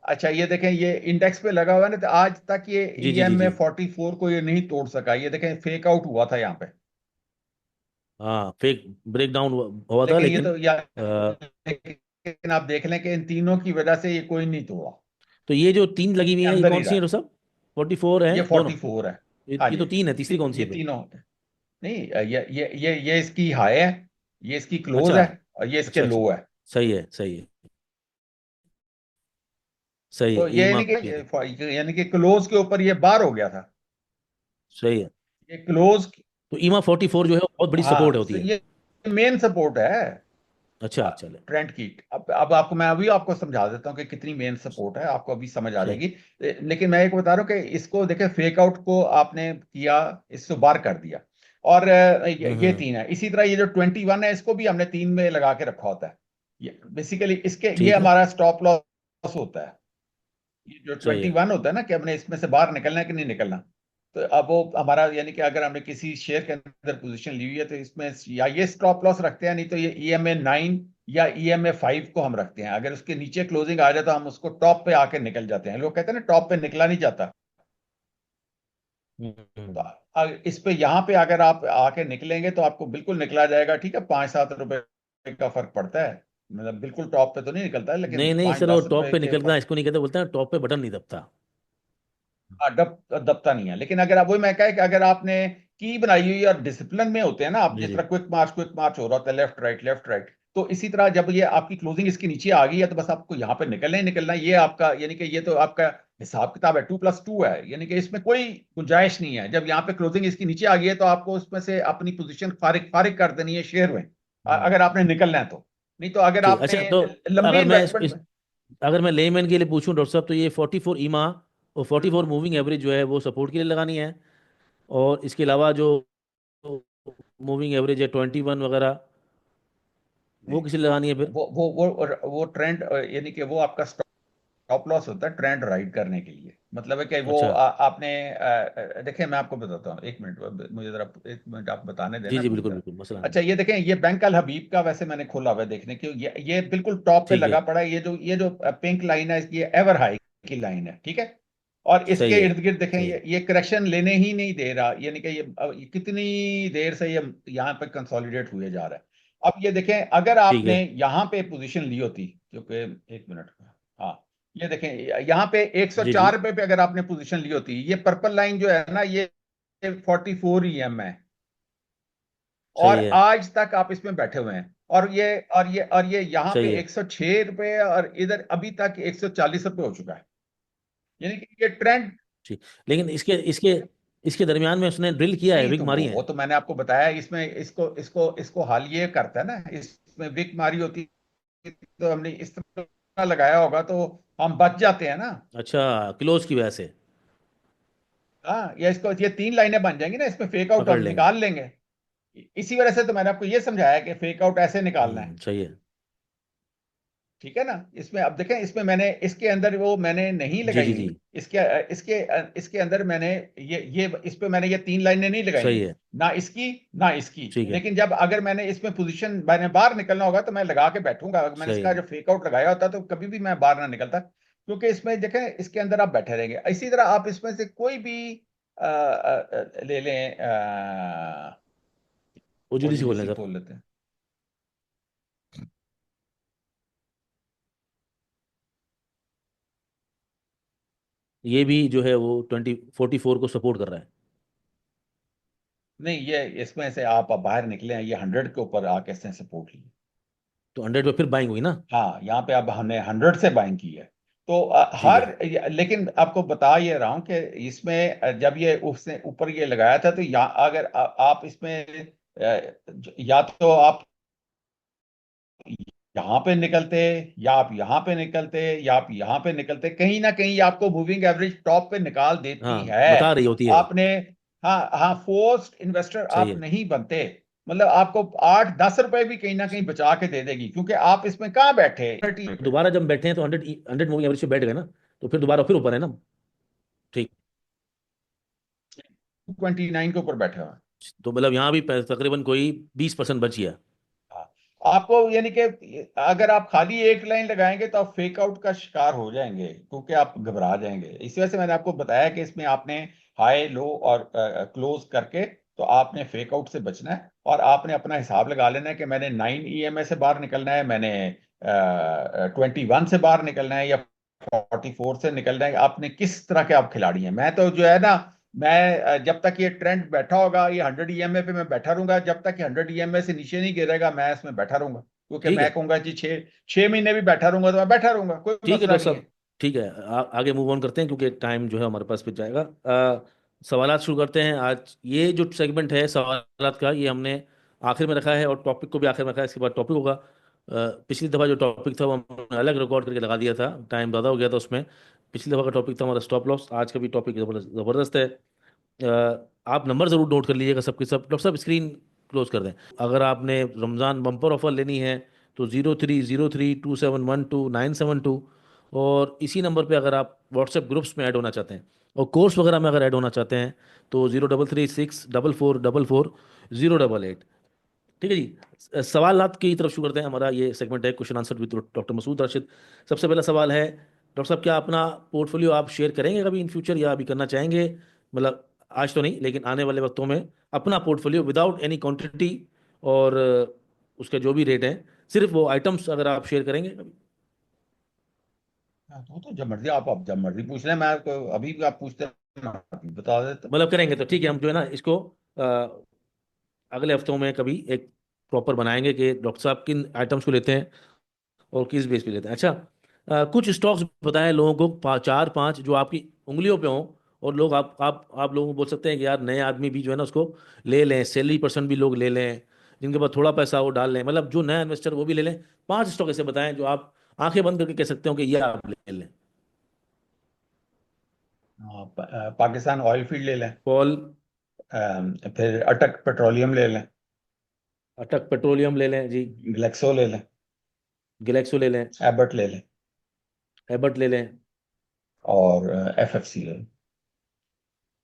अच्छा ये देखें, ये इंडेक्स पे लगा हुआ है ना, तो आज तक ये जी जी जी ईएमए जी। 44 को ये नहीं तोड़ सका। ये देखें फेक आउट हुआ था यहाँ पे। हाँ, फेक ब्रेक डाउन हुआ था, लेकिन ये लेकिन तो लेकिन आप देख लें कि इन तीनों की वजह से ये कोई नहीं तोड़ा, तो ये जो तीन लगी हुई ये है ये अंदर ही कौन सी रहा है है। डॉक्टर साहब? 44 है ये दोनों? 44 है। ये, हाँ ये जी। तो तीन है, तीसरी कौन सी ये है फिर? तीनों नहीं, ये इसकी हाई है, ये इसकी क्लोज अच्छा है, और ये इसके अच्छा अच्छा। लो है। सही है सही है। सही है, तो ये ईमा यानी की थी। कि क्लोज के ऊपर ये बार हो गया था। सही है। ये क्लोज। तो ईमा 44 जो है वो बहुत बड़ी सपोर्ट हाँ, होती है। ये मेन सपोर्ट है अच्छा चले। ट्रेंड की। अब आपको मैं अभी आपको समझा देता हूँ कि कितनी मेन सपोर्ट है, आपको अभी समझ आ सही। जाएगी। लेकिन मैं एक बता रहा हूँ कि इसको देखे, फेक आउट को आपने किया, इसको बार कर दिया। और ये हम्म। तीन है। इसी तरह ये जो 21 है, इसको भी हमने तीन में लगा के रखा होता है। ये बेसिकली इसके ये ठीक है। हमारा स्टॉप लॉस होता है। ये जो सही है। 21 होता है ना, कि हमने इसमें से बाहर निकलना है कि नहीं निकलना। तो अब वो हमारा यानी कि अगर हमने किसी शेयर के अंदर पोजीशन ली हुई है, तो इसमें या ये स्टॉप लॉस रखते हैं, नहीं तो ये ईएमए 9 या ईएमए 5 को हम रखते हैं। अगर उसके नीचे क्लोजिंग आ जाए तो हम उसको टॉप पे आके निकल जाते हैं। लोग कहते हैं ना टॉप पे निकला नहीं जाता। तो हम्म। इस पे यहाँ पे अगर आप आके निकलेंगे तो आपको बिल्कुल निकला जाएगा। ठीक है, 5-7 रुपए का फर्क पड़ता है, मतलब बिल्कुल टॉप पे तो नहीं निकलता है, लेकिन नहीं नहीं पाँच सर, वो दस टॉप रुपए पे के निकलना इसको नहीं कहते, बोलते हैं टॉप पे बटन नहीं दबता। दबता नहीं है। लेकिन अगर आप वही मैं कहा कि अगर आपने की बनाई हुई और डिसिप्लिन में होते हैं ना आप, जी जिस जी। तरह क्विक मार्च हो रहा होता है, लेफ्ट राइट, तो इसी तरह जब ये आपकी क्लोजिंग इसके नीचे आ गई है, तो बस आपको यहाँ पे निकलना ही निकलना है। ये आपका यानी कि ये तो आपका हिसाब किताब है, 2+2 है, यानी कि इसमें कोई गुंजाइश नहीं है। जब यहाँ पे क्लोजिंग इसकी नीचे आ गई है, तो आपको उसमें से अपनी पोजीशन फारिग फारिग कर देनी है शेयर में, हम्म। अगर आपने निकलना है तो। नहीं तो अगर ठीक, अच्छा आपने तो लंबी अगर मैं इन्वेस्टमेंट में। अगर मैं लेमैन के लिए पूछूं डॉक्टर साहब, तो ये 44 ईमा और 44 मूविंग एवरेज जो है वो सपोर्ट के लिए लगानी है, और इसके अलावा जो मूविंग एवरेज है 21 वगैरह, वो नहीं, किसे लगानी है फिर? वो ट्रेंड यानी कि वो आपका स्टॉप लॉस होता है ट्रेंड राइट करने के लिए। मतलब है कि वो अच्छा। आपने देखिए मैं आपको बताता हूँ, एक मिनट मुझे जरा एक मिनट आप बताने जी देना जी, मुझे बिल्कुल जरा। बिल्कुल, मसला नहीं। अच्छा ये देखें, ये बैंक अल हबीब का वैसे मैंने खोला हुआ है देखने की। ये बिल्कुल टॉप पे ठीक है। लगा पड़ा है। ये जो पिंक लाइन है, ये एवर हाई की लाइन है। ठीक है, और इसके सही है। इर्द गिर्द देखें, सही है। ये करेक्शन लेने ही नहीं दे रहा, यानी कि ये कितनी देर से ये यहाँ पे कंसोलिडेट हुए जा रहा है। अब ये देखें, अगर ठीक आपने है। यहाँ पे पोजीशन ली होती, क्योंकि एक मिनट, हाँ, ये देखें यहाँ पे एक सौ जी जी। चार रुपए पे अगर आपने पोजीशन ली होती, ये पर्पल लाइन जो है ना, ये 44 ईएम है। और सही है। आज तक आप इसमें बैठे हुए हैं, और ये यहाँ पे सही है। 106 रुपए, और इधर अभी तक 140 रुपए हो चुका है। यानी कि ये ट्रेंड। ठीक, लेकिन इसके इसके इसके दरमियान में उसने ड्रिल किया है, नहीं विग तो मारी वो है। तो मैंने आपको बताया, इसमें इसको हाल ये करता है ना, इसमें विक मारी होती तो हमने इस तरह लगाया होगा तो हम बच जाते हैं ना। अच्छा, क्लोज की वजह से हाँ, या इसको ये तीन लाइनें बन जाएंगी ना, इसमें फेक आउट पकड़ हम लेंगे। निकाल लेंगे। इसी वजह से तो मैंने आपको ये समझाया कि फेक आउट ऐसे निकालना है। सही है। ठीक है ना, इसमें अब देखें, इसमें मैंने इसके अंदर वो मैंने नहीं जी लगाई जी जी। हुई। इसके इसके इसके अंदर मैंने ये इस पे मैंने ये तीन लाइनें नहीं लगाई सही हुई, है। ना इसकी ना इसकी। ठीक है। लेकिन जब अगर मैंने इसमें पोजीशन मैंने बाहर निकलना होगा तो मैं लगा के बैठूंगा। अगर मैंने सही इसका है। जो फेक आउट लगाया होता तो कभी भी मैं बाहर ना निकलता, क्योंकि इसमें देखें, इसके अंदर आप बैठे रहेंगे। इसी तरह आप इसमें से कोई भी ले लें, ओजीडीसी खोल लें ओजीडीसी सर। खोल लेते हैं। ये भी जो है वो 44 को सपोर्ट कर रहा है। नहीं, ये इसमें से आप बाहर निकले हैं, ये 100 के ऊपर आके इसने सपोर्ट लिया। तो 100 पे फिर बाइंग हुई ना? हाँ, यहाँ पे अब हमने 100 से बाइंग की है। तो ठीक है। लेकिन आपको बता ये रहा हूँ कि इसमें जब ये उसने ऊपर ये लगाया था, तो अगर आप इसमें या तो आप यहाँ पे निकलते, या आप यहाँ पे निकलते, या आप यहाँ पे निकलते, कहीं ना कहीं आपको मूविंग एवरेज टॉप पे निकाल देती हाँ, है। बता रही होती है। आपने, हाँ हाँ, फोर्स्ड इन्वेस्टर सही आप है। नहीं बनते। मतलब आपको 8-10 रुपए भी कहीं ना कहीं बचा के दे देगी, क्योंकि आप इसमें कहाँ बैठे। दोबारा जब बैठे हैं तो 100 मूविंग एवरेज पे बैठ गए ना, तो फिर दोबारा फिर ऊपर है ना। ठीक। 29 के ऊपर बैठे हुए हैं। तो मतलब यहाँ भी तकरीबन कोई 20% बच गया। हाँ। आपको यानी कि अगर आप खाली एक लाइन लगाएंगे तो आप फेक आउट का शिकार हो जाएंगे, क्योंकि आप घबरा जाएंगे। इसी वजह से मैंने आपको बताया कि इसमें आपने हाई लो और क्लोज करके, तो आपने फेक आउट से बचना है, और आपने अपना हिसाब लगा लेना है कि मैंने 9 EMA से बाहर निकलना है, मैंने 21 से बाहर निकलना है, या 44 से निकलना है। आपने किस तरह के आप खिलाड़ी हैं। मैं तो जो है ना, मैं जब तक ये ट्रेंड बैठा होगा, ये 100 EMA पे मैं बैठा रहूंगा, जब तक ये 100 EMA से नीचे नहीं गिरेगा मैं इसमें बैठा रहूंगा, क्योंकि ठीक मैं है। कहूंगा जी 6 6 महीने भी बैठा रहूंगा तो मैं बैठा रहूंगा, कोई ठीक है मसला डॉक्टर नहीं साहब। है। ठीक है, आगे मूव ऑन करते हैं क्योंकि टाइम जो है हमारे पास फिर जाएगा। सवालात शुरू करते हैं। आज ये जो सेगमेंट है सवालात का, ये हमने आखिर में रखा है और टॉपिक को भी आखिर में रखा है। इसके बाद टॉपिक होगा। पिछली दफ़ा जो टॉपिक था वो हमने अलग रिकॉर्ड करके लगा दिया था, टाइम ज़्यादा हो गया था उसमें। पिछली दफ़ा का टॉपिक था हमारा स्टॉप लॉस। आज का भी टॉपिक ज़बरदस्त है। आप नंबर ज़रूर नोट कर लीजिएगा सबके सब। डॉक्टर साहब स्क्रीन क्लोज कर दें। अगर आपने रमज़ान बम्पर ऑफर लेनी है तो 03032712 972, और इसी नंबर पे अगर आप व्हाट्सएप ग्रुप्स में ऐड होना चाहते हैं और कोर्स वगैरह में अगर ऐड होना चाहते हैं तो 0336444408। ठीक है जी। सवालात की तरफ शुरू करते हैं। हमारा ये सेगमेंट है question answer with doctor Masood Rashid. सबसे पहला सवाल है, डॉक्टर साहब क्या अपना पोर्टफोलियो आप शेयर करेंगे कभी इन फ्यूचर, या अभी करना चाहेंगे? मतलब आज तो नहीं, लेकिन आने वाले वक्तों में अपना पोर्टफोलियो विदाउट एनी क्वांटिटी और उसके जो भी रेट हैं, सिर्फ वो आइटम्स अगर आप शेयर करेंगे कभी? हाँ, तो जब मर्जी आप जब मर्जी पूछ लें, मैं आपको अभी भी आप पूछते हैं, मैं अभी बता देता। मतलब करेंगे तो ठीक है, हम जो है ना इसको अगले हफ्तों में कभी एक प्रॉपर बनाएंगे कि डॉक्टर साहब किन आइटम्स को लेते हैं और किस बेस पे लेते हैं। अच्छा, कुछ स्टॉक्स बताएं लोगों को, चार पांच जो आपकी उंगलियों पे हों, और लोग आप लोगों को बोल सकते हैं कि यार नए आदमी भी जो है ना उसको ले लें, सैलरी पर्सन भी लोग ले लें, जिनके पास थोड़ा पैसा वो डाल लें, मतलब जो नया इन्वेस्टर वो भी ले लें। पांच स्टॉक ऐसे बताएं जो आप आंखें बंद करके कह सकते हो कि ये आप ले लें। हाँ, पाकिस्तान ऑयल फील्ड ले लें। पॉल। फिर अटक पेट्रोलियम ले लें। अटक पेट्रोलियम ले लें जी। ग्लेक्सो ले लें। गैलेक्सो ले लें। एबर्ट ले लें। एबर्ट ले लें। और FFC ले लें।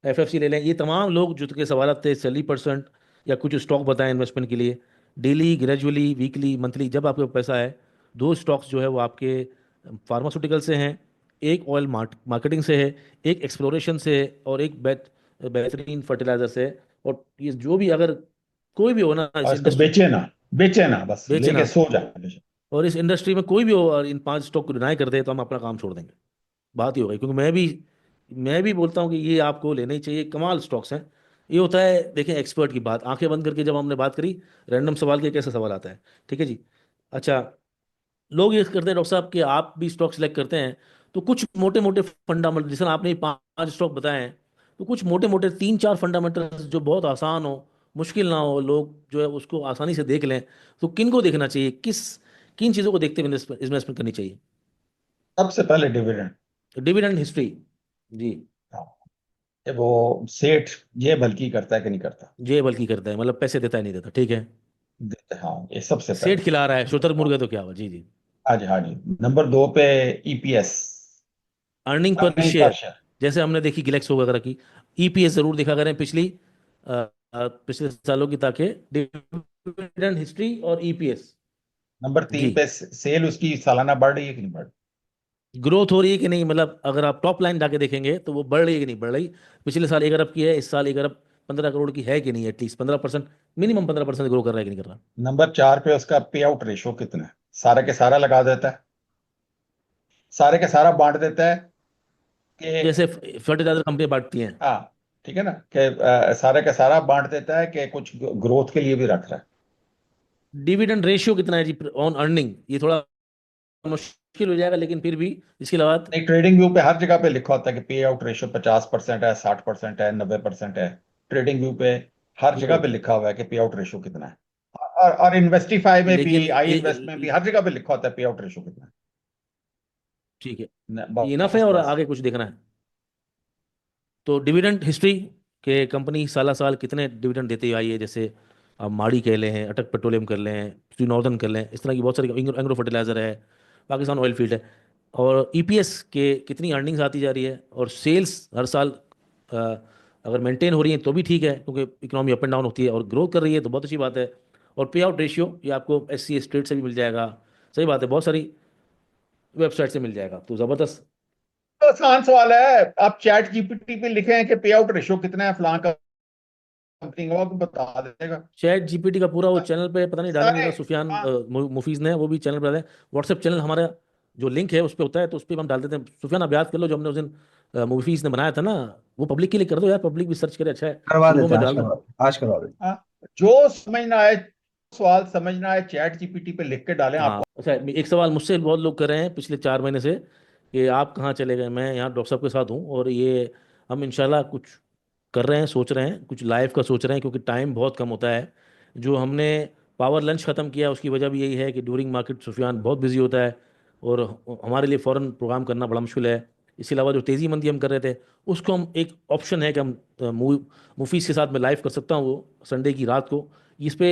एफएफसी ले लें। ये तमाम लोग जो के सवाल थे, सैलरी परसेंट या कुछ स्टॉक बताएं इन्वेस्टमेंट के लिए, डेली, ग्रेजुअली, वीकली, मंथली, जब आपके पास पैसा है। दो स्टॉक्स जो है वो आपके फार्मास्यूटिकल से हैं, एक ऑयल मार्केटिंग से है, एक एक्सप्लोरेशन से है, और एक बेहतरीन फर्टिलाइजर से है। और ये जो भी अगर कोई भी हो ना इस और इसको इंडस्ट्री, बेचे ना, बेचे ना, बस बेचना, लेके सो जाए। और इस इंडस्ट्री में कोई भी हो और इन पांच स्टॉक को डिनाई कर दे तो हम अपना काम छोड़ देंगे। बात ही हो गई, क्योंकि मैं भी बोलता हूँ कि ये आपको लेना ही चाहिए, कमाल स्टॉक्स हैं। ये होता है, देखें, एक्सपर्ट की बात आंखें बंद करके जब हमने बात करी, रैंडम सवाल के कैसे सवाल आता है। ठीक है जी। अच्छा, लोग ये करते हैं डॉक्टर साहब कि आप भी स्टॉक सिलेक्ट करते हैं तो कुछ मोटे मोटे फंडामेंटल, जैसे आपने ये पांच स्टॉक बताए हैं, तो कुछ मोटे मोटे तीन चार फंडामेंटल जो बहुत आसान हो, मुश्किल ना हो, लोग जो है उसको आसानी से देख लें, तो किन को देखना चाहिए, किन चीज़ों को देखते हुए इन्वेस्टमेंट करनी चाहिए? सबसे पहले डिविडेंड। Dividend history. जी। वो सेठ ये भलकी करता है कि नहीं करता। ये बल्कि करता है, मतलब पैसे देता है नहीं देता, ठीक है। हाँ, ये सबसे सेठ पहले। खिला रहा है, शुतुरमुर्ग है तो क्या हुआ? जी जी। हाँ जी, हाँ जी। नंबर 2 पे EPS, earning per earning per share, share. जैसे हमने देखी गिलेक्सो वगैरह की। ईपीएस जरूर देखा करें पिछले सालों की, ताकि डिविडेंड हिस्ट्री और ईपीएस। नंबर 3 जी। पे सेल उसकी सालाना बढ़ रही है कि नहीं बढ़ ग्रोथ हो रही है कि नहीं, मतलब अगर आप टॉप लाइन जाके देखेंगे तो वो बढ़ रही है कि नहीं बढ़ रही। पिछले साल 1 अरब की है, इस साल 1 अरब 15 करोड़ की है कि नहीं, एटलीस्ट 15%, मिनिमम 15% ग्रो कर रहा है कि नहीं कर रहा? रही। नंबर 4 पे उसका पे आउट रेशो कितना है। सारा के सारा लगा देता है, सारे के सारा बांट देता है कि, जैसे फर्टिलाइजर कंपनी बांटती हैं। हाँ, ठीक है ना, कि सारे का सारा बांट देता है कि कुछ ग्रोथ के लिए भी रख रहा है। डिविडेंड रेशियो कितना है जी ऑन अर्निंग? ये थोड़ा मुश्किल हो जाएगा, लेकिन फिर भी इसके अलावा। नहीं, ट्रेडिंग व्यू पे हर जगह पे लिखा होता है कि पे आउट रेशियो 50% है, 60% है, 90% है। ट्रेडिंग व्यू पे हर जगह पे ओके। लिखा हुआ है कि पे आउट रेशियो कितना है। और इन्वेस्टिफाई में लेकिन भी, आई इन्वेस्ट में भी, हर जगह पे लिखा होता है पे आउट रेशो कितना ठीक है, है। ये इनफ है फर्स्ट और क्लास। आगे कुछ देखना है? तो डिविडेंड हिस्ट्री के कंपनी साला साल कितने डिविडेंड देती आई है, जैसे आप माड़ी कह लें, अटक पेट्रोलियम कर लें, श्री नॉर्दर्न कर लें, इस तरह की बहुत सारी, एंग्रो फर्टिलाइजर है, पाकिस्तान ऑयल फील्ड है, और ईपीएस के कितनी अर्निंग्स आती जा रही है, और सेल्स हर साल अ, अगर मेंटेन हो रही है तो भी ठीक है, क्योंकि इकोनॉमी अप एंड डाउन होती है, और ग्रोथ कर रही है तो बहुत अच्छी बात है। और पे आउट रेशियो ये आपको एस सी स्टेट से भी मिल जाएगा, सही बात है, बहुत सारी वेबसाइट से मिल जाएगा, तो ज़बरदस्त। तो आसान सवाल है, आप चैट जीपीटी पे लिखे हैं कि पे आउट रेशो कितना है फलां कंपनी का, वो आपको बता देगा चैट जीपीटी का पूरा वो चैनल पे पता नहीं डालेंगे, सारे। अगर सुफियान हाँ, मुफीज ने वो भी चैनल पर डालें, व्हाट्सएप चैनल हमारा जो लिंक है उस पर होता है, तो उस पर हम डाल देते हैं। सुफियान आप याद कर लो, जो हमने उस दिन मुफीज ने बनाया था ना, वो पब्लिक के लिए कर दो यार, पब्लिक भी सर्च करे, अच्छा है, करवा ग्रुपों देते में हैं, आज डाल दो। करवा देते हैं, आज करवा देते हाँ, जो समझना है, सवाल समझना है, चैट जीपीटी पे लिख के डालें हाँ, आपको। अच्छा, एक सवाल मुझसे बहुत लोग कर रहे हैं पिछले 4 महीने से, कि आप कहाँ चले गए। मैं यहाँ डॉक्टर साहब के साथ हूँ, और ये हम इंशाल्लाह कुछ कर रहे हैं, सोच रहे हैं, कुछ लाइव का सोच रहे हैं, क्योंकि टाइम बहुत कम होता है। जो हमने पावर लंच ख़त्म किया उसकी वजह भी यही है कि ड्यूरिंग मार्केट सुफियान बहुत बिजी होता है, और हमारे लिए फ़ौरन प्रोग्राम करना बड़ा मुश्किल है। इसके अलावा जो तेज़ी मंदी हम कर रहे थे, उसको हम एक ऑप्शन है कि हम मुफीस के साथ मैं लाइव कर सकता हूँ वो संडे की रात को। इस पे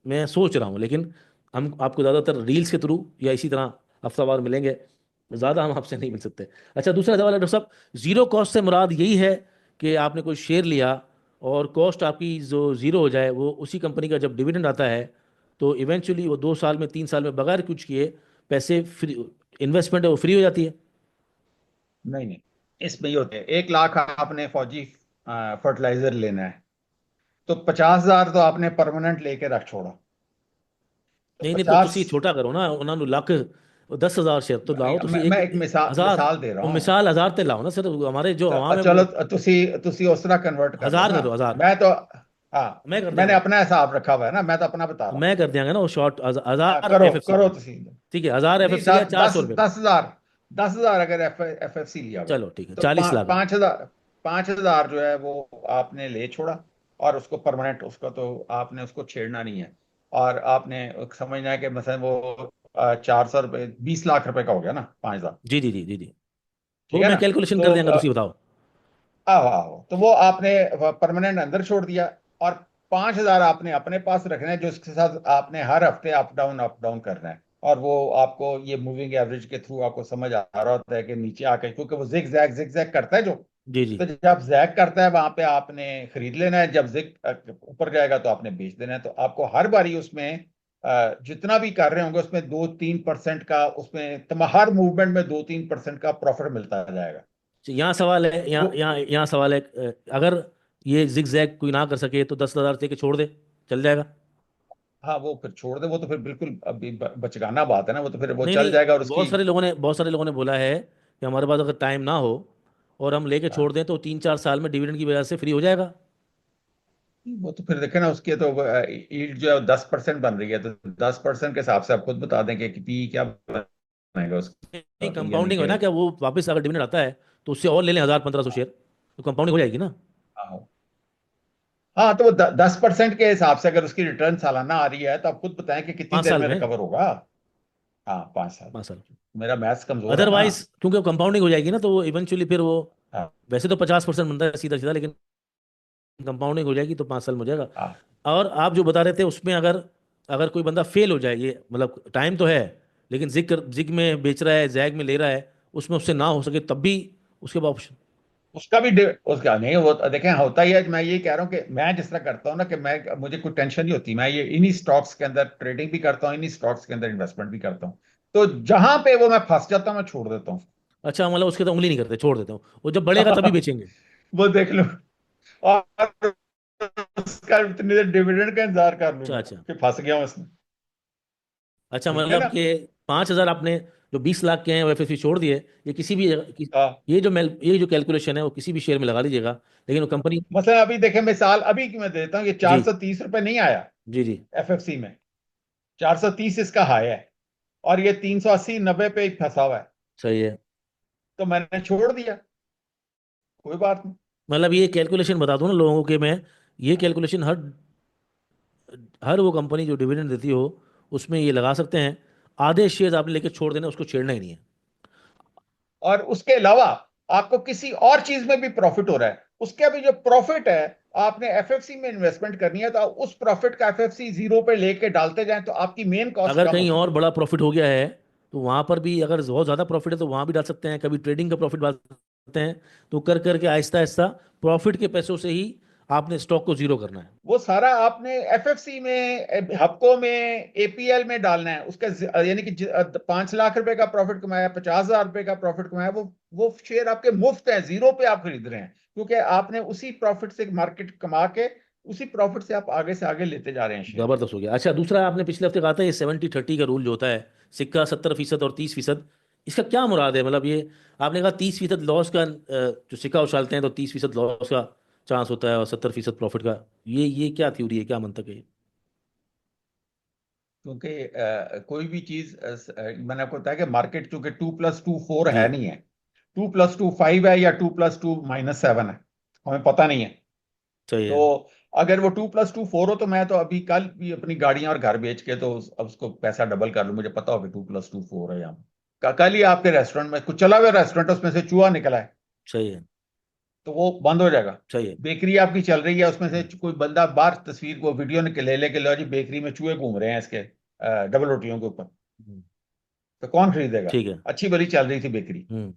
मैं सोच रहा हूँ, लेकिन हम आपको ज़्यादातर रील्स के थ्रू या इसी तरह हफ्तावार मिलेंगे, ज़्यादा हम आपसे नहीं मिल सकते। अच्छा, दूसरा सवाल है डॉक्टर साहब, ज़ीरो कॉस्ट से मुराद यही है कि आपने कोई शेयर लिया और कॉस्ट आपकी जो ज़ीरो हो जाए, वो उसी कंपनी का जब डिविडेंड आता है तो इवेंचुअली वो 2 साल में 3 साल में बगैर कुछ किए पैसे फ्री, इन्वेस्टमेंट है वो फ्री हो जाती है? नहीं नहीं, इसमें ये होते हैं, 1 लाख आपने फौजी फर्टिलाइजर लेना है, तो 50,000 तो आपने परमानेंट लेके रख छोड़ा, तो नहीं नहीं, तो 50। तुसी छोटा करो ना, उन्होंने लख 10,000 शेयर तो लाओ, तुसी मैं एक एक हज़ार, मिसाल दे रहा और हूँ। मिसाल हज़ार ते लाओ ना सर, हमारे जो अवाम है चलो, वो तुसी उस तरह कन्वर्ट कर लो हज़ार ना। करो, हज़ार। मैं तो, हाँ, मैं कर मैंने देंगे, अपना हिसाब रखा हुआ है ना, मैं तो अपना बता रहा हूँ। मैं कर देंगे ना वो शॉर्ट, हज़ार करो एफ एफ सी करो का। तुसी। ठीक है, हज़ार एफ एफ नहीं, सी का 400 दस रुपये का। दस हजार 10,000 अगर एफ एफ सी लिया हुआ है, चलो ठीक है, तो 40 लाख का। 5,000, 5,000 जो है वो आपने ले छोड़ा, और उसको परमानेंट, उसको तो आपने उसको छेड़ना नहीं है। और आपने समझना है कि मसलन वो 400 रुपये, 20 लाख रुपए का हो गया ना, 5,000। जी जी जी जी जी, ठीक वो है मैं ना? कैलकुलेशन कर तो देंगे, तुसी बताओ। आहो आहो, तो वो आपने परमानेंट अंदर छोड़ दिया, और 5,000 आपने अपने पास रखना है, जो उसके साथ आपने हर हफ्ते अप डाउन करना है। और वो आपको ये मूविंग एवरेज के थ्रू आपको समझ आ रहा होता है कि नीचे आके, क्योंकि वो जिग जैग करता है जो, जी जी। तो जब जैग करता है वहां पे आपने खरीद लेना है, जब जिग ऊपर जाएगा तो आपने बेच देना है। तो आपको हर बारी उसमें जितना भी कर रहे होंगे उसमें 2-3% का, उसमें हर मूवमेंट में 2-3% का प्रॉफिट मिलता जाएगा। यहाँ सवाल है, वो, यहाँ सवाल है, अगर ये जिग जैग कोई ना कर सके तो 10,000 दे के छोड़ दे, चल जाएगा? हाँ, वो फिर छोड़ दे, वो तो फिर बिल्कुल अभी बचकाना बात है ना, वो तो फिर वो नहीं चल नहीं, जाएगा, और उसकी बहुत सारे लोगों ने बोला है कि हमारे पास अगर टाइम ना हो और हम लेके हाँ, छोड़ दें तो 3-4 साल में डिविडेंड की वजह से फ्री हो जाएगा। वो तो फिर देखे ना, उसके तो यील्ड जो है 10% बन रही है, तो 10% के हिसाब से आप खुद बता देंगे कि पी क्या बनेगा नहीं, उसका, यानी कंपाउंडिंग है कि ना, क्या वो वापस अगर डिविडेंड आता है तो उससे और ले लें 1,000-1,500 शेयर, तो कंपाउंडिंग हो जाएगी ना। हाँ हाँ, तो वो 10% के हिसाब से अगर उसकी रिटर्न सालाना आ रही है, तो आप खुद बताएं कि कितनी पाँच देर साल में में रिकवर होगा। हाँ, 5 साल। 5 साल। मेरा मैथ्स कमजोर है ना। अदरवाइज क्योंकि कंपाउंडिंग हो जाएगी ना, तो वो इवेंचुअली फिर वो, हाँ वैसे तो 50% बनता है सीधा सीधा, लेकिन कंपाउंडिंग हो जाएगी तो 5 साल में हो जाएगा। हाँ, और आप जो बता रहे थे उसमें, अगर अगर कोई बंदा फेल हो जाए, ये मतलब टाइम तो है, लेकिन जिग में बेच रहा है, जैग में ले रहा है, उसमें उससे ना हो सके तब भी उसके बाद ऑप्शन? उसका भी उसका नहीं, वो देखें होता ही है। मैं ये कह रहा हूँ कि मैं जिस तरह करता हूँ ना, कि मैं, मुझे कोई टेंशन नहीं होती, मैं ये इन्हीं स्टॉक्स के अंदर ट्रेडिंग भी करता हूँ, इन्हीं स्टॉक्स के अंदर इन्वेस्टमेंट भी करता हूँ। तो जहां पे वो मैं फंस जाता हूँ, मैं छोड़ देता हूँ। अच्छा, मतलब उसके तो उंगली नहीं करते, छोड़ देते हो, वो जब बढ़ेगा तभी बेचेंगे? वो देख लो, और उसका इतनी देर डिविडेंड का इंतजार कर अच्छा लूंगा अच्छा। कि फंस गया हूं उसमें। अच्छा, ठीक है मतलब ना? कि 5,000 आपने जो 20 लाख के हैं वो एफ छोड़ दिए, ये किसी भी हाँ, ये जो कैलकुलेशन है वो किसी भी शेयर में लगा लीजिएगा, लेकिन वो कंपनी। मतलब अभी देखें, मिसाल अभी की मैं देता हूँ, ये जी 430 रुपये नहीं आया जी जी। एफएफसी में, 430 इसका हाई है, और ये 380-90 पे ही फंसा हुआ है, सही है। तो मैंने छोड़ दिया, कोई बात नहीं। मतलब ये कैलकुलेशन बता दूं ना लोगों को कि मैं, ये कैलकुलेशन हर हर वो कंपनी जो डिविडेंड देती हो उसमें ये लगा सकते हैं। आधे शेयर आपने लेके छोड़ देना, उसको छेड़ना ही नहीं है। और उसके अलावा आपको किसी और चीज में भी प्रॉफिट हो रहा है, उसके अभी जो प्रॉफिट है, आपने एफएफसी में इन्वेस्टमेंट करनी है तो आप उस प्रॉफिट का एफएफसी जीरो पे लेके डालते जाएं तो आपकी मेन कॉस्ट अगर कम कहीं होती और जाए। बड़ा प्रॉफिट हो गया है तो वहां पर भी अगर बहुत ज़्यादा प्रॉफिट है तो वहां भी डाल सकते हैं, कभी ट्रेडिंग का प्रॉफिट डाल सकते हैं। तो कर करके आहिस्ता आहिस्ता प्रॉफिट के पैसों से ही आपने स्टॉक को जीरो करना है। वो सारा आपने एफएफसी में, हपको में, एपीएल में डालना है। उसका यानी कि 5 लाख रुपए का प्रॉफिट कमाया, 50,000 रुपए का प्रॉफिट कमाया, वो शेयर आपके मुफ्त है, जीरो पे आप खरीद रहे हैं, क्योंकि आपने उसी प्रॉफिट से मार्केट कमा के उसी प्रॉफिट से आप आगे से आगे लेते जा रहे हैं शेयर। ज़बरदस्त हो गया। अच्छा, दूसरा आपने पिछले हफ्ते कहा था ये 70-30 का रूल जो होता है, सिक्का 70% और 30%, इसका क्या मुराद है? मतलब ये आपने कहा 30% लॉस का, जो सिक्का उछालते हैं तो 30% लॉस का चांस होता है और 70% प्रॉफिट का। ये क्या थ्योरी है, क्या मंतक है ये? क्योंकि कोई भी चीज मैंने आपको बताया कि मार्केट चूंकि 2+2 4 जी। है नहीं है, 2+2 5 है या 2+2 -7 है, हमें पता नहीं है। सही है। तो अगर वो 2+2 4 हो तो मैं तो अभी कल भी अपनी गाड़ियां और घर बेच के तो अब उसको पैसा डबल कर लूं, मुझे पता हो कि 2+2 4 है यहाँ। कल ही आपके रेस्टोरेंट में कुछ चला हुआ रेस्टोरेंट, उसमें से चूहा निकला है, सही है। तो वो बंद हो जाएगा। सही है। बेकरी आपकी चल रही है, उसमें से हम्म। कोई बंदा बाहर तस्वीर को वीडियो निकल ले लेके, लो जी बेकरी में चूहे घूम रहे हैं इसके डबल रोटियों के ऊपर, हम्म। तो कौन खरीदेगा? ठीक है। अच्छी भली चल रही थी बेकरी। हम्म।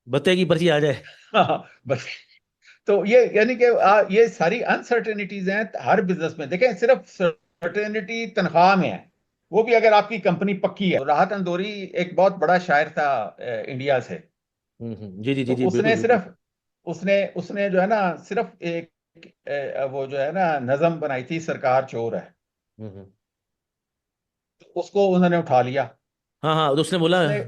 बत्ते की पर्ची आ जाए। हाँ, बस। तो ये यानी कि ये सारी अनसर्टेनिटीज हैं हर बिजनेस में। देखें, सिर्फ सर्टेनिटी तनख्वाह में है, वो भी अगर आपकी कंपनी पक्की है। तो राहत अंदोरी एक बहुत बड़ा शायर था इंडिया से। जी जी तो जी जी, बिल्कुल उसने बिल्कुल। सिर्फ उसने उसने जो है ना, सिर्फ एक वो जो है ना नज्म बनाई थी, सरकार चोर है। हम्म। तो उसको उन्होंने उठा लिया। हाँ हाँ, तो उसने बोला। उसने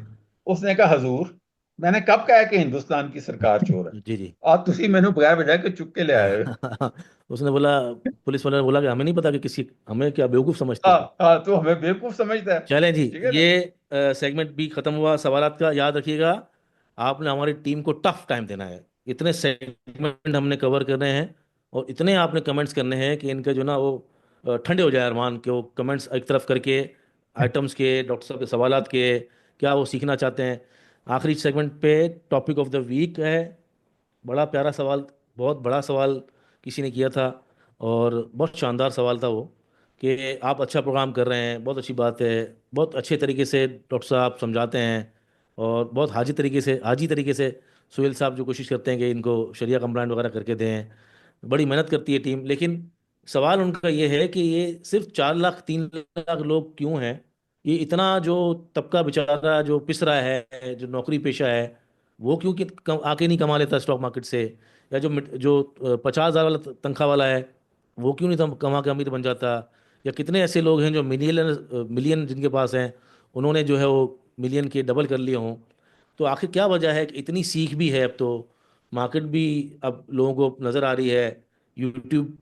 उसने कहा, हजूर, मैंने कब कहा है कि हिंदुस्तान की सरकार चोर है? जी जी। और तुसी मैनू बगैर बजाय के चुप के ले आए हो। उसने बोला, पुलिस वाले ने बोला कि हमें नहीं पता कि किसी, हमें क्या बेवकूफ़ समझते हाँ थे। हाँ, तो हमें बेवकूफ समझता है। चलें जी। ठीक है ना? ये सेगमेंट भी ख़त्म हुआ सवालात का। याद रखिएगा, आपने हमारी टीम को टफ टाइम देना है। इतने सेगमेंट हमने कवर करने हैं और इतने आपने कमेंट्स करने हैं कि इनके जो ना वो ठंडे हो जाए अरमान, कि वो कमेंट्स एक तरफ करके आइटम्स के, डॉक्टर साहब के सवालात के, क्या वो सीखना चाहते हैं। आखिरी सेगमेंट पे टॉपिक ऑफ द वीक है। बड़ा प्यारा सवाल, बहुत बड़ा सवाल किसी ने किया था और बहुत शानदार सवाल था वो, कि आप अच्छा प्रोग्राम कर रहे हैं, बहुत अच्छी बात है, बहुत अच्छे तरीके से डॉक्टर साहब समझाते हैं और बहुत हाजी तरीके से सुहेल साहब जो कोशिश करते हैं कि इनको शरिया कंप्लाइंट वगैरह करके दें। बड़ी मेहनत करती है टीम, लेकिन सवाल उनका ये है कि ये सिर्फ 4 लाख 3 लाख लोग क्यों हैं? ये इतना जो तबका बेचारा जो पिस रहा है, जो नौकरी पेशा है, वो क्यों आके नहीं कमा लेता स्टॉक मार्केट से? या जो 50,000 वाला तनख्वाह वाला है, वो क्यों नहीं कमा के अमीर बन जाता? या कितने ऐसे लोग हैं जो मिलियन मिलियन जिनके पास हैं, उन्होंने जो है वो मिलियन के डबल कर लिए हों? तो आखिर क्या वजह है कि इतनी सीख भी है? अब तो मार्केट भी अब लोगों को नज़र आ रही है, यूट्यूब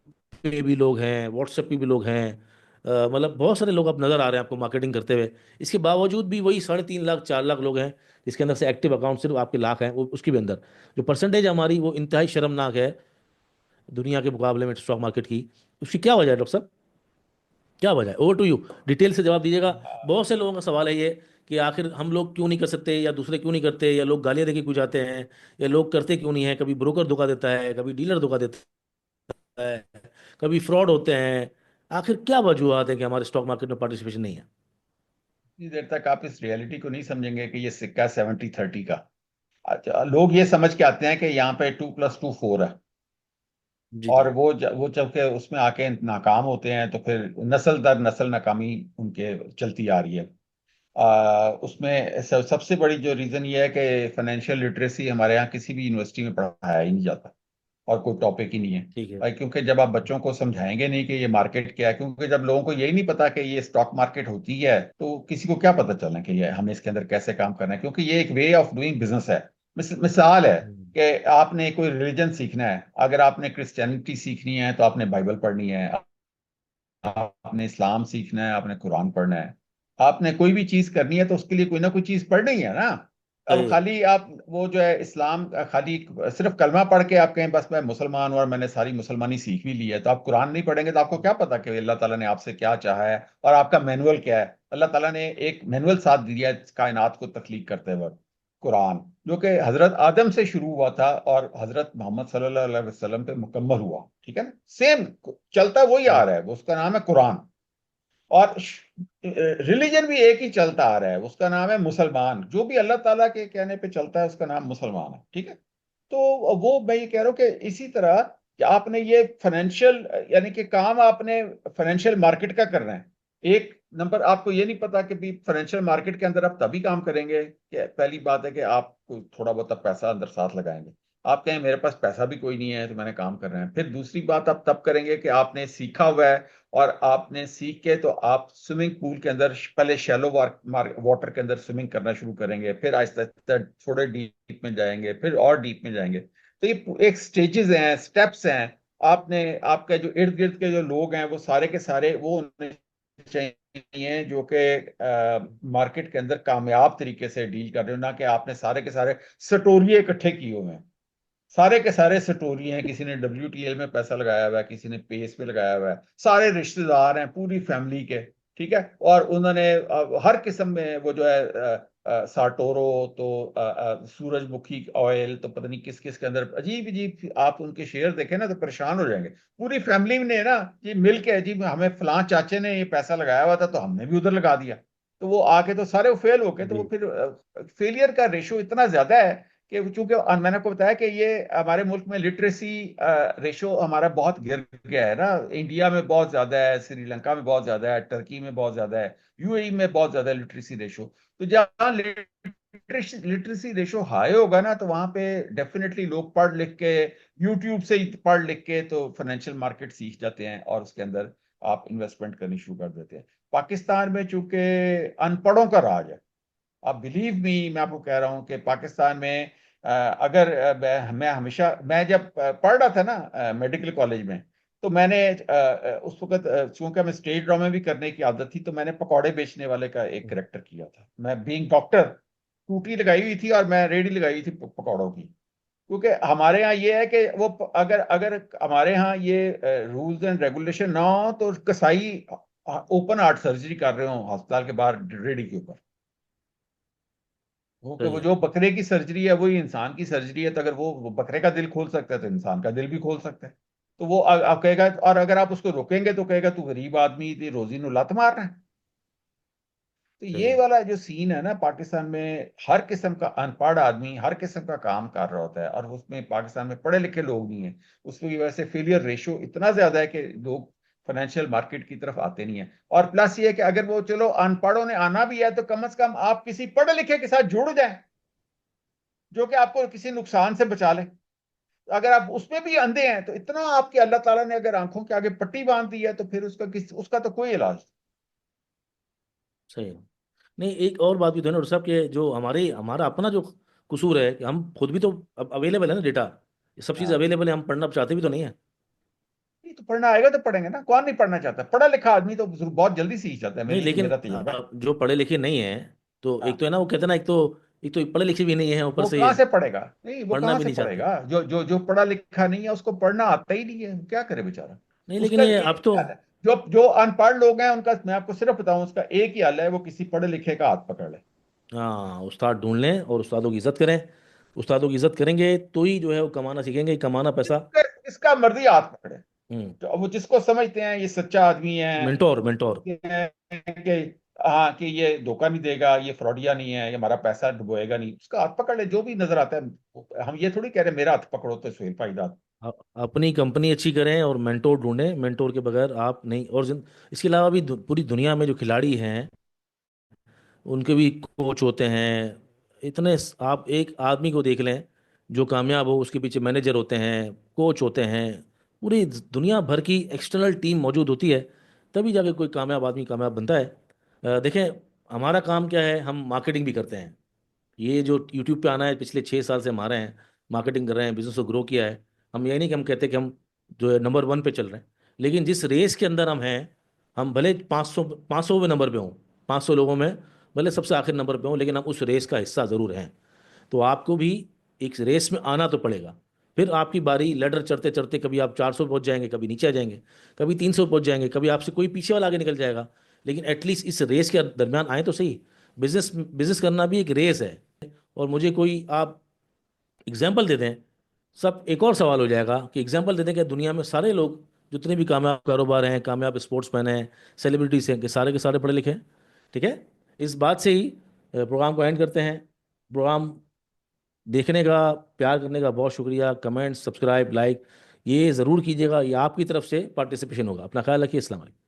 पे भी लोग हैं, व्हाट्सएप पे भी लोग हैं, मतलब बहुत सारे लोग अब नज़र आ रहे हैं आपको मार्केटिंग करते हुए। इसके बावजूद भी वही 3.5 लाख 4 लाख लोग हैं जिसके अंदर से एक्टिव अकाउंट सिर्फ आपके लाख हैं, वो उसके भी अंदर जो परसेंटेज हमारी वो इंतहाई शर्मनाक है दुनिया के मुकाबले में स्टॉक मार्केट की। उसकी क्या वजह है डॉक्टर साहब? क्या वजह है? ओवर टू यू, डिटेल से जवाब दीजिएगा। बहुत से लोगों का सवाल है ये कि आखिर हम लोग क्यों नहीं कर सकते, या दूसरे क्यों नहीं करते, या लोग गालियां देके क्यों जाते हैं, या लोग करते क्यों नहीं है? कभी ब्रोकर धोखा देता है, कभी डीलर धोखा देता है, कभी फ्रॉड होते हैं। आखिर क्या वजूहत है कि हमारे स्टॉक मार्केट में पार्टिसिपेशन नहीं है? इतनी देर तक आप इस रियलिटी को नहीं समझेंगे कि ये सिक्का 70-30 का। अच्छा, लोग ये समझ के आते हैं कि यहाँ पे 2+2 4 है, जी और जी। वो जब के उसमें आके नाकाम होते हैं तो फिर नस्ल दर नस्ल नाकामी उनके चलती आ रही है। उसमें सबसे बड़ी जो रीजन ये है कि फाइनेंशियल लिटरेसी हमारे यहाँ किसी भी यूनिवर्सिटी में पढ़ाया ही नहीं जाता, और कोई टॉपिक ही नहीं है। ठीक है। क्योंकि जब आप बच्चों को समझाएंगे नहीं कि ये मार्केट क्या है, क्योंकि जब लोगों को यही नहीं पता कि ये स्टॉक मार्केट होती है, तो किसी को क्या पता चलना कि ये हमें इसके अंदर कैसे काम करना है, क्योंकि ये एक वे ऑफ डूइंग बिजनेस है। मिसाल है हम्म। कि आपने कोई रिलीजन सीखना है, अगर आपने क्रिश्चियनिटी सीखनी है तो आपने बाइबल पढ़नी है, आपने इस्लाम सीखना है आपने कुरान पढ़ना है, आपने कोई भी चीज करनी है तो उसके लिए कोई ना कोई चीज पढ़नी है ना। अब सही। खाली आप वो जो है इस्लाम खाली सिर्फ कलमा पढ़ के आप कहें बस मैं मुसलमान हूं और मैंने सारी मुसलमानी सीख भी ली है, तो आप कुरान नहीं पढ़ेंगे तो आपको क्या पता कि अल्लाह ताला ने आपसे क्या चाहा है और आपका मैनुअल क्या है। अल्लाह ताला ने एक मैनुअल साथ दिया है कायनात को तख्लीक करते वक्त, कुरान, जो कि हजरत आदम से शुरू हुआ था और हजरत मोहम्मद सल्लल्लाहु अलैहि वसल्लम पे मुकम्मल हुआ, ठीक है ना, सेम चलता वही आ हम्म, रहा है, उसका नाम है कुरान। और रिलीजन भी एक ही चलता आ रहा है, उसका नाम है मुसलमान, जो भी अल्लाह ताला के कहने पे चलता है उसका नाम मुसलमान है, ठीक है। तो वो मैं ये कह रहा हूँ कि इसी तरह कि आपने ये फाइनेंशियल यानी कि काम आपने फाइनेंशियल मार्केट का करना है। एक नंबर आपको ये नहीं पता कि भी फाइनेंशियल मार्केट के अंदर आप तभी काम करेंगे कि पहली बात है कि आप थोड़ा बहुत पैसा अंदर साथ लगाएंगे। आप कहें मेरे पास पैसा भी कोई नहीं है तो मैंने काम करना है, फिर दूसरी बात आप तब करेंगे कि आपने सीखा हुआ है और आपने सीख के तो आप स्विमिंग पूल के अंदर पहले शैलो वाटर के अंदर स्विमिंग करना शुरू करेंगे, फिर आहिस्ता आहिस्ता थोड़े डीप में जाएंगे, फिर और डीप में जाएंगे। तो ये एक स्टेजेस हैं, स्टेप्स हैं। आपने आपके जो इर्द गिर्द के जो लोग हैं वो सारे के सारे वो होने चाहिए जो कि मार्केट के अंदर कामयाब तरीके से डील कर रहे हो, ना कि आपने सारे के सारे सटोरिये इकट्ठे किए हुए हैं। सारे के सारे सटोरी हैं, किसी ने WTL में पैसा लगाया हुआ है, किसी ने पेस पे लगाया हुआ है, सारे रिश्तेदार हैं पूरी फैमिली के, ठीक है। और उन्होंने हर किस्म में वो जो है साटोरो तो सूरजमुखी ऑयल तो पता नहीं किस किस के अंदर अजीब अजीब आप उनके शेयर देखें ना तो परेशान हो जाएंगे। पूरी फैमिली ने ना जी मिल के जी हमें फलां चाचे ने ये पैसा लगाया हुआ था तो हमने भी उधर लगा दिया। तो वो आके तो सारे फेल हो गए, तो वो जी। फिर फेलियर का रेशो इतना ज्यादा है कि चूंकि मैंने आपको बताया कि ये हमारे मुल्क में लिटरेसी रेशो हमारा बहुत गिर गया है ना। इंडिया में बहुत ज्यादा है, श्रीलंका में बहुत ज्यादा है, टर्की में बहुत ज्यादा है, UAE में बहुत ज्यादा है लिटरेसी रेशो। तो जहाँ लिटरेसी रेशो हाई होगा ना तो वहां पे डेफिनेटली लोग पढ़ लिख के यूट्यूब से ही पढ़ लिख के तो फाइनेंशियल मार्केट सीख जाते हैं और उसके अंदर आप इन्वेस्टमेंट करनी शुरू कर देते हैं। पाकिस्तान में चूंकि अनपढ़ों का राज है, आप बिलीव मी मैं आपको कह रहा हूं कि पाकिस्तान में अगर मैं हमेशा मैं जब पढ़ रहा था ना मेडिकल कॉलेज में, तो मैंने उस वक्त चूंकि मैं स्टेज ड्रामे भी करने की आदत थी तो मैंने पकौड़े बेचने वाले का एक करेक्टर किया था। मैं बीइंग डॉक्टर टूटी लगाई हुई थी और मैं रेडी लगाई हुई थी पकौड़ों की। क्योंकि हमारे यहाँ ये है कि वो अगर अगर हमारे यहाँ ये रूल्स एंड रेगुलेशन ना हो तो कसाई ओपन हार्ट सर्जरी कर रहे हो अस्पताल के बाहर रेडी के ऊपर, वो सही। जो बकरे की सर्जरी है वही इंसान की सर्जरी है, तो अगर वो बकरे का दिल खोल सकता है तो इंसान का दिल भी खोल सकता है। तो वो आप कहेगा, और अगर आप उसको रोकेंगे तो कहेगा तू गरीब आदमी थी रोजी नु लात मार रहा है। तो ये सही। वाला जो सीन है ना पाकिस्तान में, हर किस्म का अनपढ़ आदमी हर किस्म का काम कर रहा होता है और उसमें पाकिस्तान में पढ़े लिखे लोग नहीं है। उसकी वजह से फेलियर रेशो इतना ज्यादा है कि लोग फाइनेंशियल मार्केट की तरफ आते नहीं है। और प्लस ये है कि अगर वो चलो अनपढ़ों ने आना भी है तो कम से कम आप किसी पढ़े लिखे के साथ जुड़ जाए जो कि आपको किसी नुकसान से बचा ले। अगर आप उसमें भी अंधे हैं तो इतना आपके अल्लाह ताला ने अगर आंखों के आगे पट्टी बांध दी है तो फिर उसका तो कोई इलाज नहीं। सही। नहीं, एक और बात भी तो है ना डॉक्टर साहब के, जो हमारा अपना जो कसूर है कि हम खुद भी तो अब अवेलेबल है ना डेटा, ये सब चीज़ हाँ, अवेलेबल है, हम पढ़ना चाहते भी तो नहीं है। नहीं तो पढ़ना आएगा तो पढ़ेंगे ना, कौन नहीं पढ़ना चाहता, पढ़ा लिखा आदमी तो बहुत जल्दी सीख जाता है, नहीं, मेरी लेकिन मेरा तजुर्बा है। जो पढ़े लिखे नहीं है, तो एक तो हाँ, है ना, वो कहते हैं ना, एक तो पढ़े लिखे भी नहीं है, ऊपर वो से कहाँ से पढ़ेगा, नहीं वो पढ़ना कहाँ भी से नहीं चाहते। पढ़ेगा, जो पढ़ा लिखा नहीं है उसको पढ़ना आता ही नहीं है, क्या करे बेचारा। नहीं, लेकिन उसका ये एक अब तो, ही हाल है, जो जो अनपढ़ लोग हैं उनका मैं आपको सिर्फ बताऊं, उसका एक ही हाल है, वो किसी पढ़े लिखे का हाथ पकड़ ले। हाँ, उस्ताद ढूंढ लें और उस्तादों की इज्जत करें। उस्तादों की इज्जत करेंगे तो ही जो है वो कमाना सीखेंगे, कमाना पैसा। इसका मर्जी हाथ पकड़े, हम्म। तो वो जिसको समझते हैं ये सच्चा आदमी है, मेंटोर मेंटोर। समझते हैं कि हाँ कि ये धोखा नहीं देगा, ये फ्रॉडिया नहीं है, ये हमारा पैसा डुबोएगा नहीं, उसका हाथ पकड़ ले जो भी नजर आता है। हम ये थोड़ी कह रहे मेरा हाथ पकड़ो तो सुहेल फायदा। अपनी कंपनी अच्छी करें और मेंटोर ढूंढें, मेंटोर के बगैर आप नहीं। और इसके अलावा भी पूरी दुनिया में जो खिलाड़ी हैं उनके भी कोच होते हैं इतने। आप एक आदमी को देख लें जो कामयाब हो, उसके पीछे मैनेजर होते हैं, कोच होते हैं, पूरी दुनिया भर की एक्सटर्नल टीम मौजूद होती है, तभी जाके कोई कामयाब आदमी कामयाब बनता है। देखें, हमारा काम क्या है, हम मार्केटिंग भी करते हैं। ये जो यूट्यूब पे आना है, पिछले 6 साल से हमारे हैं, मार्केटिंग कर रहे हैं, बिजनेस को ग्रो किया है। हम ये नहीं कि हम कहते कि हम जो है नंबर 1 पे चल रहे हैं, लेकिन जिस रेस के अंदर हम हैं, हम भले 500 500वें नंबर पे हों, 500 लोगों में भले सबसे आखिर नंबर पे हों, लेकिन हम उस रेस का हिस्सा ज़रूर हैं। तो आपको भी एक रेस में आना तो पड़ेगा। फिर आपकी बारी, लेडर चढ़ते चढ़ते कभी आप 400 पहुंच जाएंगे, कभी नीचे आ जाएंगे, कभी 300 पहुंच जाएंगे, कभी आपसे कोई पीछे वाला आगे निकल जाएगा, लेकिन एटलीस्ट इस रेस के दरमियान आए तो सही। बिजनेस बिजनेस करना भी एक रेस है। और मुझे कोई आप एग्जाम्पल दे दें, सब एक और सवाल हो जाएगा कि एग्जाम्पल दे दें कि दुनिया में सारे लोग जितने भी कामयाब कारोबार हैं, कामयाब स्पोर्ट्समैन हैं, सेलिब्रिटीज हैं, कि सारे के सारे पढ़े लिखे हैं। ठीक है, इस बात से ही प्रोग्राम को एंड करते हैं। प्रोग्राम देखने का, प्यार करने का बहुत शुक्रिया। कमेंट, सब्सक्राइब, लाइक ये ज़रूर कीजिएगा, ये आपकी तरफ से पार्टिसिपेशन होगा। अपना ख्याल रखिए। अस्सलाम वालेकुम।